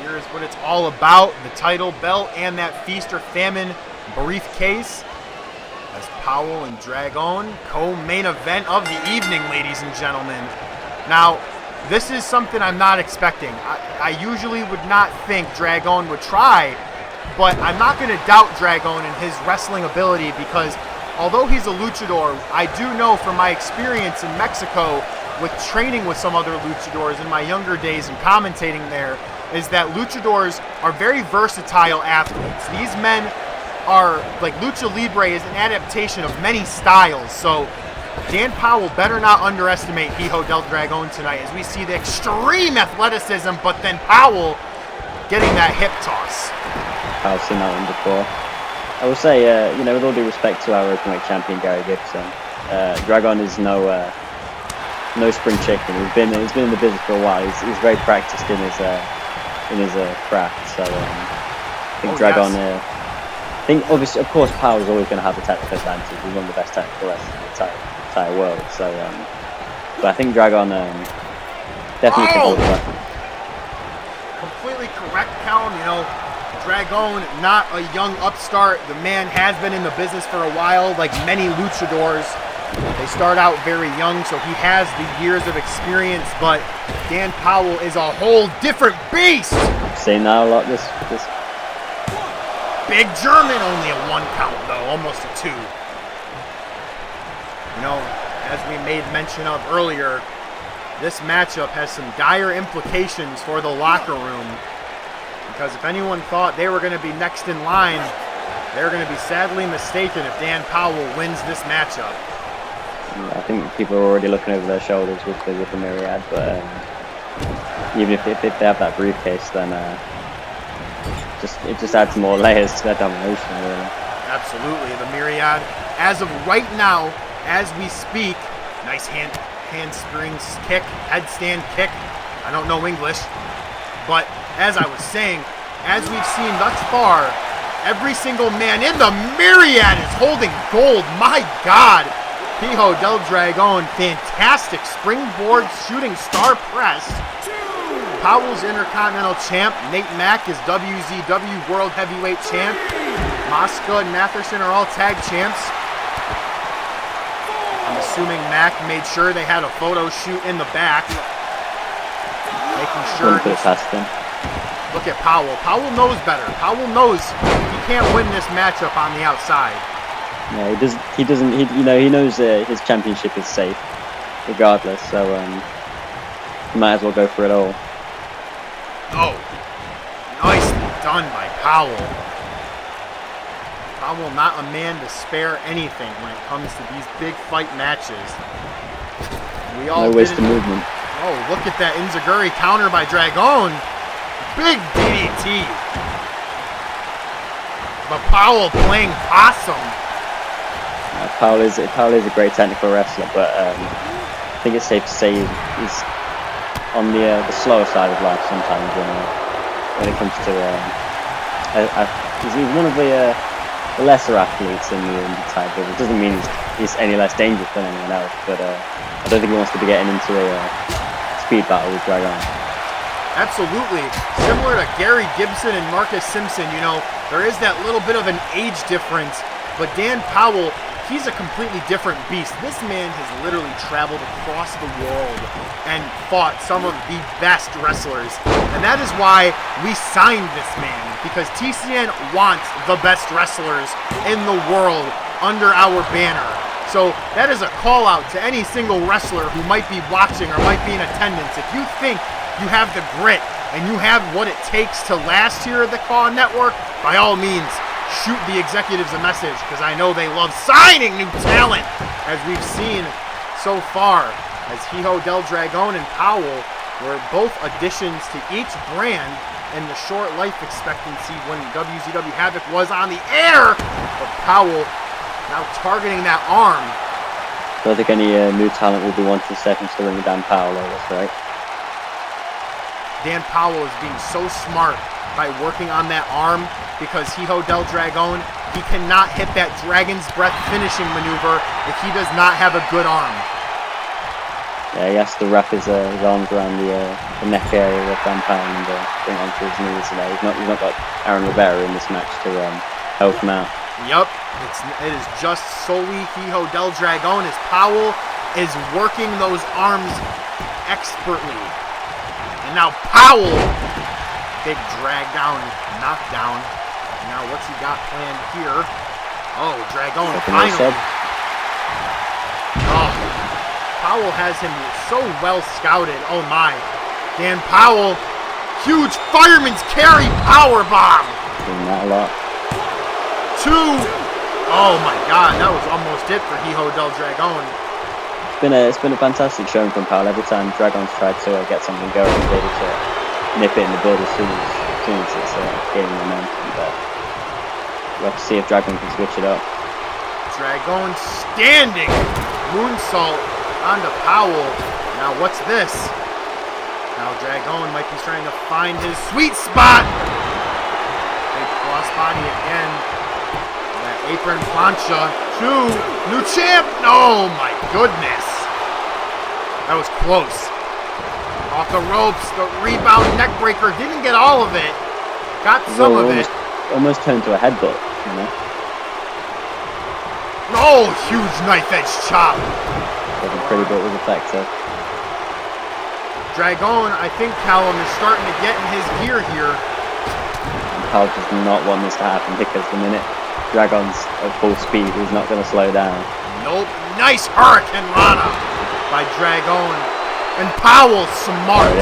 Speaker 1: Here's what it's all about, the title belt and that Feast or Famine briefcase. As Powell and Dragon, co-main event of the evening, ladies and gentlemen. Now, this is something I'm not expecting. I usually would not think Dragon would try, but I'm not going to doubt Dragon and his wrestling ability, because although he's a luchador, I do know from my experience in Mexico with training with some other luchadors in my younger days and commentating there, is that luchadors are very versatile athletes. These men are, like, Lucha Libre is an adaptation of many styles, so Dan Powell better not underestimate Hijo del Dragon tonight, as we see the extreme athleticism, but then Powell getting that hip toss.
Speaker 3: I've seen that one before. I will say, with all due respect to our openweight champion Gary Gibson, Dragon is no spring chicken. He's been in the business for a while. He's very practiced in his craft. So I think Dragon.
Speaker 1: Yes.
Speaker 3: I think obviously, of course, Powell's always going to have the technical advantage. He's one of the best technical wrestlers in the entire world. So, but I think Dragon definitely can hold that.
Speaker 1: Completely correct, Callum. Dragon, not a young upstart. The man has been in the business for a while, like many luchadors. They start out very young, so he has the years of experience, but Dan Powell is a whole different beast.
Speaker 3: Seen that a lot this.
Speaker 1: Big German, only a 1 count though, almost a 2. As we made mention of earlier, this matchup has some dire implications for the locker room, because if anyone thought they were going to be next in line, they're going to be sadly mistaken if Dan Powell wins this matchup.
Speaker 3: I think people are already looking over their shoulders with the Myriad, but even if they have that briefcase, then it just adds more layers to their domination, really.
Speaker 1: Absolutely, the Myriad, as of right now, as we speak, nice handsprings kick, headstand kick. I don't know English, but as I was saying, as we've seen thus far, every single man in the Myriad is holding gold. My God! Hijo del Dragon, fantastic springboard shooting star press. Powell's Intercontinental Champ. Nate Mack is WZW World Heavyweight Champ. Mosca and Matherson are all tag champs. I'm assuming Mack made sure they had a photo shoot in the back. Making sure. Look at Powell. Powell knows better. Powell knows he can't win this matchup on the outside.
Speaker 3: Yeah, he knows his championship is safe, regardless. So he might as well go for it all.
Speaker 1: Oh, nicely done by Powell. Powell, not a man to spare anything when it comes to these big fight matches. We all
Speaker 3: no wasted movement.
Speaker 1: Oh, look at that Enziguri counter by Dragon. Big DDT. But Powell playing possum.
Speaker 3: Powell is a great technical wrestler, but I think it's safe to say he's on the slower side of life sometimes when it comes to. He's one of the lesser athletes in the indie type, but it doesn't mean he's any less dangerous than anyone else. But I don't think he wants to be getting into a speed battle with Dragon.
Speaker 1: Absolutely. Similar to Gary Gibson and Marcus Simpson, you know, there is that little bit of an age difference, but Dan Powell, he's a completely different beast. This man has literally traveled across the world and fought some of the best wrestlers. And that is why we signed this man, because TCN wants the best wrestlers in the world under our banner. So that is a call out to any single wrestler who might be watching or might be in attendance. If you think you have the grit and you have what it takes to last here at the Claw Network, by all means, shoot the executives a message, because I know they love signing new talent, as we've seen so far, as Hijo del Dragon and Powell were both additions to each brand in the short life expectancy when WCW Havoc was on the air. But Powell now targeting that arm.
Speaker 3: I don't think any new talent will be wanting seconds to ring Dan Powell over, right?
Speaker 1: Dan Powell is being so smart by working on that arm, because Hijo del Dragon, he cannot hit that Dragon's Breath finishing maneuver if he does not have a good arm.
Speaker 3: Yeah, he has to wrap his arms around the neck area of Dan Powell and bring on to his knees. He's not got Aaron Rivera in this match to help him out.
Speaker 1: Yup, it is just solely Hijo del Dragon, as Powell is working those arms expertly. And now Powell, big drag down, knockdown. Now what's he got planned here? Oh, Dragon finally. Oh, Powell has him so well scouted. Oh my. Dan Powell, huge fireman's carry power bomb.
Speaker 3: Doing that a lot.
Speaker 1: 2. Oh my God, that was almost it for Hijo del Dragon.
Speaker 3: It's been a fantastic showing from Powell. Every time Dragon's tried to get something going, he's able to nip it in the bud as soon as it's gaining momentum. But we'll have to see if Dragon can switch it up.
Speaker 1: Dragon standing moonsault onto Powell. Now what's this? Now Dragon might be trying to find his sweet spot. Big crossbody again. That apron plancha. 2. New champ. Oh my goodness. That was close. Off the ropes. The rebound neck breaker. Didn't get all of it. Got some of it.
Speaker 3: Almost turned to a headbutt, you know.
Speaker 1: Oh, huge knife edge chop.
Speaker 3: Wasn't pretty, but it was effective.
Speaker 1: Dragon, I think Callum is starting to get in his gear here.
Speaker 3: Powell does not want this to happen, because the minute Dragon's at full speed, he's not going to slow down.
Speaker 1: Nope. Nice Hurricane Rana by Dragon. And Powell smart.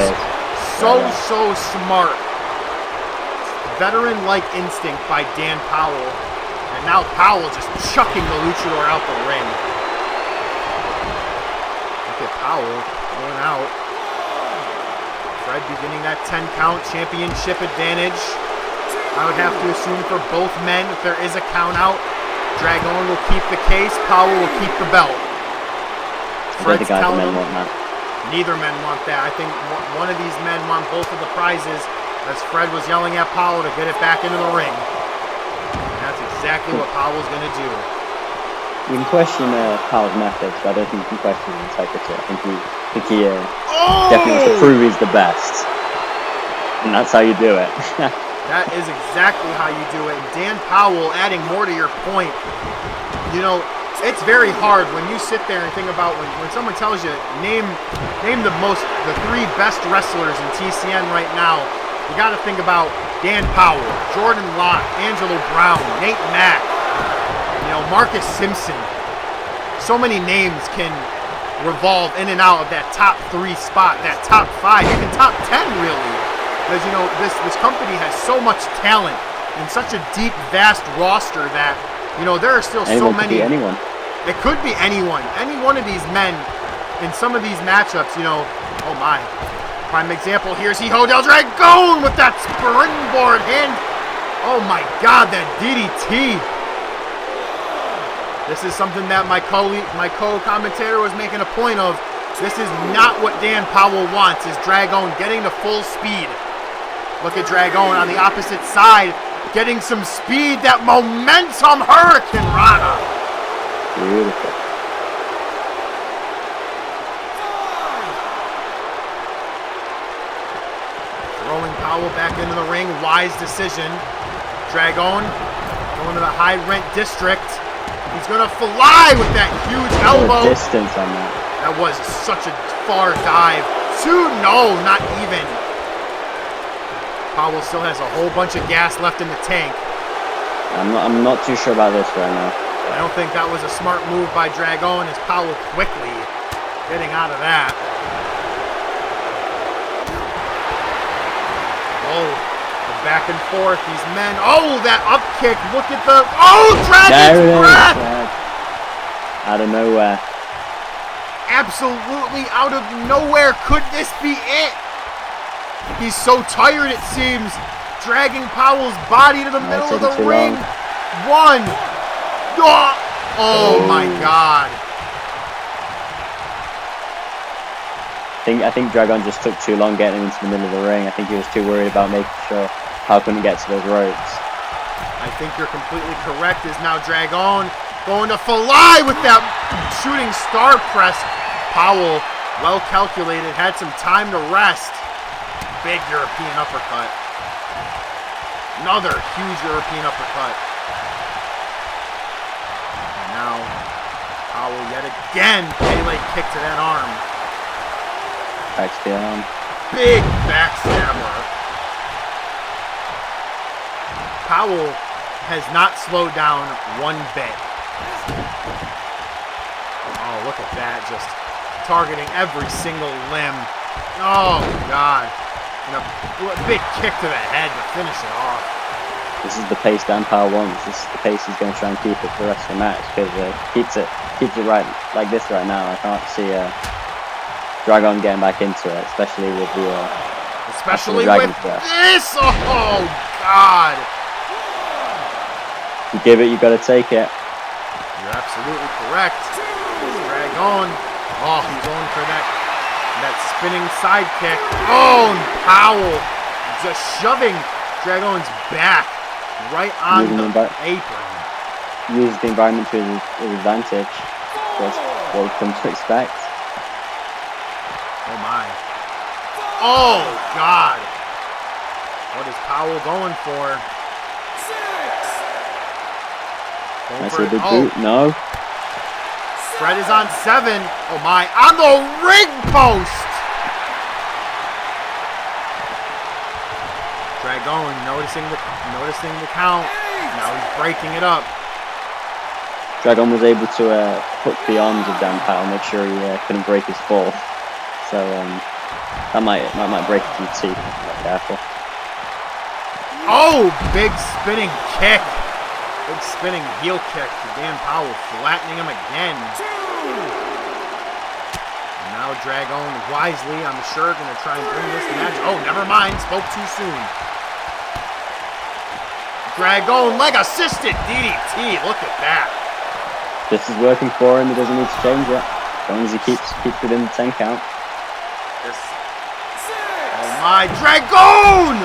Speaker 1: So smart. Veteran-like instinct by Dan Powell. And now Powell just chucking the luchador out the ring. Look at Powell going out. Fred beginning that 10-count championship advantage. I would have to assume for both men, if there is a count out, Dragon will keep the case, Powell will keep the belt. Fred's telling him neither men want that. I think one of these men want both of the prizes, as Fred was yelling at Powell to get it back into the ring. And that's exactly what Powell's going to do.
Speaker 3: You can question Powell's methods, but I don't think you can question his integrity. I think he definitely wants to prove he's the best. And that's how you do it.
Speaker 1: That is exactly how you do it. And Dan Powell, adding more to your point, you know, it's very hard when you sit there and think about when someone tells you, name the 3 best wrestlers in TCN right now, you got to think about Dan Powell, Jordan Locke, Angelo Brown, Nate Mack, you know, Marcus Simpson. So many names can revolve in and out of that top 3 spot, that top 5, even top 10 really. As you know, this company has so much talent and such a deep, vast roster that, you know, there are still so many.
Speaker 3: Could be anyone.
Speaker 1: It could be anyone. Any one of these men in some of these matchups, you know, oh my. Prime example, here's Hijo del Dragon with that springboard hand. Oh my God, that DDT. This is something that my co-commentator was making a point of. This is not what Dan Powell wants, is Dragon getting to full speed. Look at Dragon on the opposite side, getting some speed, that momentum Hurricane Rana.
Speaker 3: Beautiful.
Speaker 1: Throwing Powell back into the ring, wise decision. Dragon going to the high rent district. He's gonna fly with that huge elbow.
Speaker 3: Distance on that.
Speaker 1: That was such a far dive. No, not even. Powell still has a whole bunch of gas left in the tank.
Speaker 3: I'm not too sure about this right now.
Speaker 1: I don't think that was a smart move by Dragon, as Powell quickly getting out of that. Oh, the back and forth, these men. Oh, that up kick. Look at the. Oh, Dragon's breath!
Speaker 3: Out of nowhere.
Speaker 1: Absolutely out of nowhere. Could this be it? He's so tired, it seems. Dragging Powell's body to the middle of the ring. One. Oh my God.
Speaker 3: I think Dragon just took too long getting into the middle of the ring. I think he was too worried about making sure Powell couldn't get to those ropes.
Speaker 1: I think you're completely correct. Is now Dragon going to fly with that shooting star press. Powell, well calculated, had some time to rest. Big European uppercut. Another huge European uppercut. And now, Powell yet again, Pele kick to that arm.
Speaker 3: Back to the arm.
Speaker 1: Big backstabber. Powell has not slowed down one bit. Oh, look at that, just targeting every single limb. Oh, God. And a big kick to the head to finish it off.
Speaker 3: This is the pace Dan Powell wants. This is the pace he's going to try and keep it for the rest of the match, because keeps it right like this right now. I can't see Dragon getting back into it, especially with the
Speaker 1: this. Oh God!
Speaker 3: You give it, you got to take it.
Speaker 1: You're absolutely correct. Dragon. Oh, he's going for that spinning side kick. Oh, and Powell just shoving Dragon's back right on the apron.
Speaker 3: Uses the environment to his advantage. That's what we've come to expect.
Speaker 1: Oh my. Oh God. What is Powell going for?
Speaker 3: Nice little boot. No.
Speaker 1: Fred is on 7. Oh my. On the ring post. Dragon noticing the count. Now he's breaking it up.
Speaker 3: Dragon was able to hook the arms of Dan Powell, make sure he couldn't break his fall. So that might break a few teeth. Be careful.
Speaker 1: Oh, big spinning kick. Big spinning heel kick to Dan Powell, flattening him again. And now Dragon wisely, I'm sure, going to try and bring this match. Oh, never mind. Spoke too soon. Dragon leg assisted DDT. Look at that.
Speaker 3: This is working for him. He doesn't need to change it. As long as he keeps within the 10 count.
Speaker 1: Oh my. Dragon!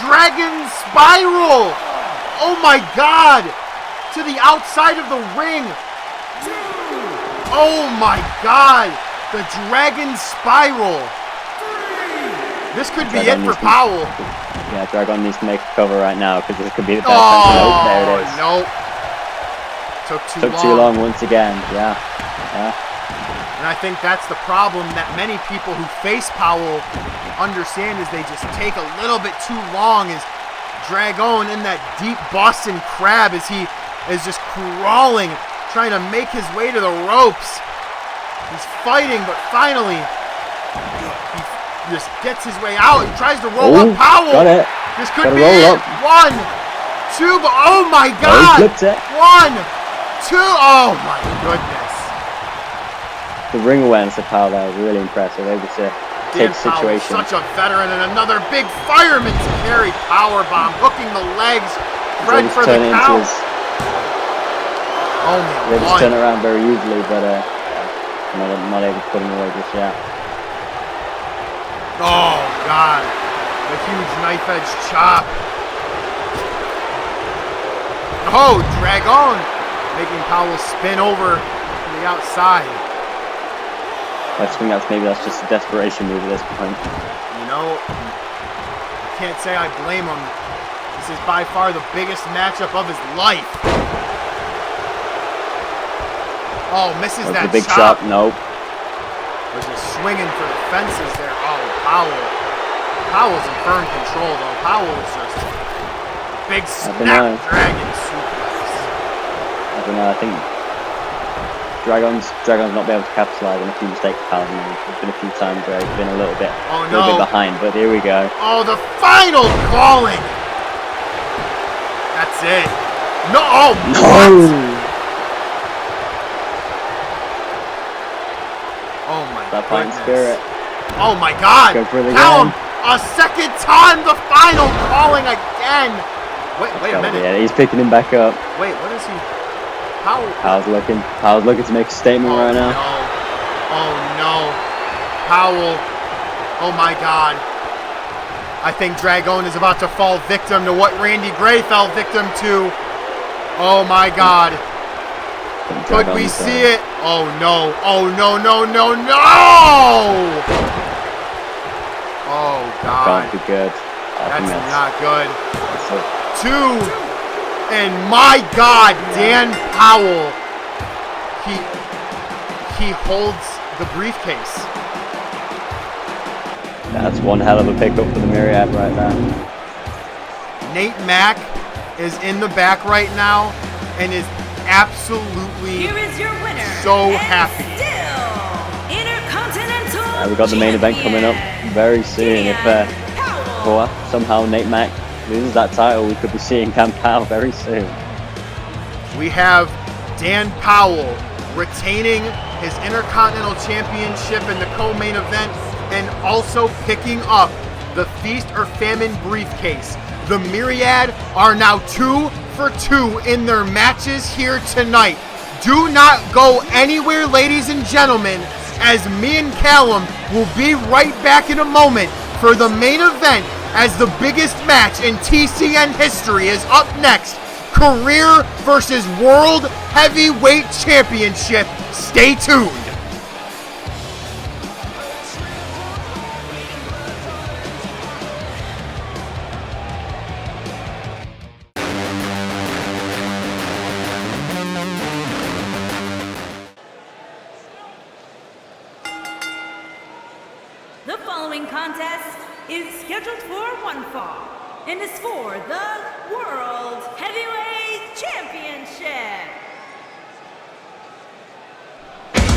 Speaker 1: Dragon spiral! Oh my God! To the outside of the ring! Oh my God! The Dragon spiral! This could be it for Powell.
Speaker 3: Yeah, Dragon needs to make a cover right now, because this could be the best.
Speaker 1: Oh,
Speaker 3: there it is.
Speaker 1: Nope. Took
Speaker 3: too long once again. Yeah.
Speaker 1: And I think that's the problem that many people who face Powell understand, is they just take a little bit too long. Is Dragon in that deep Boston Crab as he is just crawling, trying to make his way to the ropes. He's fighting, but finally he just gets his way out. He tries to roll up Powell.
Speaker 3: Got it.
Speaker 1: This could be it. 1, 2, but oh my God!
Speaker 3: He flipped it.
Speaker 1: 1, 2. Oh my goodness!
Speaker 3: The ring awareness of Powell there was really impressive. Able to take the situation.
Speaker 1: Such a veteran, and another big fireman's carry power bomb, hooking the legs. Fred for the count. Only
Speaker 3: They just
Speaker 1: one.
Speaker 3: turn around very easily, but not able to put him away just yet.
Speaker 1: Oh, God. The huge knife edge chop. Oh, Dragon. Making Powell spin over to the outside.
Speaker 3: I think maybe that's just a desperation move at this point.
Speaker 1: You know, I can't say I blame him. This is by far the biggest matchup of his life. Oh, misses
Speaker 3: That was
Speaker 1: that
Speaker 3: a big
Speaker 1: chop.
Speaker 3: shot. Nope.
Speaker 1: Was just swinging for the fences there. Oh, Powell. Powell's in firm control, though. Powell's just big snapdragon suplex.
Speaker 3: I don't know. I think Dragon's not been able to capitalize on a few mistakes Powell made. There's been a few times where he's been a little bit behind, but here we go.
Speaker 1: Oh, the final calling. That's it. No. Oh,
Speaker 3: no.
Speaker 1: What? Oh my
Speaker 3: That fighting
Speaker 1: goodness.
Speaker 3: spirit.
Speaker 1: Oh my God.
Speaker 3: Go for it
Speaker 1: Callum,
Speaker 3: again.
Speaker 1: a second time, the final calling again. Wait a minute.
Speaker 3: Yeah, he's picking him back up.
Speaker 1: Wait, what is he? How?
Speaker 3: Powell's looking to make a statement right now.
Speaker 1: No. Oh no. Powell. Oh my God. I think Dragon is about to fall victim to what Randy Gray fell victim to. Oh my God. Could we see it? Oh no. Oh no, no, no, no! Oh God.
Speaker 3: Can't be good.
Speaker 1: That's not good. 2. And my God, Dan Powell. He holds the briefcase.
Speaker 3: That's one hell of a pickup for the Myriad right there.
Speaker 1: Nate Mack is in the back right now and is absolutely
Speaker 2: Here is your winner.
Speaker 1: so
Speaker 2: and
Speaker 1: happy.
Speaker 2: Still, Intercontinental
Speaker 3: We've got the main event coming up very soon. If
Speaker 2: Powell.
Speaker 3: somehow Nate Mack loses that title, we could be seeing Dan Powell very soon.
Speaker 1: We have Dan Powell retaining his Intercontinental Championship in the co-main event and also picking up the Feast or Famine briefcase. The Myriad are now 2 for 2 in their matches here tonight. Do not go anywhere, ladies and gentlemen, as me and Callum will be right back in a moment for the main event, as the biggest match in TCN history is up next. Career versus World Heavyweight Championship. Stay tuned.
Speaker 2: The following contest is scheduled for one fall and is for the World Heavyweight Championship.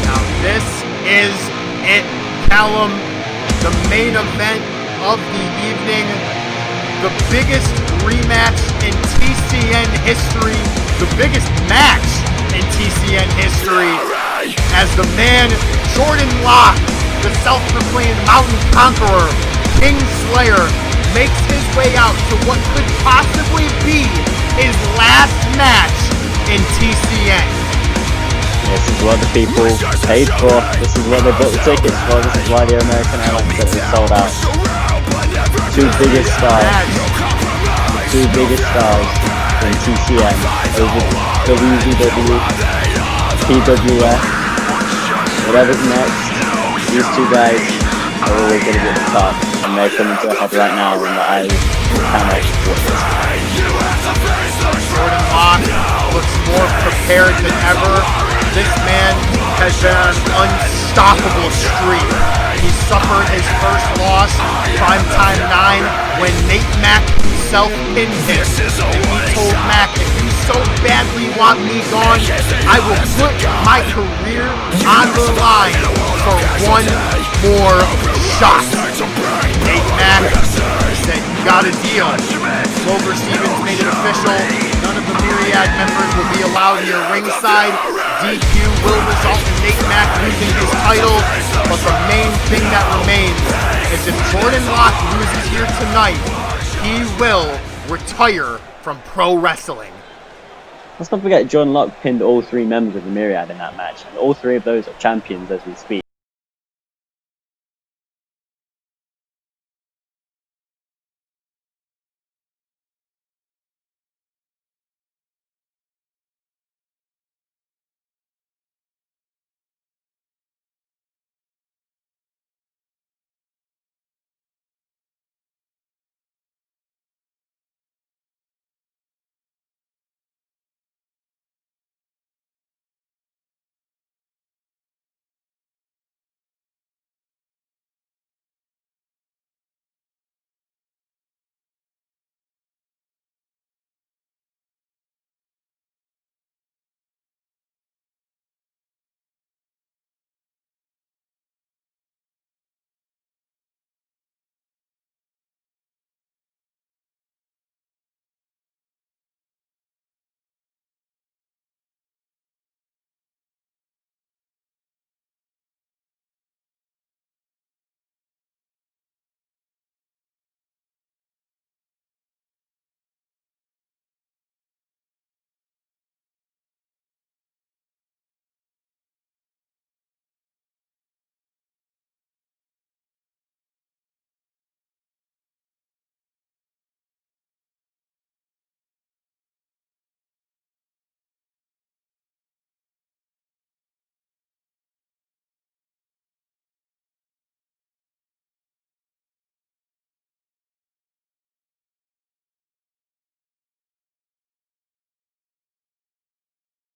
Speaker 1: Now this is it, Callum. The main event of the evening. The biggest rematch in TCN history. The biggest match in TCN history. As the man, Jordan Locke, the self-proclaimed mountain conqueror, King Slayer, makes his way out to what could possibly be his last match in TCN.
Speaker 3: This is what the people paid for. This is what they bought the tickets for. This is why the American Airlines said it was sold out. Two biggest stars in TCN over WCW, PWF, whatever's next. These two guys are always going to be at the top, and they're coming to a head right now, and I cannot witness.
Speaker 1: Jordan Locke looks more prepared than ever. This man has been on an unstoppable streak. He suffered his first loss, Primetime 9, when Nate Mack himself pinned him. And he told Mack, if you so badly want me gone, I will put my career on the line for one more shot. Nate Mack said, you got a deal. Clover Stevens made it official. None of the Myriad members will be allowed near ringside. DQ will result in Nate Mack losing his title. But the main thing that remains is if Jordan Locke loses here tonight, he will retire from pro wrestling.
Speaker 3: let's not forget Jordan Locke pinned all 3 members of the Myriad in that match, and all 3 of those are champions as we speak.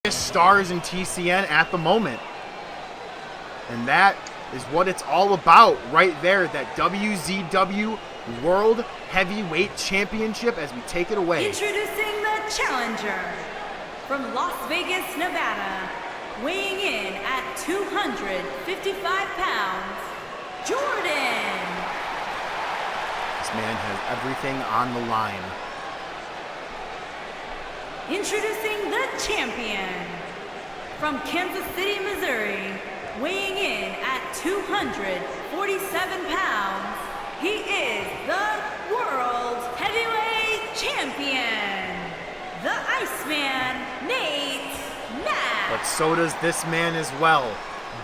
Speaker 1: Stars in TCN at the moment. And that is what it's all about right there, that WZW World Heavyweight Championship, as we take it away.
Speaker 2: Introducing the challenger from Las Vegas, Nevada, weighing in at 255 pounds, Jordan.
Speaker 1: This man has everything on the line.
Speaker 2: Introducing the champion from Kansas City, Missouri, weighing in at 247 pounds, he is the World Heavyweight Champion, the Iceman, Nate Mack.
Speaker 1: But so does this man as well.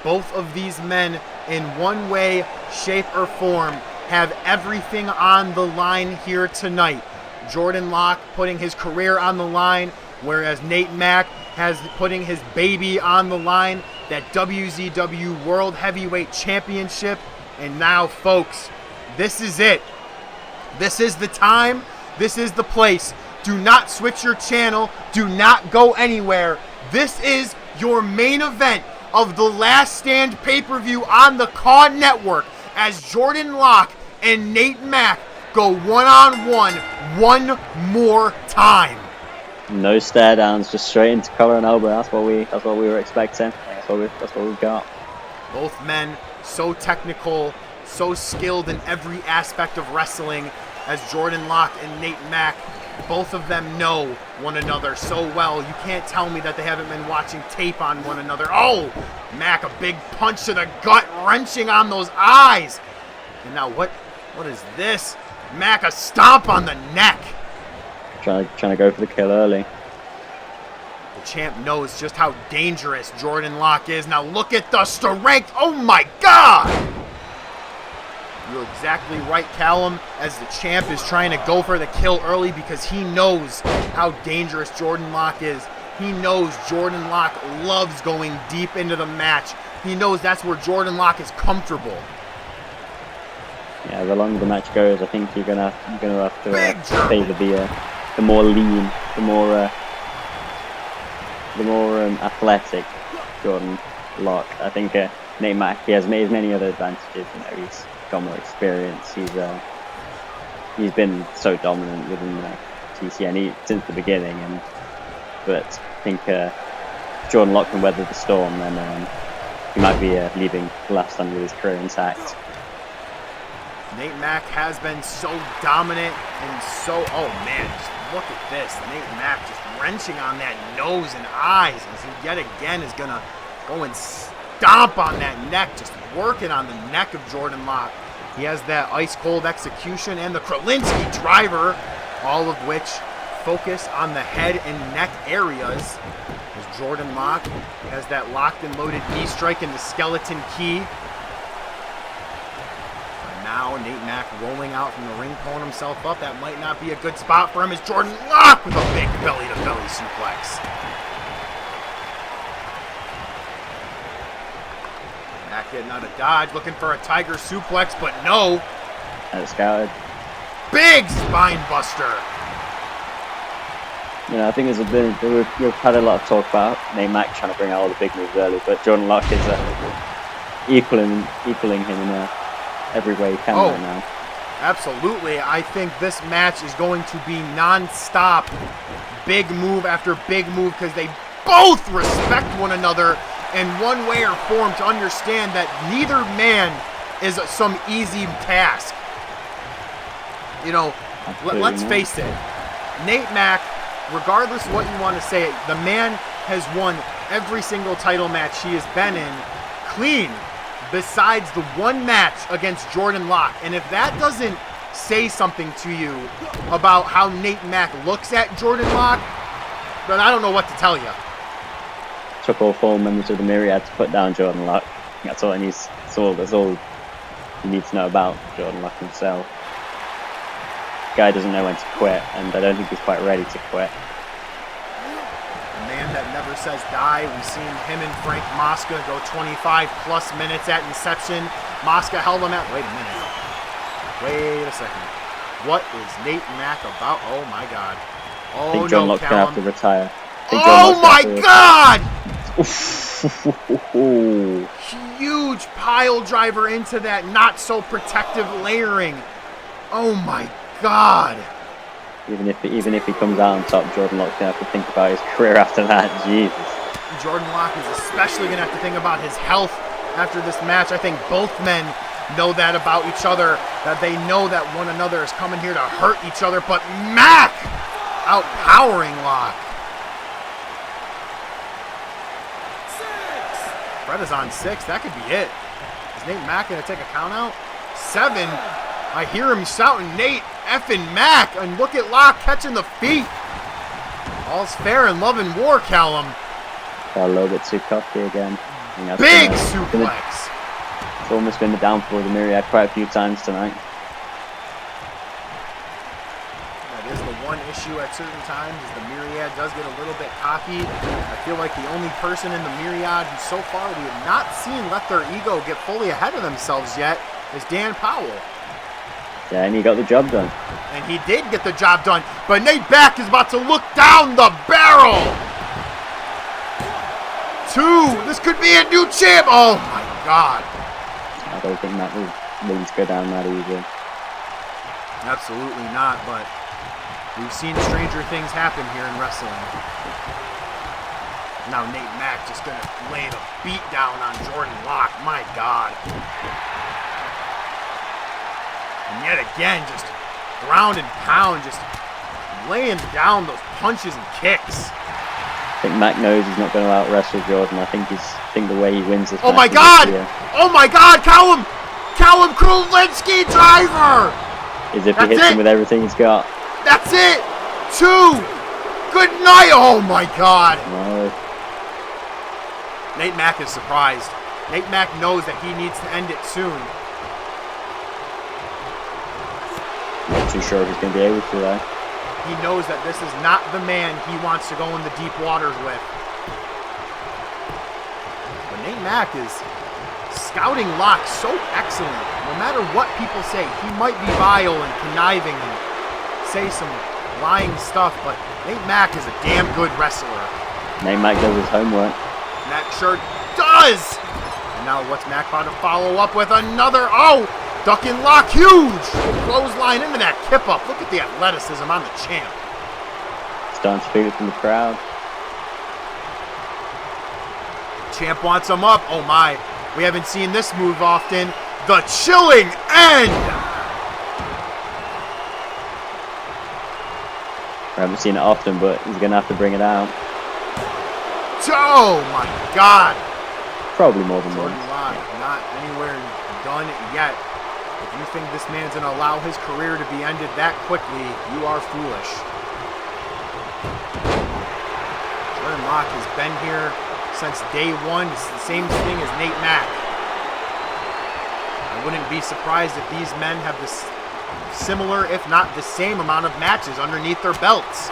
Speaker 1: Both of these men, in one way, shape, or form, have everything on the line here tonight. Jordan Locke putting his career on the line, whereas Nate Mack has putting his baby on the line, that WZW World Heavyweight Championship. And now, folks, this is it. This is the time. This is the place. Do not switch your channel. Do not go anywhere. This is your main event of the Last Stand pay-per-view on the CAW Network, as Jordan Locke and Nate Mack go one-on-one one more time.
Speaker 3: No stare downs, just straight into collar and elbow. That's what we were expecting. That's what we got.
Speaker 1: Both men so technical, so skilled in every aspect of wrestling, as Jordan Locke and Nate Mack, both of them know one another so well. You can't tell me that they haven't been watching tape on one another. Oh, Mack, a big punch to the gut, wrenching on those eyes. And now what is this? Mack, a stomp on the neck.
Speaker 3: Trying to go for the kill early.
Speaker 1: The champ knows just how dangerous Jordan Locke is. Now look at the strength. Oh my God! You're exactly right, Callum, as the champ is trying to go for the kill early because he knows how dangerous Jordan Locke is. He knows Jordan Locke loves going deep into the match. He knows that's where Jordan Locke is comfortable.
Speaker 3: Yeah, the longer the match goes, I think you're gonna have to favor the more lean, the more athletic Jordan Locke. I think Nate Mack, he has many other advantages. You know, he's got more experience. He's been so dominant within TCN since the beginning, but I think Jordan Locke can weather the storm, and he might be leaving the last stand with his career intact.
Speaker 1: Nate Mack has been so dominant and so, oh man, just look at this. Nate Mack just wrenching on that nose and eyes as he yet again is going to go and stomp on that neck, just working on the neck of Jordan Locke. He has that ice cold execution and the Kralinski driver, all of which focus on the head and neck areas. As Jordan Locke has that locked and loaded knee strike in the skeleton key. And now Nate Mack rolling out from the ring, pulling himself up. That might not be a good spot for him as Jordan Locke with a big belly-to-belly suplex. Mack getting out of dodge, looking for a tiger suplex, but no.
Speaker 3: That's scouted.
Speaker 1: Big spine buster.
Speaker 3: You know, I think we've had a lot of talk about Nate Mack trying to bring out all the big moves early, but Jordan Locke is equaling him in every way he can right now.
Speaker 1: Absolutely. I think this match is going to be non-stop big move after big move because they both respect one another in one way or form to understand that neither man is some easy task. You know, let's face it. Nate Mack, regardless of what you want to say, the man has won every single title match he has been in clean, besides the one match against Jordan Locke. And if that doesn't say something to you about how Nate Mack looks at Jordan Locke, then I don't know what to tell you.
Speaker 3: Took all 4 members of the Myriad to put down Jordan Locke. That's all he needs. That's all you need to know about Jordan Locke himself. Guy doesn't know when to quit, and I don't think he's quite ready to quit.
Speaker 1: A man that never says die. We've seen him and Frank Mosca go 25 plus minutes at inception. Mosca held him at, wait a minute. Wait a second. What is Nate Mack about? Oh my God. Oh,
Speaker 3: I think John Locke's going to have to retire.
Speaker 1: Oh my God! Huge pile driver into that not so protective layering. Oh my God.
Speaker 3: Even if he comes out on top, Jordan Locke's going to have to think about his career after that. Jesus.
Speaker 1: Jordan Locke is especially going to have to think about his health after this match. I think both men know that about each other, that they know that one another is coming here to hurt each other, but Mack outpowering Locke. Fred is on 6. That could be it. Is Nate Mack going to take a count out? 7. I hear him shouting, Nate effing Mack, and look at Locke catching the feet. All's fair in love and war, Callum.
Speaker 3: Got a little bit too cocky again.
Speaker 1: Big suplex.
Speaker 3: It's almost been the downfall of the Myriad quite a few times tonight.
Speaker 1: That is the one issue at certain times, is the Myriad does get a little bit cocky. I feel like the only person in the Myriad who so far we have not seen let their ego get fully ahead of themselves yet is Dan Powell.
Speaker 3: Yeah, and he got the job done.
Speaker 1: And he did get the job done, but Nate Mack is about to look down the barrel. 2. This could be a new champ. Oh my God.
Speaker 3: I don't think Matt was willing to go down that easy.
Speaker 1: Absolutely not, but we've seen stranger things happen here in wrestling. Now Nate Mack just going to lay the beat down on Jordan Locke. My God. And yet again, just ground and pound, just laying down those punches and kicks.
Speaker 3: I think Mack knows he's not going to out-wrestle Jordan. I think the way he wins this
Speaker 1: Oh
Speaker 3: match
Speaker 1: my God! Oh my God! Callum Krulinski driver!
Speaker 3: Is if he hits him with everything he's got.
Speaker 1: That's it! 2! Good night! Oh my God!
Speaker 3: No.
Speaker 1: Nate Mack is surprised. Nate Mack knows that he needs to end it soon.
Speaker 3: Not too sure if he's going to be able to though.
Speaker 1: He knows that this is not the man he wants to go in the deep waters with. But Nate Mack is scouting Locke so excellent. No matter what people say, he might be vile and conniving and say some lying stuff, but Nate Mack is a damn good wrestler.
Speaker 3: Nate Mack does his homework.
Speaker 1: Mack sure does! And now what's Mack about to follow up with? Another, ducking Locke, huge! Clothesline into that kip up. Look at the athleticism on the champ.
Speaker 3: Starting to feel it from the crowd.
Speaker 1: Champ wants him up. Oh my, we haven't seen this move often. The chilling end!
Speaker 3: I haven't seen it often, but he's going to have to bring it out.
Speaker 1: Oh my God!
Speaker 3: Probably more than
Speaker 1: Jordan
Speaker 3: once.
Speaker 1: Locke, not anywhere done yet. If you think this man's going to allow his career to be ended that quickly, you are foolish. Jordan Locke has been here since day one. It's the same thing as Nate Mack. I wouldn't be surprised if these men have this similar, if not the same amount of matches underneath their belts.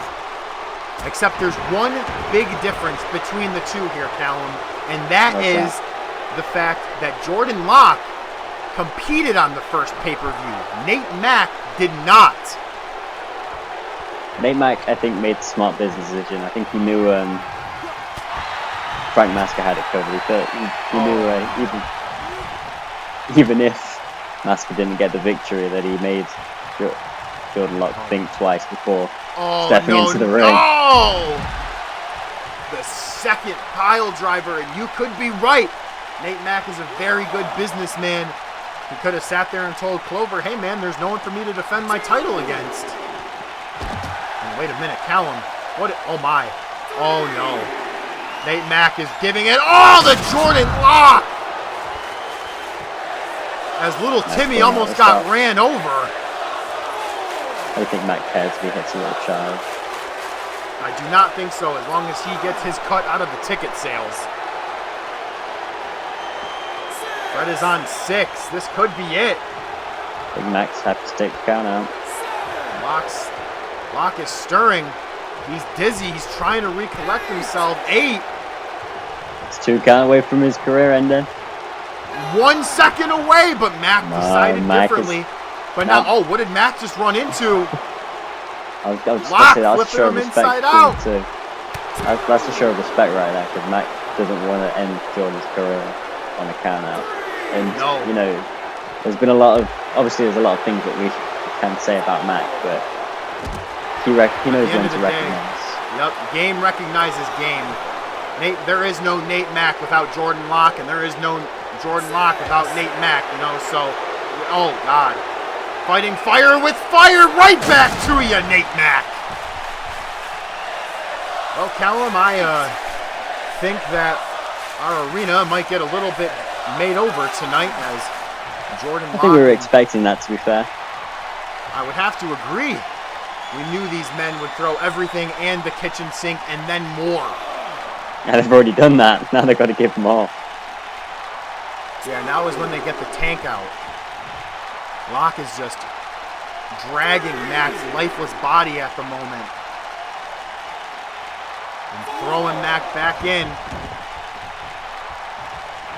Speaker 1: Except there's one big difference between the two here, Callum, and that is the fact that Jordan Locke competed on the first pay-per-view. Nate Mack did not.
Speaker 3: Nate Mack, I think, made a smart business decision. I think he knew Frank Masker had it covered. He knew even if Masker didn't get the victory, that he made Jordan Locke think twice before stepping into the ring.
Speaker 1: Oh! The second pile driver, and you could be right. Nate Mack is a very good businessman. He could have sat there and told Clover, hey man, there's no one for me to defend my title against. And wait a minute, Callum. What? Oh my. Oh no. Nate Mack is giving it all to Jordan Locke. As little Timmy almost got ran over.
Speaker 3: I think Mack cares if he hits a little child.
Speaker 1: I do not think so, as long as he gets his cut out of the ticket sales. Fred is on 6. This could be it.
Speaker 3: I think Mack's happy to take the count out.
Speaker 1: Locke is stirring. He's dizzy. He's trying to recollect himself. 8.
Speaker 3: It's 2 count away from his career ending.
Speaker 1: 1 second away, but Mack decided differently. But now, oh, what did Mack just run into?
Speaker 3: I was just
Speaker 1: Locke
Speaker 3: say, that's a show of
Speaker 1: flipping him
Speaker 3: respect
Speaker 1: inside out.
Speaker 3: too. That's a show of respect right there, because Mack doesn't want to end Jordan's career on a count out. And you know, there's a lot of things that we can say about Mack, but he knows when to recognize.
Speaker 1: Yep, game recognizes game. There is no Nate Mack without Jordan Locke, and there is no Jordan Locke without Nate Mack, you know, so, oh God. Fighting fire with fire right back to you, Nate Mack. Well, Callum, I think that our arena might get a little bit made over tonight as Jordan Locke.
Speaker 3: I think we were expecting that, to be fair.
Speaker 1: I would have to agree. We knew these men would throw everything and the kitchen sink and then more.
Speaker 3: Yeah, they've already done that. Now they've got to give them all.
Speaker 1: Yeah, now is when they get the tank out. Locke is just dragging Mack's lifeless body at the moment. And throwing Mack back in.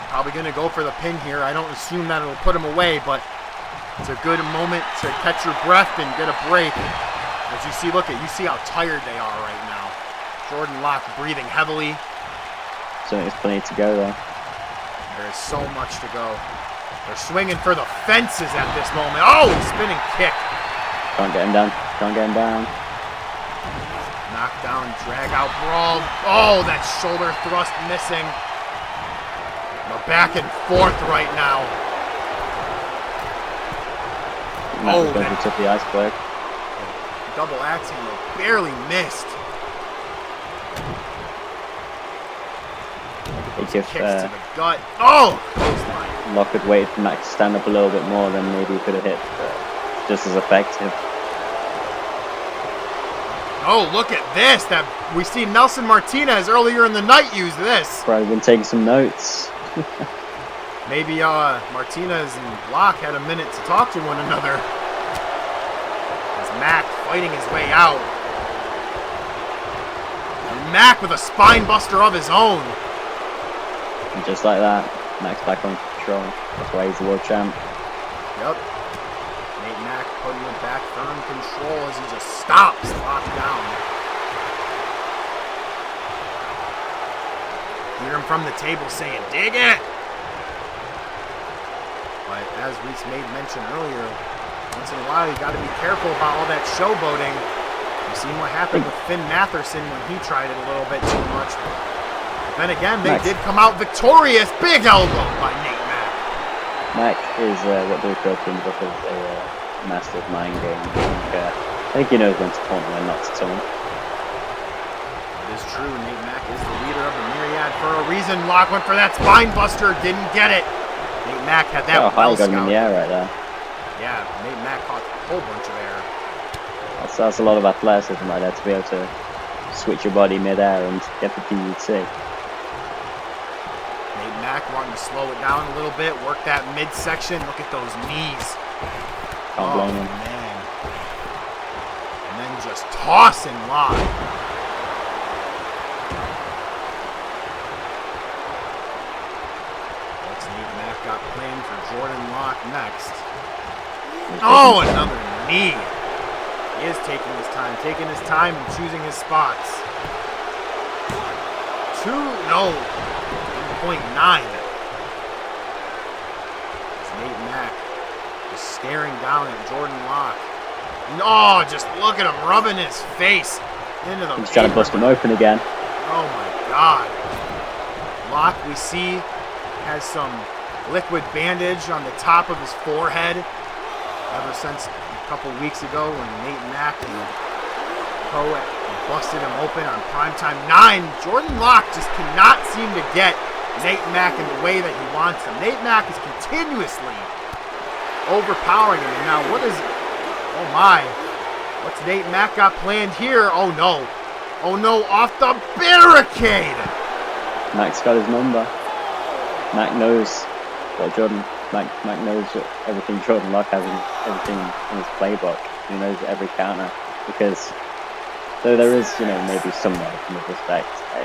Speaker 1: Probably going to go for the pin here. I don't assume that it'll put him away, but it's a good moment to catch your breath and get a break. As you see, you see how tired they are right now. Jordan Locke breathing heavily.
Speaker 3: So there's plenty to go though.
Speaker 1: There is so much to go. They're swinging for the fences at this moment. Oh, spinning kick.
Speaker 3: Can't get him down. Can't get him down.
Speaker 1: Knockdown, drag out brawl. Oh, that shoulder thrust missing. We're back and forth right now.
Speaker 3: Mack was going to tip the ice block.
Speaker 1: Double axing, barely missed.
Speaker 3: If
Speaker 1: kicks to the gut. Oh! Clothesline.
Speaker 3: Locke had waited for Mack to stand up a little bit more, then maybe he could have hit just as effective.
Speaker 1: Oh, look at this! That we see Nelson Martinez earlier in the night use this.
Speaker 3: Probably been taking some notes.
Speaker 1: Maybe Martinez and Locke had a minute to talk to one another. As Mack fighting his way out. And Mack with a spine buster of his own.
Speaker 3: And just like that, Mack's back on control. That's why he's the world champ.
Speaker 1: Yep. Nate Mack putting it back, firm control as he just stops Locke down. Hear him from the table saying, dig it! But as Reese made mention earlier, once in a while you got to be careful about all that showboating. You've seen what happened with Finn Matherson when he tried it a little bit too much. Then again, they did come out victorious. Big elbow by Nate Mack.
Speaker 3: Mack is what they refer to in the book as a master of mind games. I think he knows when to taunt and when not to taunt.
Speaker 1: It is true. Nate Mack is the leader of the Myriad for a reason. Locke went for that spine buster. Didn't get it. Nate Mack had that well
Speaker 3: got him in the air right there.
Speaker 1: Yeah, Nate Mack caught a whole bunch of air.
Speaker 3: That's a lot of athleticism right there to be able to switch your body mid-air and get the PVC.
Speaker 1: Nate Mack wanting to slow it down a little bit, work that midsection. Look at those knees.
Speaker 3: Can't blame him.
Speaker 1: Man. And then just toss and lock. What's Nate Mack got planned for Jordan Locke next? Oh, another knee. He is taking his time and choosing his spots. 1.9. It's Nate Mack just staring down at Jordan Locke. No, just look at him rubbing his face into the.
Speaker 3: He's trying to bust him open again.
Speaker 1: Oh my God. Locke, we see, has some liquid bandage on the top of his forehead ever since a couple weeks ago when Nate Mack and Poe busted him open on Primetime 9. Jordan Locke just cannot seem to get Nate Mack in the way that he wants him. Nate Mack is continuously overpowering him. And now what is... Oh my. What's Nate Mack got planned here? Oh no. Oh no, off the barricade!
Speaker 3: Mack's got his number. Mack knows what Mack knows everything Jordan Locke has everything in his playbook. He knows every counter because though there is, maybe some from of respect, I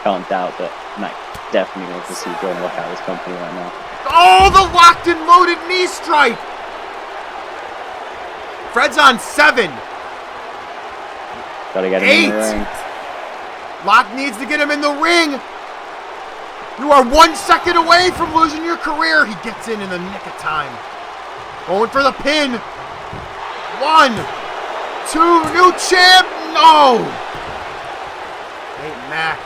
Speaker 3: can't doubt that Mack definitely wants to see Jordan Locke out of his company right now.
Speaker 1: Oh, the locked and loaded knee strike! Fred's on 7.
Speaker 3: Gotta get him
Speaker 1: 8.
Speaker 3: in the ring.
Speaker 1: Locke needs to get him in the ring. You are 1 second away from losing your career. He gets in the nick of time. Going for the pin. 1, 2, new champ. No. Nate Mack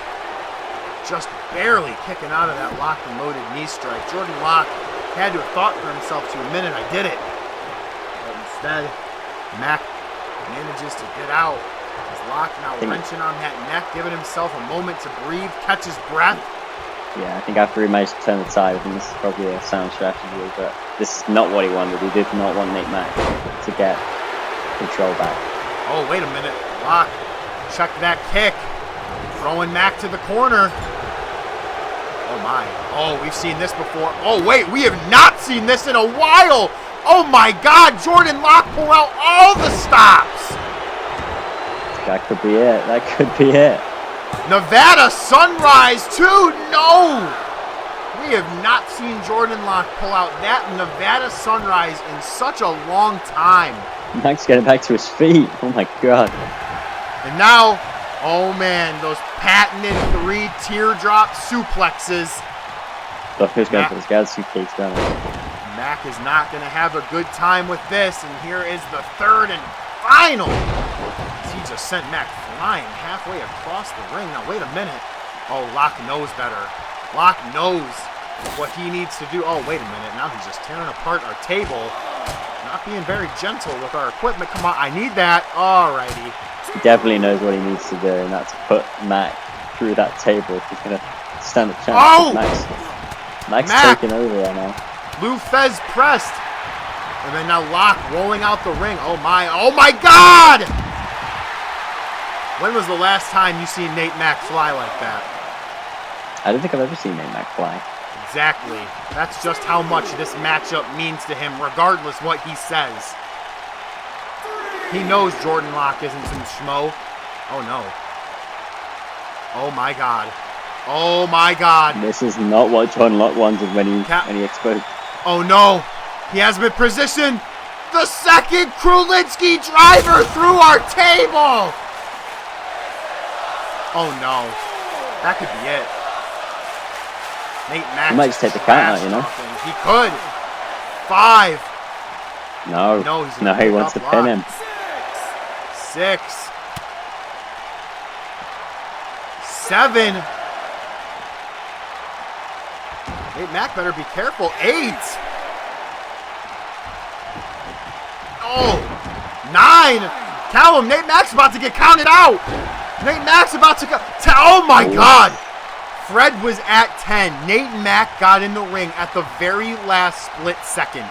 Speaker 1: just barely kicking out of that locked and loaded knee strike. Jordan Locke had to have thought for himself to a minute, I did it. But instead, Mack manages to get out. His Locke now wrenching on that neck, giving himself a moment to breathe, catch his breath.
Speaker 3: Yeah, I think after he managed to turn the tide, I think this is probably a sound strategy, but this is not what he wanted. He did not want Nate Mack to get control back.
Speaker 1: Oh, wait a minute. Locke, check that kick. Throwing Mack to the corner. Oh my. Oh, we've seen this before. Oh, wait, we have not seen this in a while. Oh my God, Jordan Locke pull out all the stops.
Speaker 3: That could be it. That could be it.
Speaker 1: Nevada Sunrise too. No. We have not seen Jordan Locke pull out that Nevada Sunrise in such a long time.
Speaker 3: Mack's getting back to his feet. Oh my God.
Speaker 1: And now, oh man, those patented 3 teardrop suplexes.
Speaker 3: Look who's going for this guy's suitcase down.
Speaker 1: Mack is not going to have a good time with this, and here is the 3rd and final. He just sent Mack flying halfway across the ring. Now, wait a minute. Oh, Locke knows better. Locke knows what he needs to do. Oh, wait a minute. Now he's just tearing apart our table. Not being very gentle with our equipment. Come on, I need that. Alrighty.
Speaker 3: He definitely knows what he needs to do, and that's put Mack through that table. He's going to stand a chance.
Speaker 1: Oh!
Speaker 3: Mack's
Speaker 1: Mack
Speaker 3: taking over right now.
Speaker 1: Lou Fez pressed. And then now Locke rolling out the ring. Oh my God! When was the last time you seen Nate Mack fly like that?
Speaker 3: I don't think I've ever seen Nate Mack fly.
Speaker 1: Exactly. That's just how much this matchup means to him, regardless what he says. He knows Jordan Locke isn't some schmo. Oh no. Oh my God. Oh my God.
Speaker 3: This is not what Jordan Locke wanted when he exposed.
Speaker 1: Oh no. He has been positioned. The second Krulinski driver through our table. Oh no. That could be it. Nate Mack.
Speaker 3: He might just take the count out,
Speaker 1: He could. 5.
Speaker 3: No, he wants to pin him.
Speaker 1: 6. 7. Nate Mack better be careful. 8. Oh. 9. Callum, Nate Mack's about to get counted out. Nate Mack's about to go. Oh my God. Fred was at 10. Nate Mack got in the ring at the very last split second.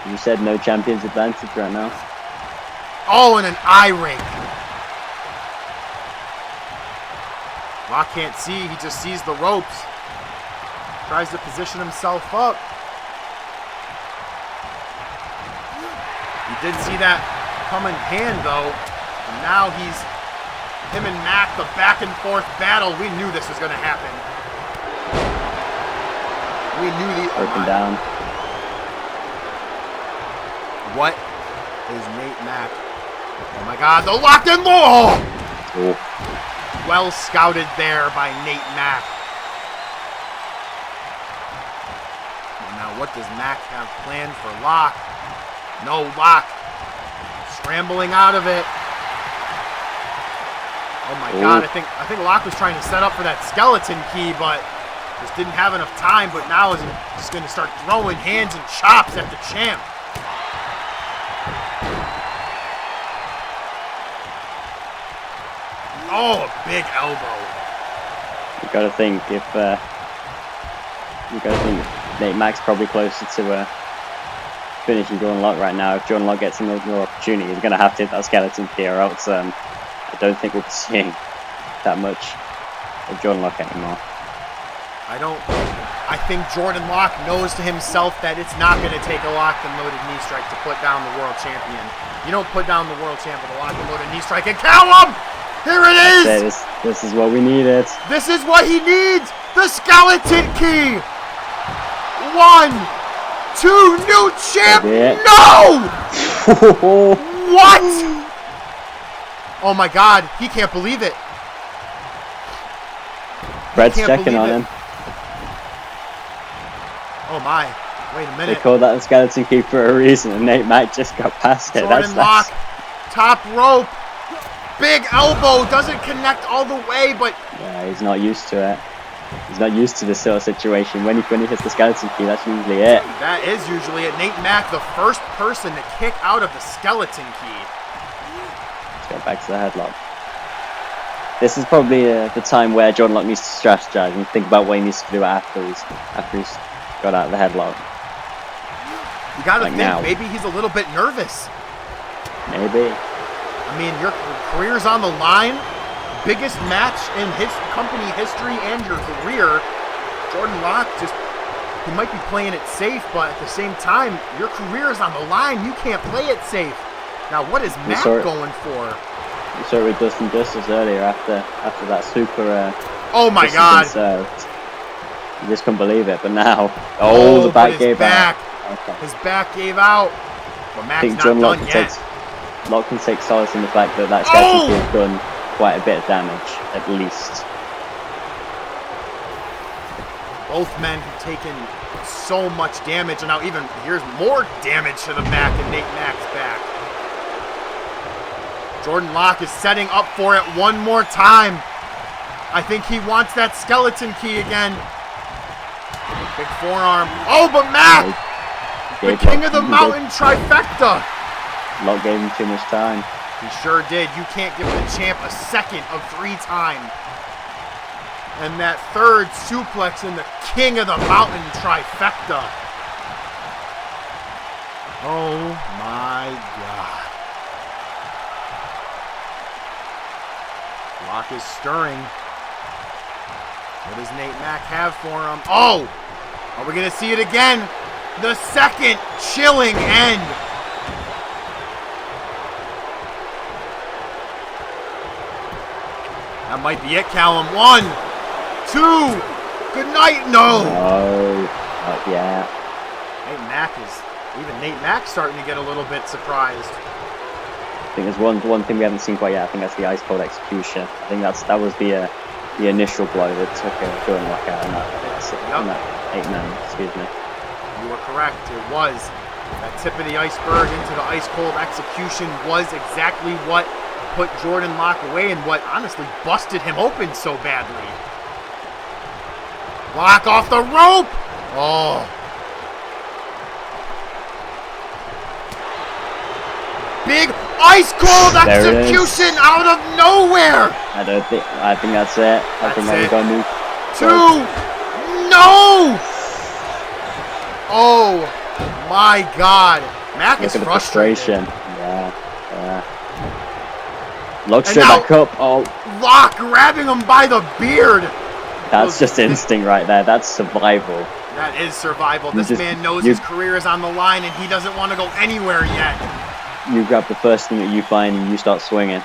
Speaker 3: You said no champion's advantage right now.
Speaker 1: Oh, and an eye rake. Locke can't see. He just sees the ropes. Tries to position himself up. He did see that coming hand, though. And now him and Mac, the back and forth battle. We knew this was going to happen. We knew
Speaker 3: Broken down.
Speaker 1: What is Nate Mac? Oh my God, the locked in law!
Speaker 3: Oh.
Speaker 1: Well scouted there by Nate Mac. And now what does Mac have planned for Locke? No, Locke scrambling out of it. Oh my God, I think Locke was trying to set up for that skeleton key, but just didn't have enough time. But now is just going to start throwing hands and chops at the champ. Oh, a big elbow.
Speaker 3: You gotta think Nate Mac's probably closer to finishing Jordan Locke right now. If Jordan Locke gets another opportunity, he's gonna have to hit that skeleton key, or else I don't think we'll be seeing that much of Jordan Locke anymore.
Speaker 1: I think Jordan Locke knows to himself that it's not going to take a locked and loaded knee strike to put down the world champion. You don't put down the world champ with a locked and loaded knee strike. And Callum! Here it is!
Speaker 3: This is what we needed.
Speaker 1: This is what he needs! The skeleton key! 1, 2, new champ! No! What? Oh my God, he can't believe it.
Speaker 3: Brett's checking on him.
Speaker 1: Oh my, wait a minute.
Speaker 3: They called that the skeleton key for a reason, and Nate Mac just got past it.
Speaker 1: Jordan Locke, top rope, big elbow, doesn't connect all the way, but...
Speaker 3: Yeah, he's not used to it. He's not used to this sort of situation. When he hits the skeleton key, that's usually it.
Speaker 1: That is usually it. Nate Mac, the first person to kick out of the skeleton key.
Speaker 3: Let's go back to the headlock. This is probably the time where Jordan Locke needs to strategize and think about what he needs to do after he's got out of the headlock.
Speaker 1: You gotta think,
Speaker 3: now.
Speaker 1: maybe he's a little bit nervous.
Speaker 3: Maybe.
Speaker 1: I mean, your career's on the line. Biggest match in his company history and your career. Jordan Locke he might be playing it safe, but at the same time, your career is on the line. You can't play it safe. Now, what is Mac going for?
Speaker 3: You saw it with Dustin Justice earlier after that super.
Speaker 1: Oh my God!
Speaker 3: You just couldn't believe it, but now, the back gave out. Okay.
Speaker 1: His back gave out. But Mac's
Speaker 3: I think
Speaker 1: not
Speaker 3: John
Speaker 1: done yet.
Speaker 3: Locke can take solace in the fact that skeleton key has done quite a bit of damage, at least.
Speaker 1: Both men have taken so much damage, and now here's more damage to the back and Nate Mac's back. Jordan Locke is setting up for it one more time. I think he wants that skeleton key again. Big forearm. Oh, but Mac! The king of the mountain trifecta.
Speaker 3: Locke gave him too much time.
Speaker 1: He sure did. You can't give the champ a second of free time. And that third suplex in the king of the mountain trifecta. Oh my God. Locke is stirring. What does Nate Mac have for him? Oh! Are we going to see it again? The second chilling end. That might be it, Callum. 1, 2, good night. No.
Speaker 3: No, not yet.
Speaker 1: Even Nate Mac's starting to get a little bit surprised.
Speaker 3: I think there's one thing we haven't seen quite yet. I think that's the ice cold execution. I think that was the initial blow that took Jordan Locke out on that 8-man. Excuse me.
Speaker 1: You were correct. It was that tip of the iceberg into the ice cold execution was exactly what put Jordan Locke away and what honestly busted him open so badly. Locke off the rope. Oh. Big ice cold execution out of nowhere.
Speaker 3: I think that's it. I think we're going to move.
Speaker 1: 2. No. Oh my God. Mac is frustrated.
Speaker 3: Yeah. Lock
Speaker 1: And
Speaker 3: straight
Speaker 1: now-
Speaker 3: back up. Oh,
Speaker 1: Locke grabbing him by the beard.
Speaker 3: that's just instinct right there. That's survival.
Speaker 1: That is survival.
Speaker 3: You
Speaker 1: This
Speaker 3: just-
Speaker 1: man knows
Speaker 3: you-
Speaker 1: his career is on the line and he doesn't want to go anywhere yet.
Speaker 3: You grab the first thing that you find and you start swinging.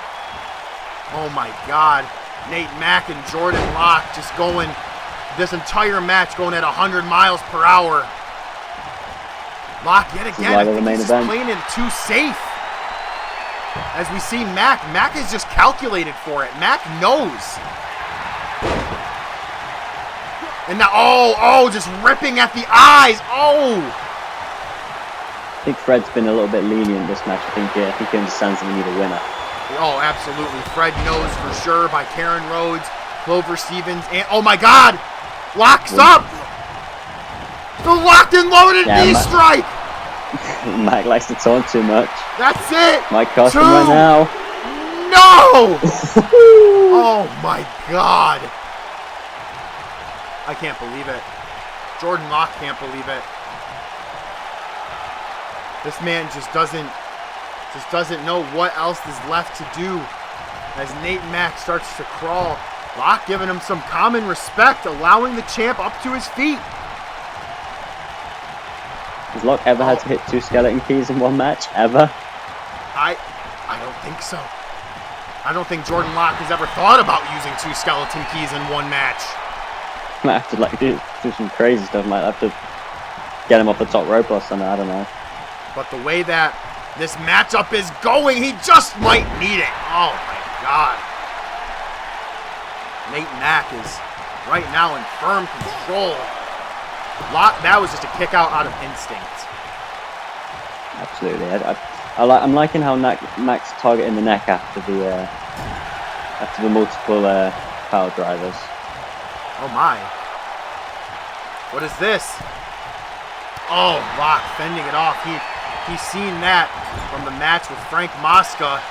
Speaker 1: Oh my God. Nate Mack and Jordan Locke just going, this entire match going at 100 miles per hour. Locke yet again,
Speaker 3: why
Speaker 1: I
Speaker 3: they're the
Speaker 1: think
Speaker 3: main
Speaker 1: he's just
Speaker 3: event.
Speaker 1: playing it too safe. As we see Mack is just calculated for it. Mack knows. And now, oh, just ripping at the eyes. Oh.
Speaker 3: I think Fred's been a little bit lenient this match. I think he understands that we need a winner.
Speaker 1: Oh, absolutely. Fred knows for sure by Karen Rhodes, Clover Stevens, and oh my God, locks up. The locked and loaded knee strike.
Speaker 3: Mac likes to taunt too much.
Speaker 1: That's it.
Speaker 3: Might cost him
Speaker 1: Two.
Speaker 3: right now.
Speaker 1: No. Oh my God. I can't believe it. Jordan Locke can't believe it. This man just doesn't know what else is left to do as Nate Mack starts to crawl. Locke giving him some common respect, allowing the champ up to his feet.
Speaker 3: Has Locke ever had to hit 2 skeleton keys in one match? Ever?
Speaker 1: I don't think so. I don't think Jordan Locke has ever thought about using 2 skeleton keys in one match.
Speaker 3: Might have to like do some crazy stuff. Might have to get him off the top rope or something. I don't know.
Speaker 1: But the way that this matchup is going, he just might need it. Oh my God. Nate Mack is right now in firm control. That was just a kick out of instinct.
Speaker 3: Absolutely. I'm liking how Max targeting the neck after the multiple power drivers.
Speaker 1: Oh my. What is this? Oh, Locke fending it off. He's seen that from the match with Frank Mosca.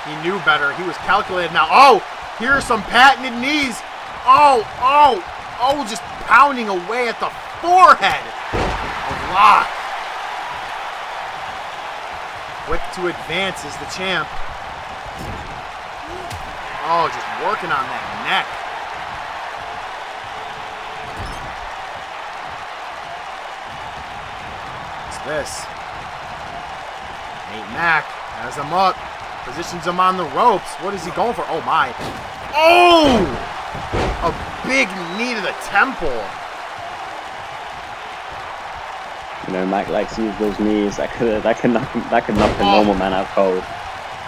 Speaker 1: He knew better. He was calculated now. Oh, here's some patented knees. Oh, just pounding away at the forehead of Locke. Quick to advance is the champ. Oh, just working on that neck. What's this? Nate Mack has him up. Positions him on the ropes. What is he going for? Oh, my. Oh! A big knee to the temple.
Speaker 3: You know, Mac likes to use those knees. That could knock a normal man out cold.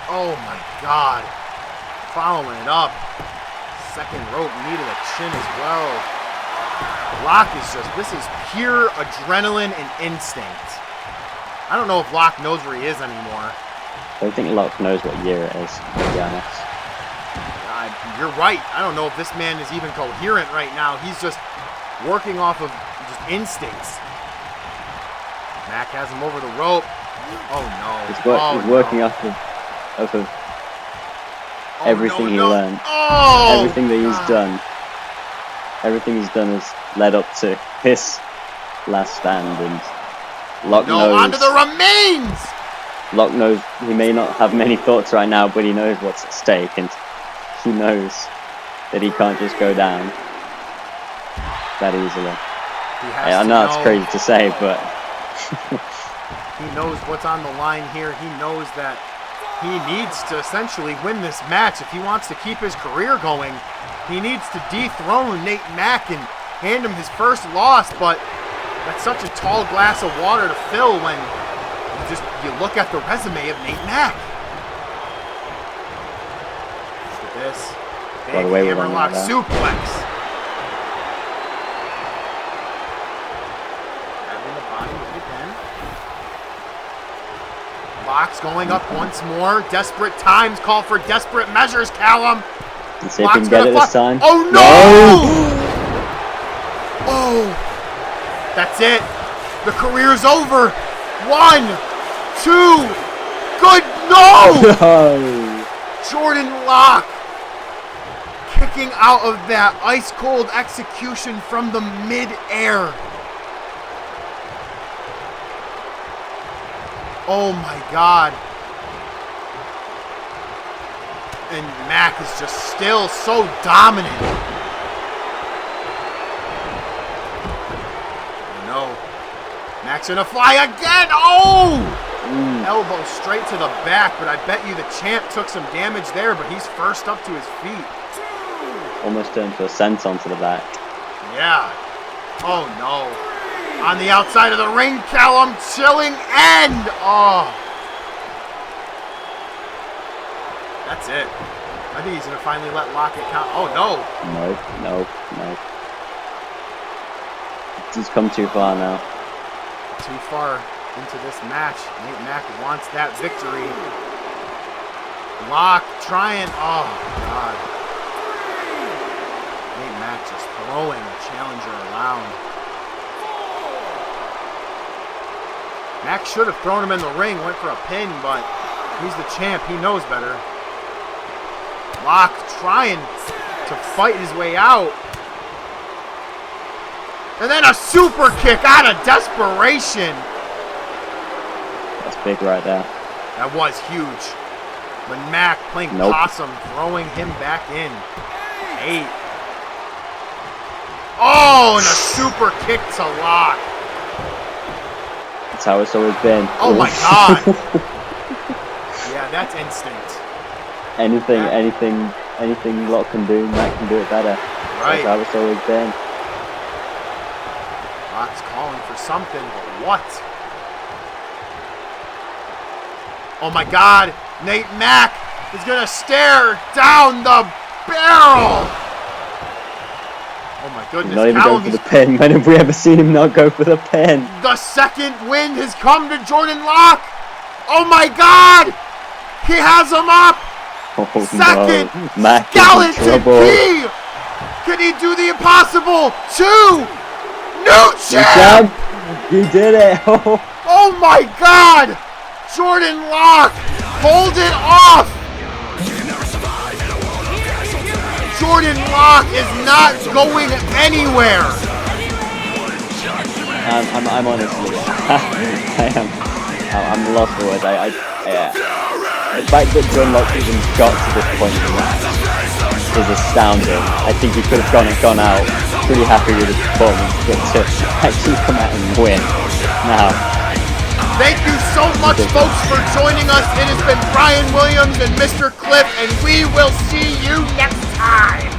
Speaker 1: Oh my God. Following it up. Second rope knee to the chin as well. Locke is this is pure adrenaline and instinct. I don't know if Locke knows where he is anymore.
Speaker 3: I don't think Locke knows what year it is, to be honest.
Speaker 1: You're right. I don't know if this man is even coherent right now. He's just working off of just instincts. Mack has him over the rope. Oh no.
Speaker 3: He's working off of everything he learned.
Speaker 1: Oh,
Speaker 3: everything that he's done. Everything he's done has led up to his last stand, and Locke knows.
Speaker 1: Onto the remains.
Speaker 3: Locke knows he may not have many thoughts right now, but he knows what's at stake, and he knows that he can't just go down that easily. I know it's crazy to say, but
Speaker 1: he knows what's on the line here. He knows that he needs to essentially win this match if he wants to keep his career going. He needs to dethrone Nate Mack and hand him his first loss, but that's such a tall glass of water to fill when you look at the resume of Nate Mack. Look at this. Big hammerlock suplex. Grabbing the body again. Locke's going up once more. Desperate times call for desperate measures, Callum.
Speaker 3: Let's see if he can get it this time.
Speaker 1: Oh no! Oh, that's it. The career's over. 1, 2, good, no! Jordan Locke kicking out of that ice cold execution from the mid-air. Oh my God. And Mac is just still so dominant. No. Mac's gonna fly again. Oh! Elbow straight to the back, but I bet you the champ took some damage there, but he's first up to his feet.
Speaker 3: Almost turned to a senton to the back.
Speaker 1: Yeah. Oh no. On the outside of the ring, Callum, chilling end. Oh. That's it. I think he's going to finally let Lockett count. Oh, no.
Speaker 3: No. He's come too far now.
Speaker 1: Too far into this match. Nate Mac wants that victory. Lock trying. Oh, God. Nate Mac just throwing the challenger around. Mac should have thrown him in the ring, went for a pin, but he's the champ. He knows better. Lock trying to fight his way out. And then a super kick out of desperation.
Speaker 3: That's big right there.
Speaker 1: That was huge. But Mac playing possum, throwing him back in. 8. Oh, and a super kick to Lock.
Speaker 3: That's how it's always been.
Speaker 1: Oh my God. Yeah, that's instinct.
Speaker 3: Anything Lock can do, Mac can do it better.
Speaker 1: Right.
Speaker 3: That's how it's always been.
Speaker 1: Lock's calling for something, but what? Oh my God, Nate Mac is gonna stare down the barrel. Oh my goodness,
Speaker 3: Not even
Speaker 1: Callum,
Speaker 3: going for the pin. When have we ever seen him not go for the pin?
Speaker 1: the second wind has come to Jordan Lock. Oh my God, he has him up.
Speaker 3: Oh,
Speaker 1: Second
Speaker 3: no. Mac
Speaker 1: skeleton
Speaker 3: is in trouble.
Speaker 1: key. Can he do the impossible? 2 new
Speaker 3: Good
Speaker 1: champ.
Speaker 3: job. You did it.
Speaker 1: Oh my God! Jordan Lock pulled it off! Jordan Lock is not going anywhere!
Speaker 3: I'm honestly, I'm lost for words. The fact that John Locke even got to this point in the match is astounding. I think he could have gone out pretty happy with his performance, but to actually come out and win now.
Speaker 1: Thank you so much, folks, for joining us. It has been Brian Williams and Mr. Cliff, and we will see you next time.